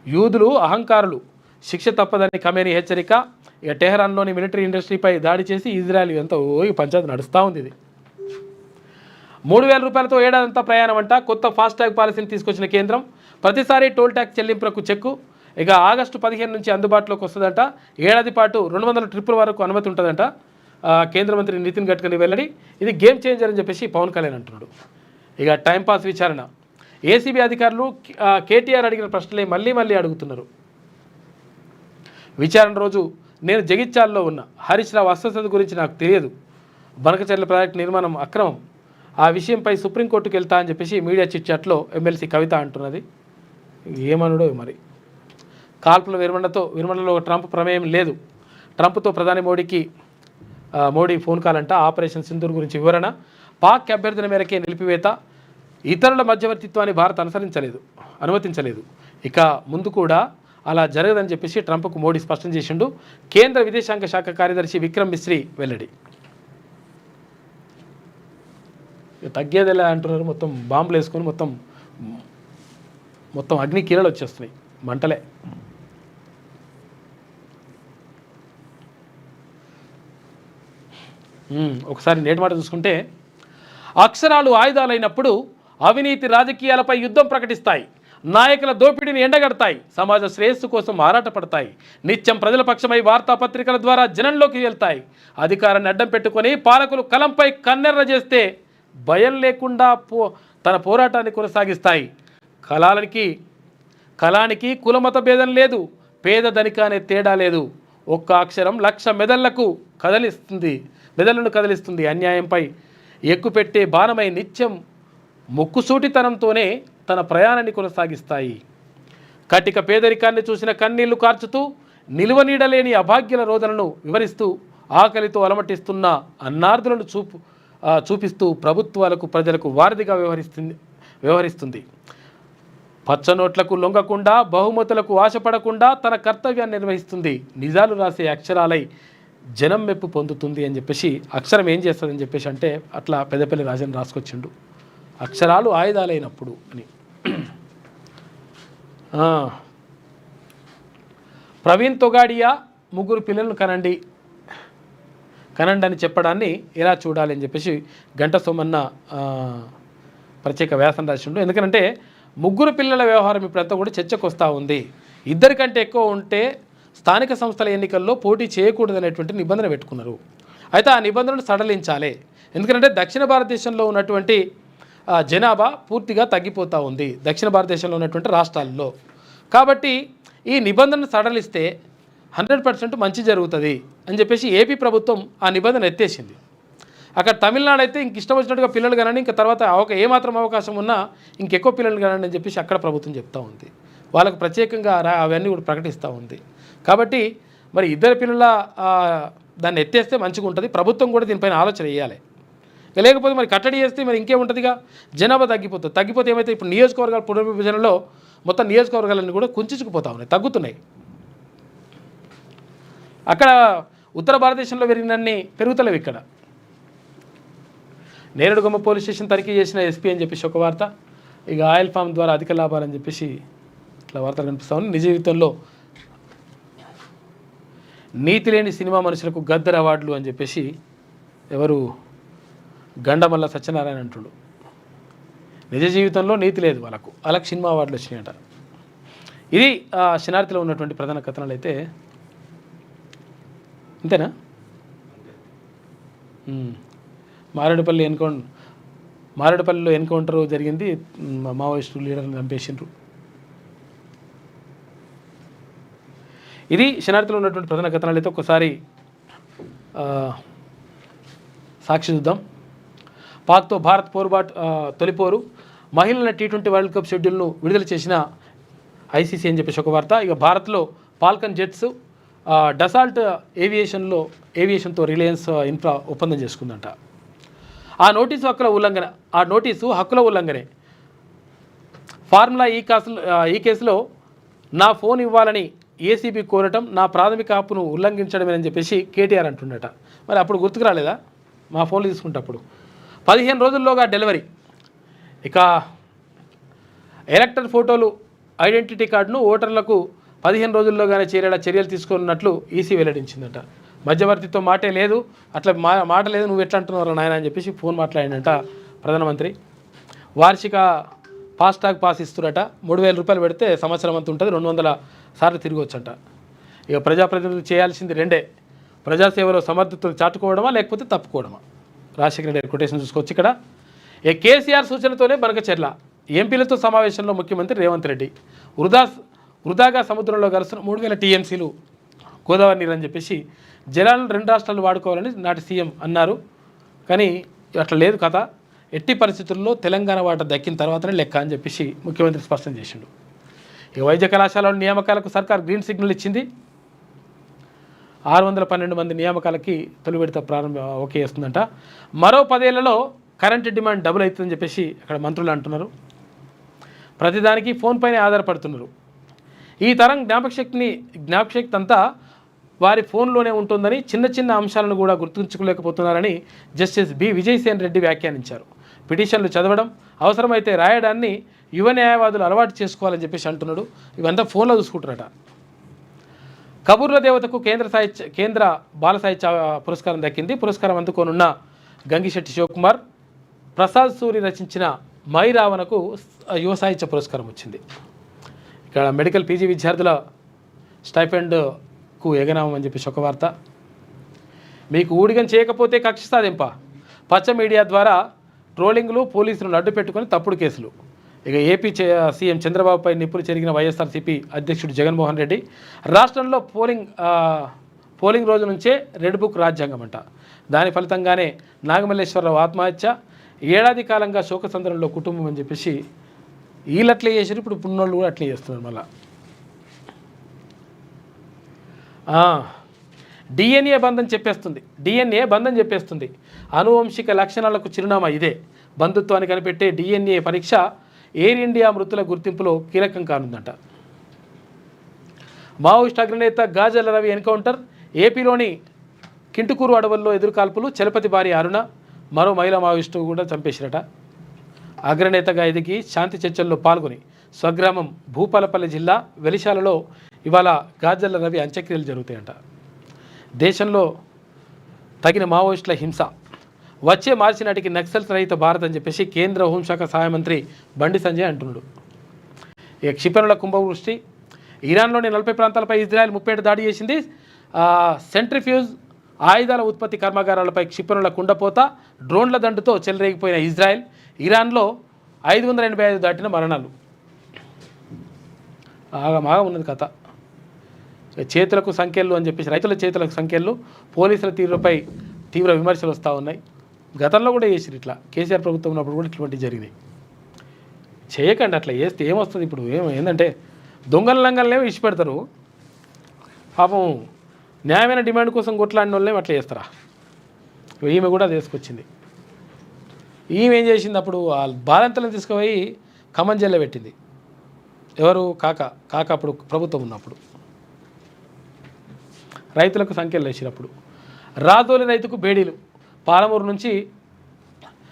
యూదులు అహంకారులు, శిక్ష తప్పదని ఖమేనీ హెచ్చరిక. ఇక టెహరాన్లోని మిలిటరీ ఇండస్ట్రీపై దాడి చేసి ఇజ్రాయెల్ ఎంత పంచాయతీ నడుస్తూ ఉంది. ఇది 3,000 రూపాయలతో ఏడాదంతా ప్రయాణం అంట. కొత్త ఫాస్టాగ్ పాలసీని తీసుకొచ్చిన కేంద్రం. ప్రతిసారి టోల్ ట్యాక్స్ చెల్లింపులకు చెక్కు. ఇక ఆగస్టు 15 నుంచి అందుబాటులోకి వస్తుందంట. ఏడాది పాటు 200 ట్రిప్పుల వరకు అనుమతి ఉంటుందంట. కేంద్ర మంత్రి నితిన్ గడ్కరీ వెల్లడి. ఇది గేమ్ చేంజర్ అని చెప్పేసి పవన్ కళ్యాణ్ అంటున్నాడు. ఇక టైంపాస్ విచారణ, ఏసీబీ అధికారులు కేటీఆర్ అడిగిన ప్రశ్నలే మళ్ళీ అడుగుతున్నారు. విచారణ రోజు నేను జగిత్యాలలో ఉన్న హరీష్ రావు అస్వస్థత గురించి నాకు తెలియదు, బనకచెర్ల ప్రాజెక్టు నిర్మాణం అక్రమం, ఆ విషయంపై సుప్రీంకోర్టుకు వెళ్తా అని చెప్పేసి మీడియా చిట్చాట్లో ఎమ్మెల్సీ కవిత అంటున్నది. ఏమనుడో మరి. కాల్పుల విరమణలో ట్రంప్ ప్రమేయం లేదు. ట్రంప్తో ప్రధాని మోడీ ఫోన్ కాల్ అంట. ఆపరేషన్ సింధూర్ గురించి వివరణ, పాక్ అభ్యర్థుల మేరకే నిలిపివేత, ఇతరుల మధ్యవర్తిత్వాన్ని భారత్ అనుమతించలేదు, ఇక ముందు కూడా అలా జరగదని చెప్పేసి ట్రంప్కు మోడీ స్పష్టం చేసిండు. కేంద్ర విదేశాంగ శాఖ కార్యదర్శి విక్రమ్ మిశ్రీ వెల్లడి. తగ్గేదిలా అంటున్నారు. మొత్తం బాంబులు వేసుకొని మొత్తం అగ్ని కీలలు వచ్చేస్తున్నాయి, మంటలే. ఒకసారి నేటి మాట చూసుకుంటే, అక్షరాలు ఆయుధాలైనప్పుడు అవినీతి రాజకీయాలపై యుద్ధం ప్రకటిస్తాయి, నాయకుల దోపిడీని ఎండగడతాయి, సమాజ శ్రేయస్సు కోసం ఆరాటపడతాయి, నిత్యం ప్రజల పక్షమై వార్తాపత్రికల ద్వారా జనంలోకి వెళ్తాయి. అధికారాన్ని అడ్డం పెట్టుకొని పాలకులు కలంపై కన్నెర్ర చేస్తే భయం లేకుండా తన పోరాటాన్ని కొనసాగిస్తాయి. కళానికి కులమత భేదం లేదు, పేద ధనిక అనే తేడా లేదు. ఒక్క అక్షరం 1,00,000 మెదళ్లను కదిలిస్తుంది. అన్యాయంపై ఎక్కుపెట్టే బాణమై నిత్యం ముక్కుసూటితనంతోనే తన ప్రయాణాన్ని కొనసాగిస్తాయి. కటిక పేదరికాన్ని చూసిన కన్నీళ్లు కార్చుతూ, నిలువనీడలేని అభాగ్యుల రోదనను వివరిస్తూ, ఆకలితో అలమటిస్తున్న అన్నార్థులను చూపిస్తూ ప్రభుత్వాలకు ప్రజలకు వారధిగా వ్యవహరిస్తుంది. పచ్చనోట్లకు లొంగకుండా, బహుమతులకు ఆశపడకుండా తన కర్తవ్యాన్ని నిర్వహిస్తుంది. నిజాలు రాసే అక్షరాలై జనం మెప్పు పొందుతుంది అని చెప్పేసి, అక్షరం ఏం చేస్తుందని చెప్పేసి అంటే అట్లా పెద్దపల్లి రాజన్ రాసుకొచ్చిండు. అక్షరాలు ఆయుధాలైనప్పుడు అని. ప్రవీణ్ తొగాడియా 3 పిల్లలను కనండి అని చెప్పడాన్ని ఎలా చూడాలి అని చెప్పేసి గంట సోమన్న ప్రత్యేక వ్యాసం రాసిండు. ఎందుకంటే 3 పిల్లల వ్యవహారం ఇప్పుడంతా కూడా చర్చకు వస్తూ ఉంది. 2 కంటే ఎక్కువ ఉంటే స్థానిక సంస్థల ఎన్నికల్లో పోటీ చేయకూడదనేటువంటి నిబంధన పెట్టుకున్నారు. అయితే ఆ నిబంధనలు సడలించాలి. ఎందుకంటే దక్షిణ భారతదేశంలో ఉన్నటువంటి జనాభా పూర్తిగా తగ్గిపోతూ ఉంది, దక్షిణ భారతదేశంలో ఉన్నటువంటి రాష్ట్రాల్లో. కాబట్టి ఈ నిబంధనను సడలిస్తే 100% మంచి జరుగుతుంది అని చెప్పేసి ఏపీ ప్రభుత్వం ఆ నిబంధన ఎత్తేసింది. అక్కడ తమిళనాడు అయితే ఇంక ఇష్టం వచ్చినట్టుగా పిల్లలు కనండి, ఇంకా తర్వాత ఏమాత్రం అవకాశం ఉన్నా ఇంకెక్కువ పిల్లలు కనండి అని చెప్పేసి అక్కడ ప్రభుత్వం చెప్తూ ఉంది. వాళ్ళకు ప్రత్యేకంగా అవన్నీ కూడా ప్రకటిస్తూ ఉంది. కాబట్టి మరి 2 పిల్లల దాన్ని ఎత్తేస్తే మంచిగా ఉంటుంది. ప్రభుత్వం కూడా దీనిపైన ఆలోచన చేయాలి. లేకపోతే మరి కట్టడి చేస్తే మరి ఇంకేముంటుందిగా, జనాభా తగ్గిపోతే ఏమైతే ఇప్పుడు నియోజకవర్గాల పునర్విభజనలో మొత్తం నియోజకవర్గాలన్నీ కూడా కుంచుకుపోతూ ఉన్నాయి, తగ్గుతున్నాయి. అక్కడ ఉత్తర భారతదేశంలో పెరిగినన్ని పెరుగుతలేవు. ఇక్కడ నేరేడుగొమ్మ పోలీస్ స్టేషన్ తనిఖీ చేసిన ఎస్పీ అని చెప్పేసి ఒక వార్త. ఇక ఆయిల్ ఫామ్ ద్వారా అధిక లాభాలని చెప్పేసి ఇట్లా వార్తలు కనిపిస్తూ ఉంది. నిజ జీవితంలో నీతి లేని సినిమా మనుషులకు గద్దర్ అవార్డులు అని చెప్పేసి ఎవరు గండమల్ల సత్యనారాయణ అంటుడు. నిజ జీవితంలో నీతి లేదు వాళ్ళకు సినిమా అవార్డులు వచ్చినాయట. ఇది శనార్థిలో ఉన్నటువంటి ప్రధాన కథనాలు. అయితే అంతేనా? మారేడుపల్లిలో ఎన్కౌంటర్ జరిగింది, మావోయిస్టు లీడర్ని చంపేసిండ్రు. ఇది శనార్థిలో ఉన్నటువంటి ప్రధాన కథనాలు. అయితే ఒకసారి సాక్షి చూద్దాం. పాక్తో భారత్ తొలిపోరు, మహిళల T20 వరల్డ్ కప్ షెడ్యూల్ను విడుదల చేసిన ఐసీసీ అని చెప్పేసి ఒక వార్త. ఇక భారత్లో ఫాల్కన్ జెట్స్ డసాల్ట్ ఏవియేషన్తో రిలయన్స్ ఇన్ఫ్రా ఒప్పందం చేసుకుందంట. ఆ నోటీసు హక్కుల ఉల్లంఘనే. ఫార్ములా ఈ కేసులో నా ఫోన్ ఇవ్వాలని ఏసీబీ కోరటం నా ప్రాథమిక హక్కును ఉల్లంఘించడమేనని చెప్పేసి కేటీఆర్ అంటుండట. మరి అప్పుడు గుర్తుకు రాలేదా మా ఫోన్లు తీసుకుంటప్పుడు? 15 రోజుల్లోగా డెలివరీ. ఇక ఎలక్టర్ ఫోటోలు ఐడెంటిటీ కార్డును ఓటర్లకు 15 రోజుల్లోగానే చేరేలా చర్యలు తీసుకున్నట్లు ఈసీ వెల్లడించిందట. మధ్యవర్తితో మాటే లేదు, అట్లా మాట లేదు, నువ్వు ఎట్లా అంటున్నావు నాయన అని చెప్పేసి ఫోన్ మాట్లాడిందంట ప్రధానమంత్రి. వార్షిక ఫాస్టాగ్ పాస్ ఇస్తున్నట. 3,000 రూపాయలు పెడితే సంవత్సరం అంతా ఉంటుంది, 200 సార్లు తిరగవచ్చంట. ఇక ప్రజాప్రతినిధులు చేయాల్సింది రెండే: ప్రజాసేవలో సమర్థతను చాటుకోవడమా లేకపోతే తప్పుకోవడమా. రాజశేఖర రెడ్డి కొటేషన్ చూసుకోవచ్చు ఇక్కడ. కేసీఆర్ సూచనతోనే బనకచెర్ల ఎంపీలతో సమావేశంలో ముఖ్యమంత్రి రేవంత్ రెడ్డి వృధాగా సముద్రంలో కలుస్తున్న 3,000 టీఎంసీలు గోదావరి నీరు అని చెప్పేసి జలాలను 2 రాష్ట్రాలు వాడుకోవాలని నాటి సీఎం అన్నారు. కానీ అట్లా లేదు కథ. ఎట్టి పరిస్థితుల్లో తెలంగాణ వాటా దక్కిన తర్వాతనే లెక్క అని చెప్పేసి ముఖ్యమంత్రి స్పష్టం చేసిండు. ఇక వైద్య కళాశాలల నియామకాలకు సర్కార్ గ్రీన్ సిగ్నల్ ఇచ్చింది. 612 మంది నియామకాలకి తొలి విడత ఓకే చేస్తుందంట. మరో 10 ఏళ్లలో కరెంటు డిమాండ్ డబుల్ అవుతుందని చెప్పేసి అక్కడ మంత్రులు అంటున్నారు. ప్రతిదానికి ఫోన్ పైనే ఆధారపడుతున్నారు. ఈ తరం జ్ఞాపకశక్తి అంతా వారి ఫోన్లోనే ఉంటుందని, చిన్న చిన్న అంశాలను కూడా గుర్తుంచుకోలేకపోతున్నారని జస్టిస్ బి విజయసేన్ రెడ్డి వ్యాఖ్యానించారు. పిటిషన్లు చదవడం, అవసరమైతే రాయడాన్ని యువ న్యాయవాదులు అలవాటు చేసుకోవాలని చెప్పేసి అంటున్నాడు. ఇవంతా ఫోన్లో చూసుకుంటారట. కబూర్ల దేవతకు కేంద్ర బాల సాహిత్య పురస్కారం దక్కింది. పురస్కారం అందుకోనున్న గంగిశెట్టి శివకుమార్. ప్రసాద్ సూరి రచించిన మై రావణకు యువ సాహిత్య పురస్కారం వచ్చింది. ఇక్కడ మెడికల్ పీజీ విద్యార్థుల స్టైఫెండ్కు ఎగనామం అని చెప్పేసి ఒక వార్త. మీకు ఊడిగం చేయకపోతే కక్ష సాధింప. పచ్చ మీడియా ద్వారా ట్రోలింగ్లు, పోలీసులను అడ్డు పెట్టుకుని తప్పుడు కేసులు. ఇక ఏపీ సీఎం చంద్రబాబుపై నిప్పులు చెరిగిన వైఎస్ఆర్సీపీ అధ్యక్షుడు జగన్మోహన్ రెడ్డి. రాష్ట్రంలో పోలింగ్ రోజు నుంచే రెడ్ బుక్ రాజ్యాంగం అంట. దాని ఫలితంగానే నాగమల్లేశ్వరరావు ఆత్మహత్య. ఏడాది కాలంగా శోకసంద్రంలో కుటుంబం అని చెప్పేసి వీళ్ళు అట్లే చేసారు. ఇప్పుడు పున్నోళ్ళు కూడా అట్లే చేస్తున్నారు. మళ్ళా డిఎన్ఏ బంధం చెప్పేస్తుంది. ఆనువంశిక లక్షణాలకు చిరునామా ఇదే. బంధుత్వాన్ని కనిపెట్టే డిఎన్ఏ పరీక్ష ఎయిర్ ఇండియా మృతుల గుర్తింపులో కీలకం కానుందంట. మావోయిస్ట్ అగ్రనేత గాజల రవి ఎన్కౌంటర్. ఏపీలోని కింటుకూరు అడవుల్లో ఎదురుకాల్పులు. చలపతి భార్య అరుణ, మరో మహిళా మావోయిస్టు కూడా చంపేసిరట. అగ్రనేతగా ఎదిగి శాంతి చర్చల్లో పాల్గొని స్వగ్రామం భూపాలపల్లి జిల్లా వెలిశాలలో ఇవాళ గాజల రవి అంత్యక్రియలు జరుగుతాయంట. దేశంలో తగిన మావోయిస్టుల హింస. వచ్చే మార్చి నాటికి నక్సల్స్ రహిత భారత్ అని చెప్పేసి కేంద్ర హోంశాఖ సహాయ మంత్రి బండి సంజయ్ అంటున్నాడు. ఇక క్షిపణుల కుంభవృష్టి. ఇరాన్లోని 40 ప్రాంతాలపై ఇజ్రాయెల్ 37 దాడి చేసింది. సెంట్రిఫ్యూజ్ ఆయుధాల ఉత్పత్తి కర్మాగారాలపై క్షిపణుల కుండపోత, డ్రోన్ల దండుతో చెలరేగిపోయిన ఇజ్రాయెల్. ఇరాన్లో 585 దాటిన మరణాలు. ఆగమాగా ఉన్నది కథ. చేతులకు సంఖ్యలు అని చెప్పేసి రైతుల చేతులకు సంఖ్యలు, పోలీసుల తీరుపై తీవ్ర విమర్శలు వస్తూ ఉన్నాయి. గతంలో కూడా చేసిరు ఇట్లా. కేసీఆర్ ప్రభుత్వం ఉన్నప్పుడు కూడా ఇటువంటివి జరిగినాయి. చేయకండి, అట్లా చేస్తే ఏమొస్తుంది? ఇప్పుడు ఏంటంటే దొంగల లంగలనేమో ఇచ్చిపెడతారు. పాపం న్యాయమైన డిమాండ్ కోసం కొట్లాడిన వాళ్ళేమో అట్లా చేస్తారా? ఈమె కూడా తీసుకొచ్చింది. ఈమె ఏం చేసింది? అప్పుడు బాలంతలను తీసుకుపోయి ఖమ్మం జైల్లో పెట్టింది. ఎవరు? కాక అప్పుడు ప్రభుత్వం ఉన్నప్పుడు రైతులకు సంఖ్యలు వేసినప్పుడు. రాదోలి రైతుకు బేడీలు. పాలమూరు నుంచి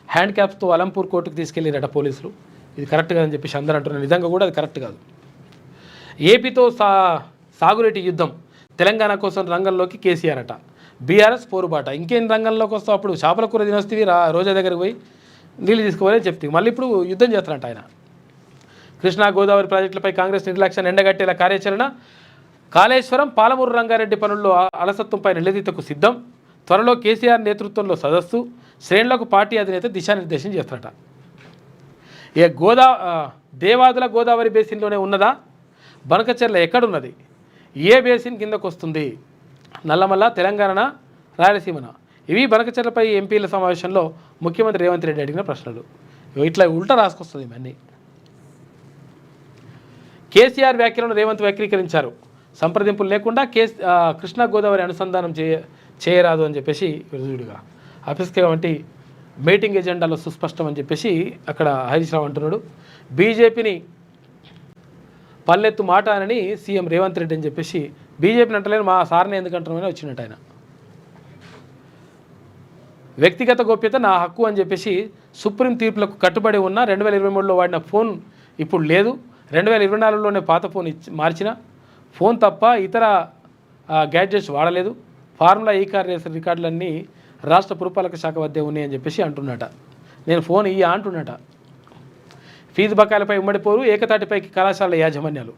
హ్యాండ్ క్యాప్స్తో అలంపూర్ కోర్టుకు తీసుకెళ్ళిరట పోలీసులు. ఇది కరెక్ట్ కాదని చెప్పేసి అందరూ అంటున్నారు. నిజంగా కూడా అది కరెక్ట్ కాదు. ఏపీతో సాగునీటి యుద్ధం. తెలంగాణ కోసం రంగంలోకి కేసీఆర్ అట. బీఆర్ఎస్ పోరుబాట. ఇంకేం రంగంలోకి వస్తావు? అప్పుడు చేపల కూర తినొస్తేవి రోజా దగ్గరికి పోయి నీళ్ళు తీసుకోవాలని చెప్తే మళ్ళీ ఇప్పుడు యుద్ధం చేస్తారంట ఆయన. కృష్ణా గోదావరి ప్రాజెక్టులపై కాంగ్రెస్ నిర్లక్ష్యాన్ని ఎండగట్టేలా కార్యాచరణ. కాళేశ్వరం, పాలమూరు రంగారెడ్డి పనుల్లో అలసత్వంపై నిలదీతకు సిద్ధం. త్వరలో కేసీఆర్ నేతృత్వంలో సదస్సు. శ్రేణులకు పార్టీ అధినేత దిశానిర్దేశం చేస్తారట. ఇక దేవాదుల గోదావరి బేసిన్లోనే ఉన్నదా? బనకచెర్ల ఎక్కడున్నది? ఏ బేసిన్ కిందకు వస్తుంది? నల్లమల్ల, తెలంగాణ, రాయలసీమన? ఇవి బనకచెర్లపై ఎంపీల సమావేశంలో ముఖ్యమంత్రి రేవంత్ రెడ్డి అడిగిన ప్రశ్నలు. ఇట్లా ఉల్టా రాసుకొస్తుంది ఇవన్నీ. కేసీఆర్ వ్యాఖ్యలను రేవంత్ వక్రీకరించారు. సంప్రదింపులు లేకుండా కృష్ణా గోదావరి అనుసంధానం చేయరాదు అని చెప్పేసి విరుదుడిగా ఆఫీస్కే వంటి మీటింగ్ ఎజెండాలో సుస్పష్టం అని చెప్పేసి అక్కడ హరీష్ రావు అంటున్నాడు. బీజేపీని పల్లెత్తు మాట అని సీఎం రేవంత్ రెడ్డి అని చెప్పేసి బీజేపీని అంటలేను మా సార్ని ఎందుకు అంటున్నామని వచ్చినట్టు ఆయన. వ్యక్తిగత గోప్యత నా హక్కు అని చెప్పేసి సుప్రీం తీర్పులకు కట్టుబడి ఉన్న 2023లో వాడిన ఫోన్ ఇప్పుడు లేదు, 2024లోనే పాత ఫోన్ మార్చిన ఫోన్ తప్ప ఇతర గ్యాడ్జెట్స్ వాడలేదు, ఫార్ములా ఈ కార్ రేసర్ రికార్డులన్నీ రాష్ట్ర పురపాలక శాఖ వద్దే ఉన్నాయి అని చెప్పేసి అంటున్నట. నేను ఫోన్ అంటున్నట. ఫీజు బకాయిలపై ఉమ్మడి పోరు, ఏకతాటిపైకి కళాశాలల యాజమాన్యాలు.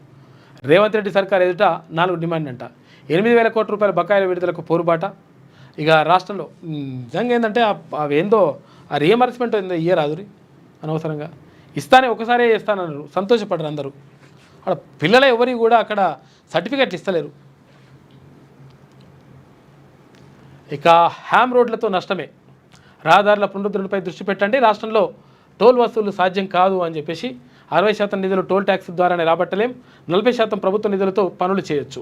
రేవంత్ రెడ్డి సర్కార్ ఎదుట 4 డిమాండ్ అంట. 8,000 కోట్ల రూపాయల బకాయిల విడుదలకు పోరుబాట. ఇక రాష్ట్రంలో నిజంగా ఏంటంటే అవి ఏందో ఆ రియంబర్స్మెంట్ ఏందో ఇయ్యరాదురి అనవసరంగా ఇస్తానే ఒకసారి ఇస్తానన్నారు, సంతోషపడరు అందరూ. అక్కడ పిల్లలు ఎవరికి కూడా అక్కడ సర్టిఫికెట్లు ఇస్తలేరు. ఇక హ్యామ్ రోడ్లతో నష్టమే, రహదారుల పునరుద్ధరణపై దృష్టి పెట్టండి, రాష్ట్రంలో టోల్ వసూలు సాధ్యం కాదు అని చెప్పేసి 60% నిధులు టోల్ ట్యాక్స్ ద్వారానే రాబట్టలేం, 40% ప్రభుత్వ నిధులతో పనులు చేయొచ్చు,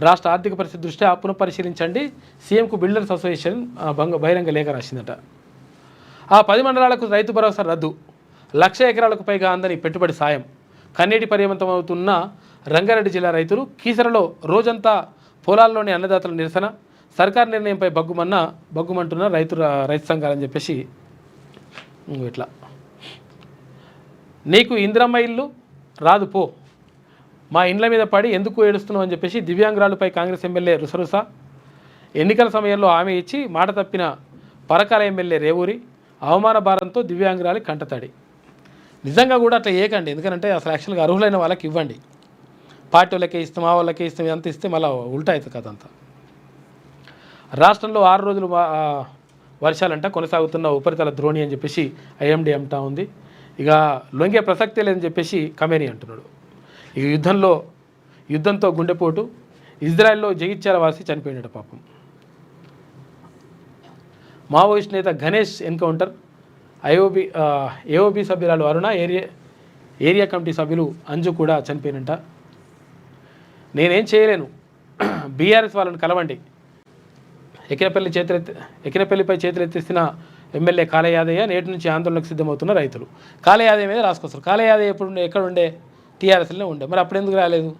రాష్ట్ర ఆర్థిక పరిస్థితి దృష్ట్యా పునఃపరిశీలించండి, సీఎంకు బిల్డర్స్ అసోసియేషన్ బహిరంగ లేఖ రాసిందట. ఆ 10 మండలాలకు రైతు భరోసా రద్దు, 1,00,000 ఎకరాలకు పైగా అందని పెట్టుబడి సాయం, కన్నీటి పర్యవంతమవుతున్న రంగారెడ్డి జిల్లా రైతులు, కీసరలో రోజంతా పొలాల్లోని అన్నదాతల నిరసన, సర్కార్ నిర్ణయంపై బగ్గుమంటున్న రైతు సంఘాలని చెప్పేసి ఇట్లా. నీకు ఇందిరమ్మ ఇల్లు రాదు పో, మా ఇండ్ల మీద పడి ఎందుకు ఏడుస్తున్నావు అని చెప్పేసి దివ్యాంగురాలపై కాంగ్రెస్ ఎమ్మెల్యే రుసరుస, ఎన్నికల సమయంలో హామీ ఇచ్చి మాట తప్పిన పరకాల ఎమ్మెల్యే రేవూరి, అవమాన భారంతో దివ్యాంగురాలి కంటతడి. నిజంగా కూడా అట్లా ఏకండి, ఎందుకంటే అసలు యాక్చువల్గా అర్హులైన వాళ్ళకి ఇవ్వండి, పార్టీ వాళ్ళకే ఇస్తాం, ఆ వాళ్ళకే ఇస్తాం, ఎంత ఇస్తే మళ్ళీ ఉల్టా అవుతుంది కదంతా. రాష్ట్రంలో 6 రోజులు వర్షాలంట, కొనసాగుతున్న ఉపరితల ద్రోణి అని చెప్పేసి ఐఎండీ అంటా ఉంది. ఇక లొంగే ప్రసక్తే లేదని చెప్పేసి కమేని అంటున్నాడు. ఇక యుద్ధంతో గుండెపోటు, ఇజ్రాయెల్లో జగిత్యాల వాసి చనిపోయినట్టు పాపం. మావోయిస్ట్ నేత గణేష్ ఎన్కౌంటర్, ఏఓబి సభ్యురాలు అరుణ, ఏరియా కమిటీ సభ్యులు అంజు కూడా చనిపోయినట్ట. నేనేం చేయలేను, బీఆర్ఎస్ వాళ్ళని కలవండి, ఎకినపల్లిపై చేతులెత్తిస్తున్న ఎమ్మెల్యే కాళ యాదయ్య, నేటి నుంచి ఆందోళనకు సిద్ధమవుతున్న రైతులు. కాళ యాదయ్య మీద రాసుకొస్తారు. కాళ యాదయ్య ఎక్కడుండే టీఆర్ఎస్లోనే ఉండే, మరి అప్పుడు ఎందుకు రాలేదు?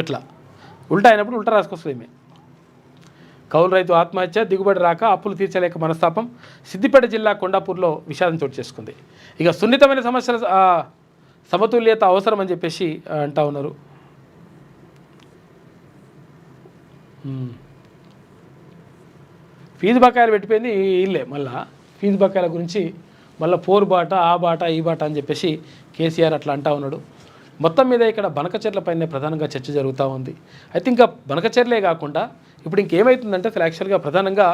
ఇట్లా ఉల్టా అయినప్పుడు ఉల్టా రాసుకొస్తుంది. ఈమె కౌలు రైతు ఆత్మహత్య, దిగుబడి రాక అప్పులు తీర్చలేక మనస్తాపం, సిద్దిపేట జిల్లా కొండాపూర్లో విషాదం చోటు చేసుకుంది. ఇక సున్నితమైన సమస్యల సమతుల్యత అవసరం అని చెప్పేసి అంటా ఉన్నారు. ఫీజు బకాయిలు పెట్టిపోయింది వీళ్ళే. మళ్ళీ ఫీజు బకాయిల గురించి మళ్ళీ పోరు బాట, ఆ బాట, ఈ బాట అని చెప్పేసి కేసీఆర్ అట్లా అంటా ఉన్నాడు. మొత్తం మీద ఇక్కడ బనకచెర్లపైనే ప్రధానంగా చర్చ జరుగుతూ ఉంది. అయితే ఇంకా బనకచెర్లే కాకుండా ఇప్పుడు ఇంకేమవుతుందంటే అసలు యాక్చువల్గా ప్రధానంగా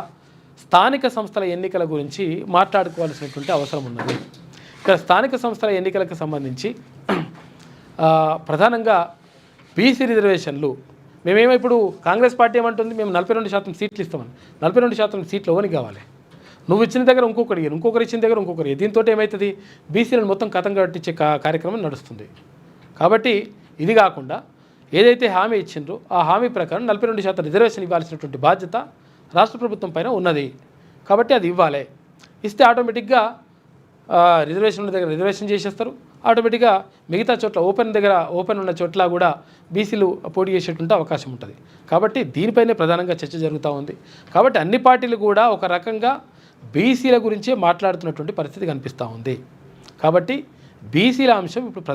స్థానిక సంస్థల ఎన్నికల గురించి మాట్లాడుకోవాల్సినటువంటి అవసరం ఉన్నది. ఇక్కడ స్థానిక సంస్థల ఎన్నికలకు సంబంధించి ప్రధానంగా బీసీ రిజర్వేషన్లు మేమేమో ఇప్పుడు కాంగ్రెస్ పార్టీ ఏమంటుంది, మేము 42% సీట్లు ఇస్తామని. 42% సీట్లు ఎవరికి కావాలి? నువ్వు ఇచ్చిన దగ్గర ఇంకొకరు ఇచ్చిన దగ్గర ఇంకొకరు. దీంతో ఏమవుతుంది, బీసీలను మొత్తం కథం కట్టించే కార్యక్రమం నడుస్తుంది. కాబట్టి ఇది కాకుండా ఏదైతే హామీ ఇచ్చిండ్రో ఆ హామీ ప్రకారం 42% రిజర్వేషన్ ఇవ్వాల్సినటువంటి బాధ్యత రాష్ట్ర ప్రభుత్వం పైన ఉన్నది. కాబట్టి అది ఇవ్వాలి. ఇస్తే ఆటోమేటిక్గా రిజర్వేషన్ ఉన్న దగ్గర రిజర్వేషన్ చేసేస్తారు. ఆటోమేటిక్గా మిగతా చోట్ల ఓపెన్ ఉన్న చోట్ల కూడా బీసీలు పోటీ చేసేటువంటి అవకాశం ఉంటుంది. కాబట్టి దీనిపైనే ప్రధానంగా చర్చ జరుగుతూ ఉంది. కాబట్టి అన్ని పార్టీలు కూడా ఒక రకంగా బీసీల గురించే మాట్లాడుతున్నటువంటి పరిస్థితి కనిపిస్తూ ఉంది. కాబట్టి బీసీల అంశం ఇప్పుడు